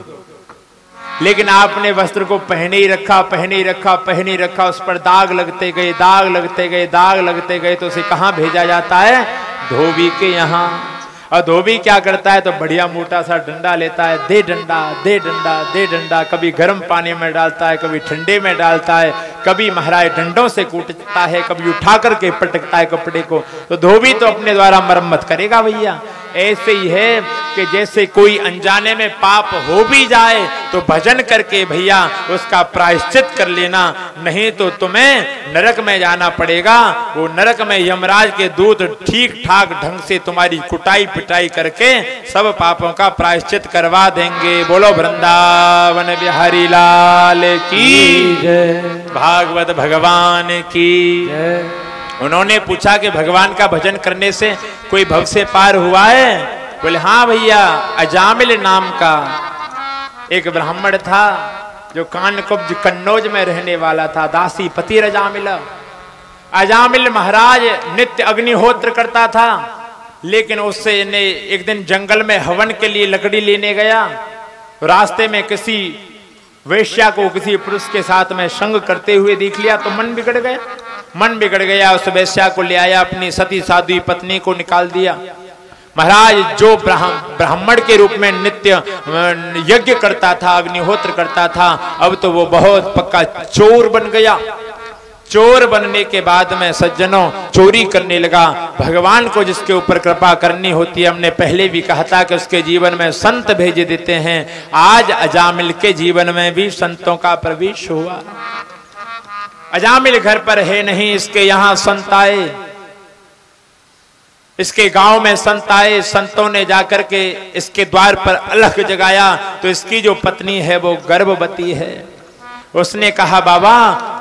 [SPEAKER 1] लेकिन आपने वस्त्र को पहने ही रखा, पहने ही रखा, पहने ही रखा, उस पर दाग लगते गए, दाग लगते गए, दाग लगते गए, तो उसे कहाँ भेजा जाता है? धोबी के यहाँ। और धोबी क्या करता है, तो बढ़िया मोटा सा डंडा लेता है, दे डंडा दे डंडा दे डंडा, कभी गर्म पानी में डालता है, कभी ठंडे में डालता है, कभी महाराज डंडों से कूटता है, कभी उठा करके पटकता है कपड़े को। तो धोबी तो अपने द्वारा मरम्मत करेगा भैया। ऐसे ही है कि जैसे कोई अनजाने में पाप हो भी जाए तो भजन करके भैया उसका प्रायश्चित कर लेना, नहीं तो तुम्हें नरक में जाना पड़ेगा। वो नरक में यमराज के दूत ठीक ठाक ढंग से तुम्हारी कुटाई पिटाई करके सब पापों का प्रायश्चित करवा देंगे। बोलो वृंदावन बिहारी लाल की जय, भागवत भगवान की जय। उन्होंने पूछा कि भगवान का भजन करने से कोई भव से पार हुआ है? बोले हाँ भैया, अजामिल नाम का एक ब्राह्मण था जो कानकुब्ज कन्नौज में रहने वाला था, दासी पति अजामिल। अजामिल महाराज नित्य अग्निहोत्र करता था, लेकिन उससे एक दिन जंगल में हवन के लिए लकड़ी लेने गया, रास्ते में किसी वेश्या को किसी पुरुष के साथ में संग करते हुए देख लिया तो मन बिगड़ गया। मन बिगड़ गया, उस वेश्या को ले आया, अपनी सती साध्वी पत्नी को निकाल दिया। महाराज जो ब्राह्मण के रूप में नित्य यज्ञ करता था, अग्निहोत्र करता था, अब तो वो बहुत पक्का चोर बन गया। चोर बनने के बाद में सज्जनों चोरी करने लगा। भगवान को जिसके ऊपर कृपा करनी होती है, हमने पहले भी कहा था कि उसके जीवन में संत भेज देते हैं। आज अजामिल के जीवन में भी संतों का प्रवेश हुआ। अजामिल घर पर है नहीं, इसके यहाँ संत आए, इसके गांव में संत आए। संतों ने जाकर के इसके द्वार पर अलख जगाया तो इसकी जो पत्नी है वो गर्भवती है। उसने कहा बाबा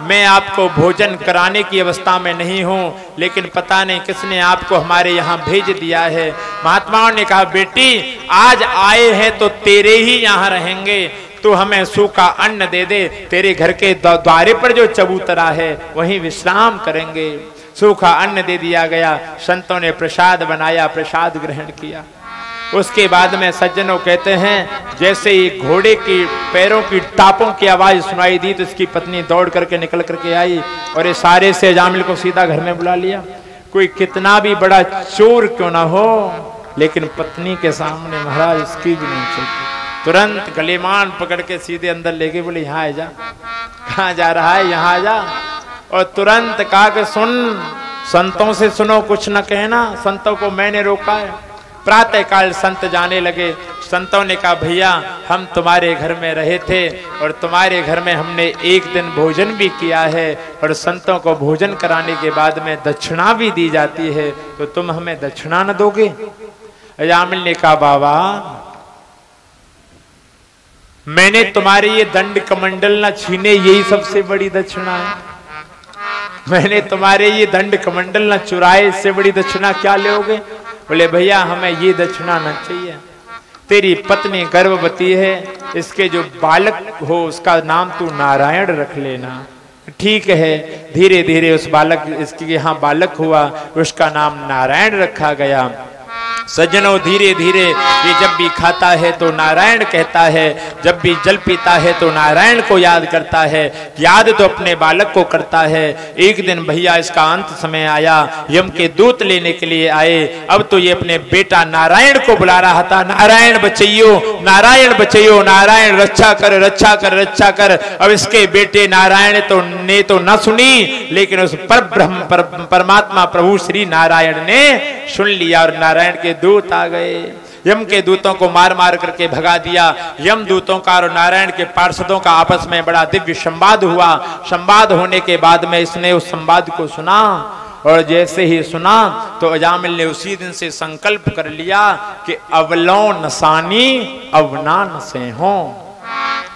[SPEAKER 1] मैं आपको भोजन कराने की अवस्था में नहीं हूं, लेकिन पता नहीं किसने आपको हमारे यहाँ भेज दिया है। महात्माओं ने कहा बेटी आज आए हैं तो तेरे ही यहाँ रहेंगे, तू हमें सूखा अन्न दे दे, तेरे घर के द्वारे पर जो चबूतरा है वहीं विश्राम करेंगे। सूखा अन्न दे दिया गया। संतों ने प्रसाद बनाया, प्रसाद ग्रहण किया। उसके बाद में सज्जनों कहते हैं जैसे ही घोड़े की पैरों की टापों की आवाज सुनाई दी तो इसकी पत्नी दौड़ करके निकल करके आई और इस सारे से अजामिल को सीधा घर में बुला लिया। कोई कितना भी बड़ा चोर क्यों ना हो, लेकिन पत्नी के सामने महाराज इसकी भी नहीं चलती। तुरंत गलेमान पकड़ के सीधे अंदर लेके बोले यहाँ आ जा। कहाँ जा रहा है, यहाँ आ जा। और तुरंत कहा कि सुन, संतों से सुनो, कुछ न कहना, संतों को मैंने रोका है। प्रातः काल संत जाने लगे। संतों ने कहा भैया हम तुम्हारे घर में रहे थे और तुम्हारे घर में हमने एक दिन भोजन भी किया है, और संतों को भोजन कराने के बाद में दक्षिणा भी दी जाती है, तो तुम हमें दक्षिणा न दोगे? अजामिल ने कहा बाबा मैंने तुम्हारे ये दंड कमंडल न छीने, यही सबसे बड़ी दक्षिणा है। मैंने तुम्हारे ये दंड कमंडल न चुराए, इससे बड़ी दक्षिणा क्या लोगे? बोले भैया हमें ये दक्षिणा न चाहिए। तेरी पत्नी गर्भवती है, इसके जो बालक हो उसका नाम तू नारायण रख लेना। ठीक है। धीरे धीरे उस बालक, इसके यहाँ बालक हुआ, उसका नाम नारायण रखा गया। सज्जनों धीरे धीरे ये जब भी खाता है तो नारायण कहता है, जब भी जल पीता है तो नारायण को याद करता है, याद तो अपने बालक को करता है। एक दिन भैया इसका अंत समय आया, यम के दूत लेने के लिए आए। अब तो ये अपने बेटा नारायण को बुला रहा था, नारायण बचैयो, नारायण बचैयो, नारायण रक्षा कर, रक्षा कर, रक्षा कर। अब इसके बेटे नारायण ने तो न सुनी, लेकिन उस परब्रह्म परमात्मा प्रभु श्री नारायण ने सुन लिया और नारायण के दूत आ गए। यम के दूतों को मार मार करके भगा दिया। यम दूतों का और नारायण के पार्षदों का आपस में बड़ा दिव्य संवाद हुआ। संवाद होने के बाद में इसने उस संवाद को सुना, और जैसे ही सुना तो अजामिल ने उसी दिन से संकल्प कर लिया कि अवलों नसानी अवना नसे हो,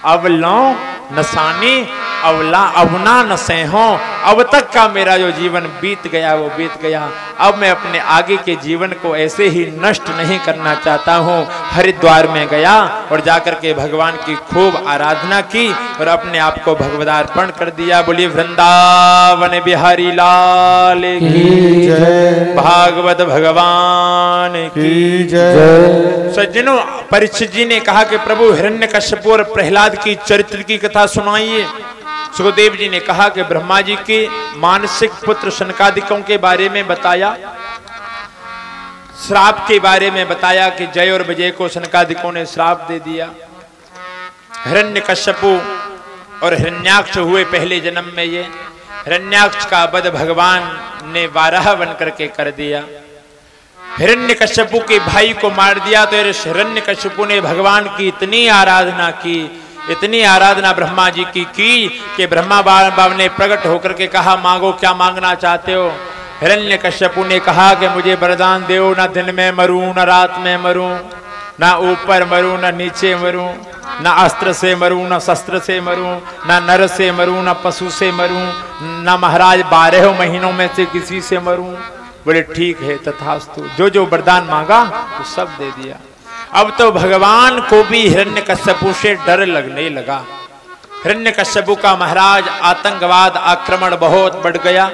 [SPEAKER 1] अवलों नसानी अवला अवना नसे हो। अब तक का मेरा जो जीवन बीत गया वो बीत गया, अब मैं अपने आगे के जीवन को ऐसे ही नष्ट नहीं करना चाहता हूँ। हरिद्वार में गया और जाकर के भगवान की खूब आराधना की और अपने आप को भगवदार्पण कर दिया। बोलिए वृंदावन बिहारी लाल की जय, भागवत भगवान की जय। सज्जनों परीक्षित जी ने कहा कि प्रभु हिरण्यकश्यप और प्रहलाद की चरित्र की कथा सुनाइए। सुखदेव जी ने कहा कि ब्रह्मा जी के मानसिक पुत्र शनकादिकों के बारे में बताया। श्राप के बारे में बताया कि जय और विजय को सनकादिकों ने श्राप दे दिया। हिरण्यकश्यपु और हिरण्याक्ष हुए पहले जन्म में। ये हिरण्याक्ष का वध भगवान ने वाराह बन करके कर दिया। हिरण्यकश्यपु के भाई को मार दिया। तो हिरण्यकश्यपु ने भगवान की इतनी आराधना की, इतनी आराधना ब्रह्मा जी की कि ब्रह्मा बाबा ने प्रकट होकर के कहा, मांगो, क्या मांगना चाहते हो। हिरण्यकश्यपु ने कहा कि मुझे वरदान दो, ना दिन में मरूं, ना रात में मरूं, ना ऊपर मरूं, ना नीचे मरूं, ना अस्त्र से मरूं, ना शस्त्र से मरूं, ना नर से मरूं, ना पशु से मरूं, ना महाराज 12 महीनों में से किसी से मरूं। बोले ठीक है, तथास्तु। जो जो वरदान मांगा वो सब दे दिया। अब तो भगवान को भी हिरण्यकश्यपु से डर लगने लगा। हिरण्यकश्यपु का महाराज आतंकवाद आक्रमण बहुत बढ़ गया।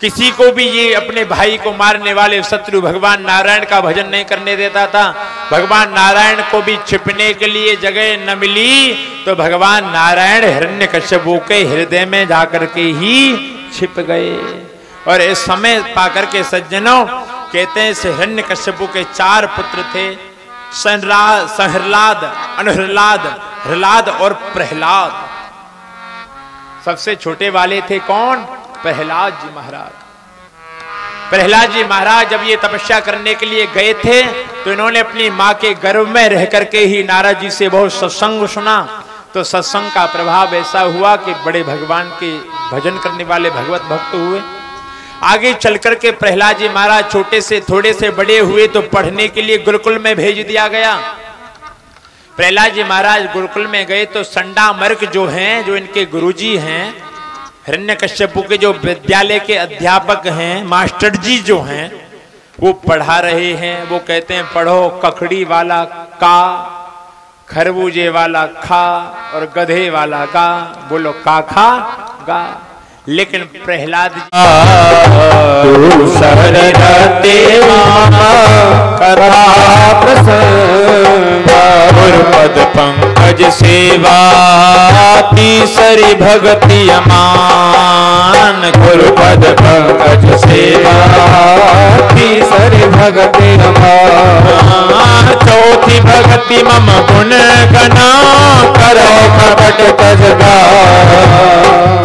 [SPEAKER 1] किसी को भी ये अपने भाई को मारने वाले शत्रु भगवान नारायण का भजन नहीं करने देता था। भगवान नारायण को भी छिपने के लिए जगह न मिली तो भगवान नारायण हिरण्यकश्यपु के हृदय में जाकर के ही छिप गए। और इस समय पाकर के सज्जनों कहते हैं हिरण्यकश्यपु के 4 पुत्र थे, संहृलाद, अनुहृलाद, हृलाद और प्रहलाद। सबसे छोटे वाले थे कौन? प्रहलाद जी महाराज। प्रहलाद जी महाराज जब ये तपस्या करने के लिए गए थे तो इन्होंने अपनी मां के गर्भ में रह करके ही नारद जी से बहुत सत्संग सुना। तो सत्संग का प्रभाव ऐसा हुआ कि बड़े भगवान के भजन करने वाले भगवत भक्त हुए। आगे चल करके प्रहलाद जी महाराज छोटे से थोड़े से बड़े हुए तो पढ़ने के लिए गुरुकुल में भेज दिया गया। प्रहलाद जी महाराज गुरुकुल में गए तो संडामर्क जो हैं, जो इनके गुरुजी हैं, हिरण्यकश्यपु के जो विद्यालय के अध्यापक हैं, मास्टर जी जो हैं, वो पढ़ा रहे हैं। वो कहते हैं पढ़ो, ककड़ी वाला का, खरबूजे वाला खा और गधे वाला गा। बोलो का खा गा। लेकिन प्रहलाद
[SPEAKER 2] पद पंकज सेवा तीसरी भक्ति अमान। गुरुपद पंकज सेवा तीसरी भक्ति अमान। चौथी भक्ति मम गुण गना करो कपट तजगा।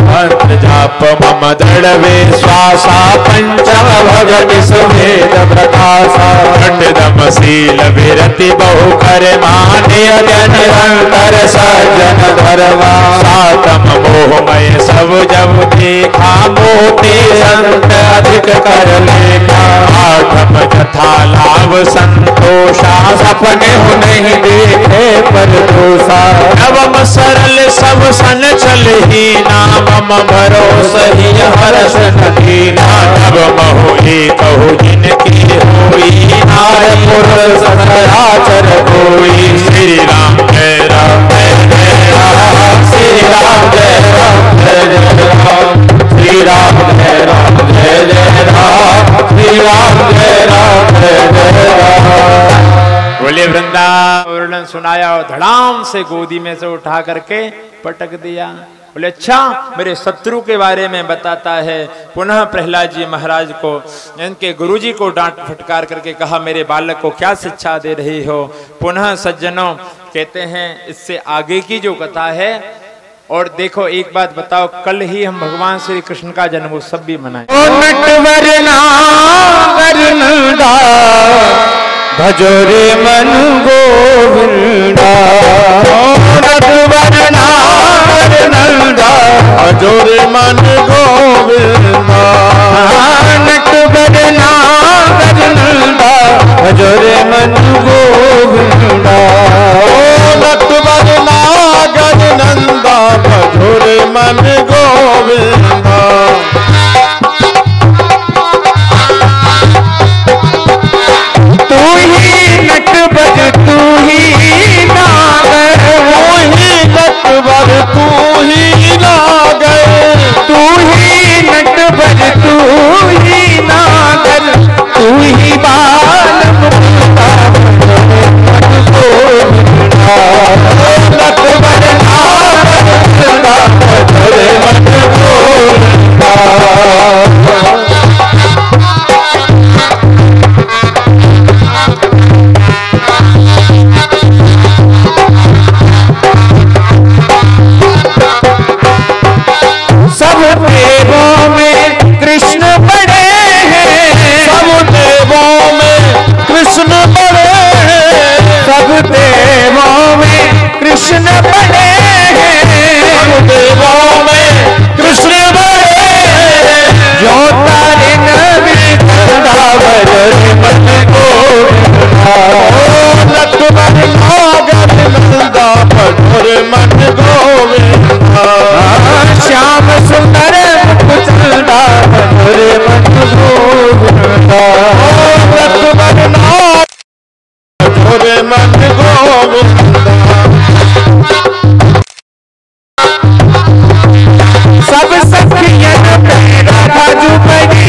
[SPEAKER 2] मंत्र जाप मम दृढ़ विश्वासा पंचम भगति सुभेद प्रकाशा। खंडदम शील विरति बहु कर मान्य निरंतर सज्जन धर्मा। सातम मोहमय सब जब देखा मोती संत अधिक कर लेखा। आठम जथा लाभ संतोषा सपने हो नहीं देखे पर दोषा। नवम सरल सब सन चल ही नाम भरोसा ही हर्ष नदीना। नव महो कहु जिनकी होई नार पुरुष सचराचर कोई। श्री राम जय राम जय राम। श्री राम जय राम जय राम। श्री राम जय राम जय राम। श्री राम जय राम जय राम।
[SPEAKER 1] बोले वृंदावन सुनाया और धड़ाम से गोदी में से उठा करके पटक दिया। बोले अच्छा, मेरे शत्रु के बारे में बताता है। पुनः प्रहलाद जी महाराज को इनके गुरुजी को डांट फटकार करके कहा, मेरे बालक को क्या शिक्षा दे रही हो। पुनः सज्जनों कहते हैं इससे आगे की जो कथा है। और देखो एक बात बताओ, कल ही हम भगवान श्री कृष्ण का जन्मोत्सव भी मनाए।
[SPEAKER 2] भजो रे मन गोविंदा। भजो रे मन गोविंदा। भजो रे मन गोविंदा। नंदा भजो रे मन गोविंदा। तू ही नटवर तू ही नागर। तू ही नटवर तू ही नागर। तू ही नटवर तू ही नागर। तू ही बाल मुक्ता भजोर मन गोविंदा। सब सखियन में राधा जू बड़ी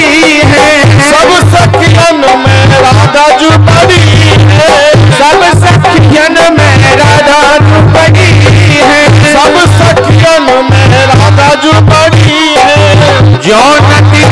[SPEAKER 2] है, सब सखियन में राधा जू बड़ी है, सब सखियन में राधा जू बड़ी है, सब सखियन में राधा जू बड़ी है। जौनती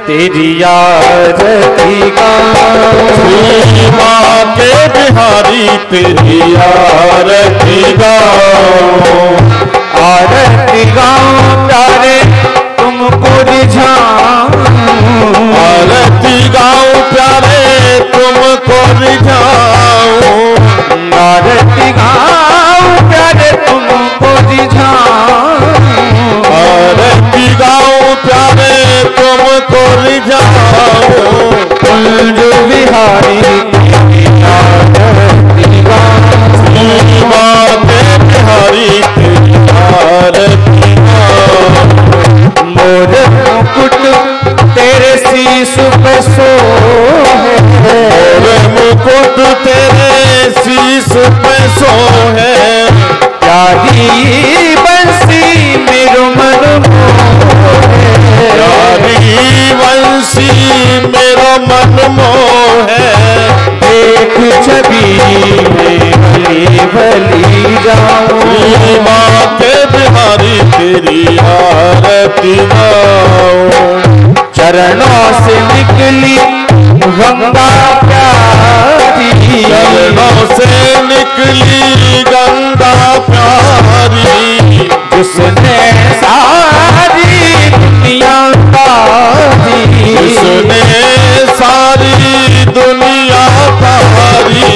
[SPEAKER 2] तेरी आरती गाऊं, श्री माँ के बिहारी तेरी आरती गाऊं, आरती गाऊं प्यारे तुमको रिझाऊं, आरती गाऊं प्यारे तुमको रिझाऊं, आरती गाऊं प्यारे तुमको रिझाऊं, आरती गाऊं प्यारे तुमको रिझाऊं। कुंज बिहारी तेरी आरती गाऊं, श्री माँ के बिहारी तेरी आरती गाऊं, मोर मुकुट तेरे शीश पे सोहे, मोर मुकुट तेरे शीश पे सोहे, प्यारी बंसी मेरो मन मोहे, प्यारी बंसी मेरो मन मोहे, देख छवि में भली भली जाऊं, श्री माँ के बिहारी तेरी आरती गाऊं। चरणों से निकली गंगा प्यारी, चरणों से निकली गंगा प्यारी, जिसने सारी दुनिया तारी, जिसने सारी दुनिया तारी,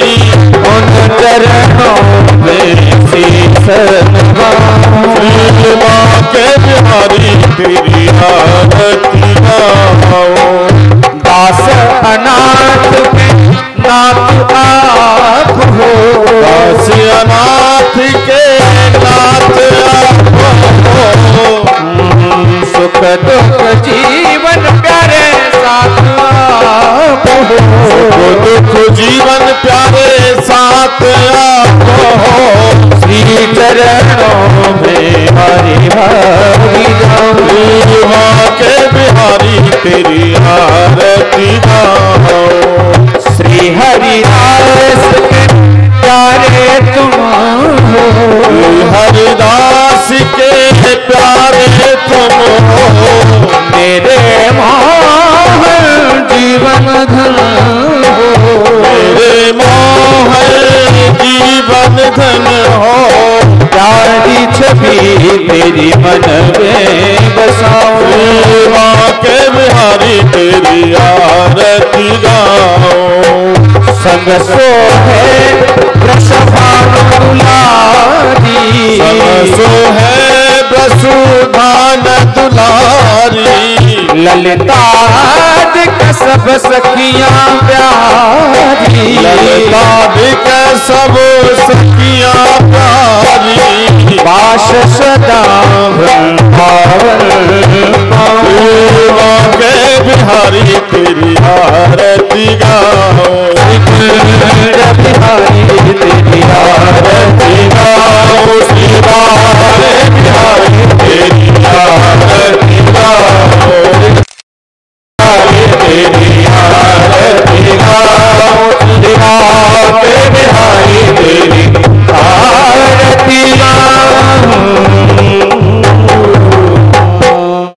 [SPEAKER 2] उन चरणों में शीश नवाऊं, श्री माँ के बिहारी तेरी आरती गाऊं। दास अनाथ के नाथ आप हो, दास अनाथ के नाथ आप हो, सुख दुख जीवन प्यारे साथ आप हो, सुख दुख जीवन प्यारे साथ आप हो, श्री चरणों में हरि हरि श्री माँ के बिहारी तेरी आरती गाऊं। श्री हरिदास के प्यारे तुम हो, हरिदास के प्यारे तुम हो, मेरे मोहन जीवन धन हो, मेरे मोहन जीवन धन हो, प्यारी छवि तेरी मन में बसाऊं, माँ के बिहारी तेरी आरती गाऊं। संग सो है वृषभान दुलारी, संग सो है वसुधान दुलारी, ललितादिक सब सखियां प्यारी, ललितादिक सब सखियां प्यारी, पाश सदा वृंदावन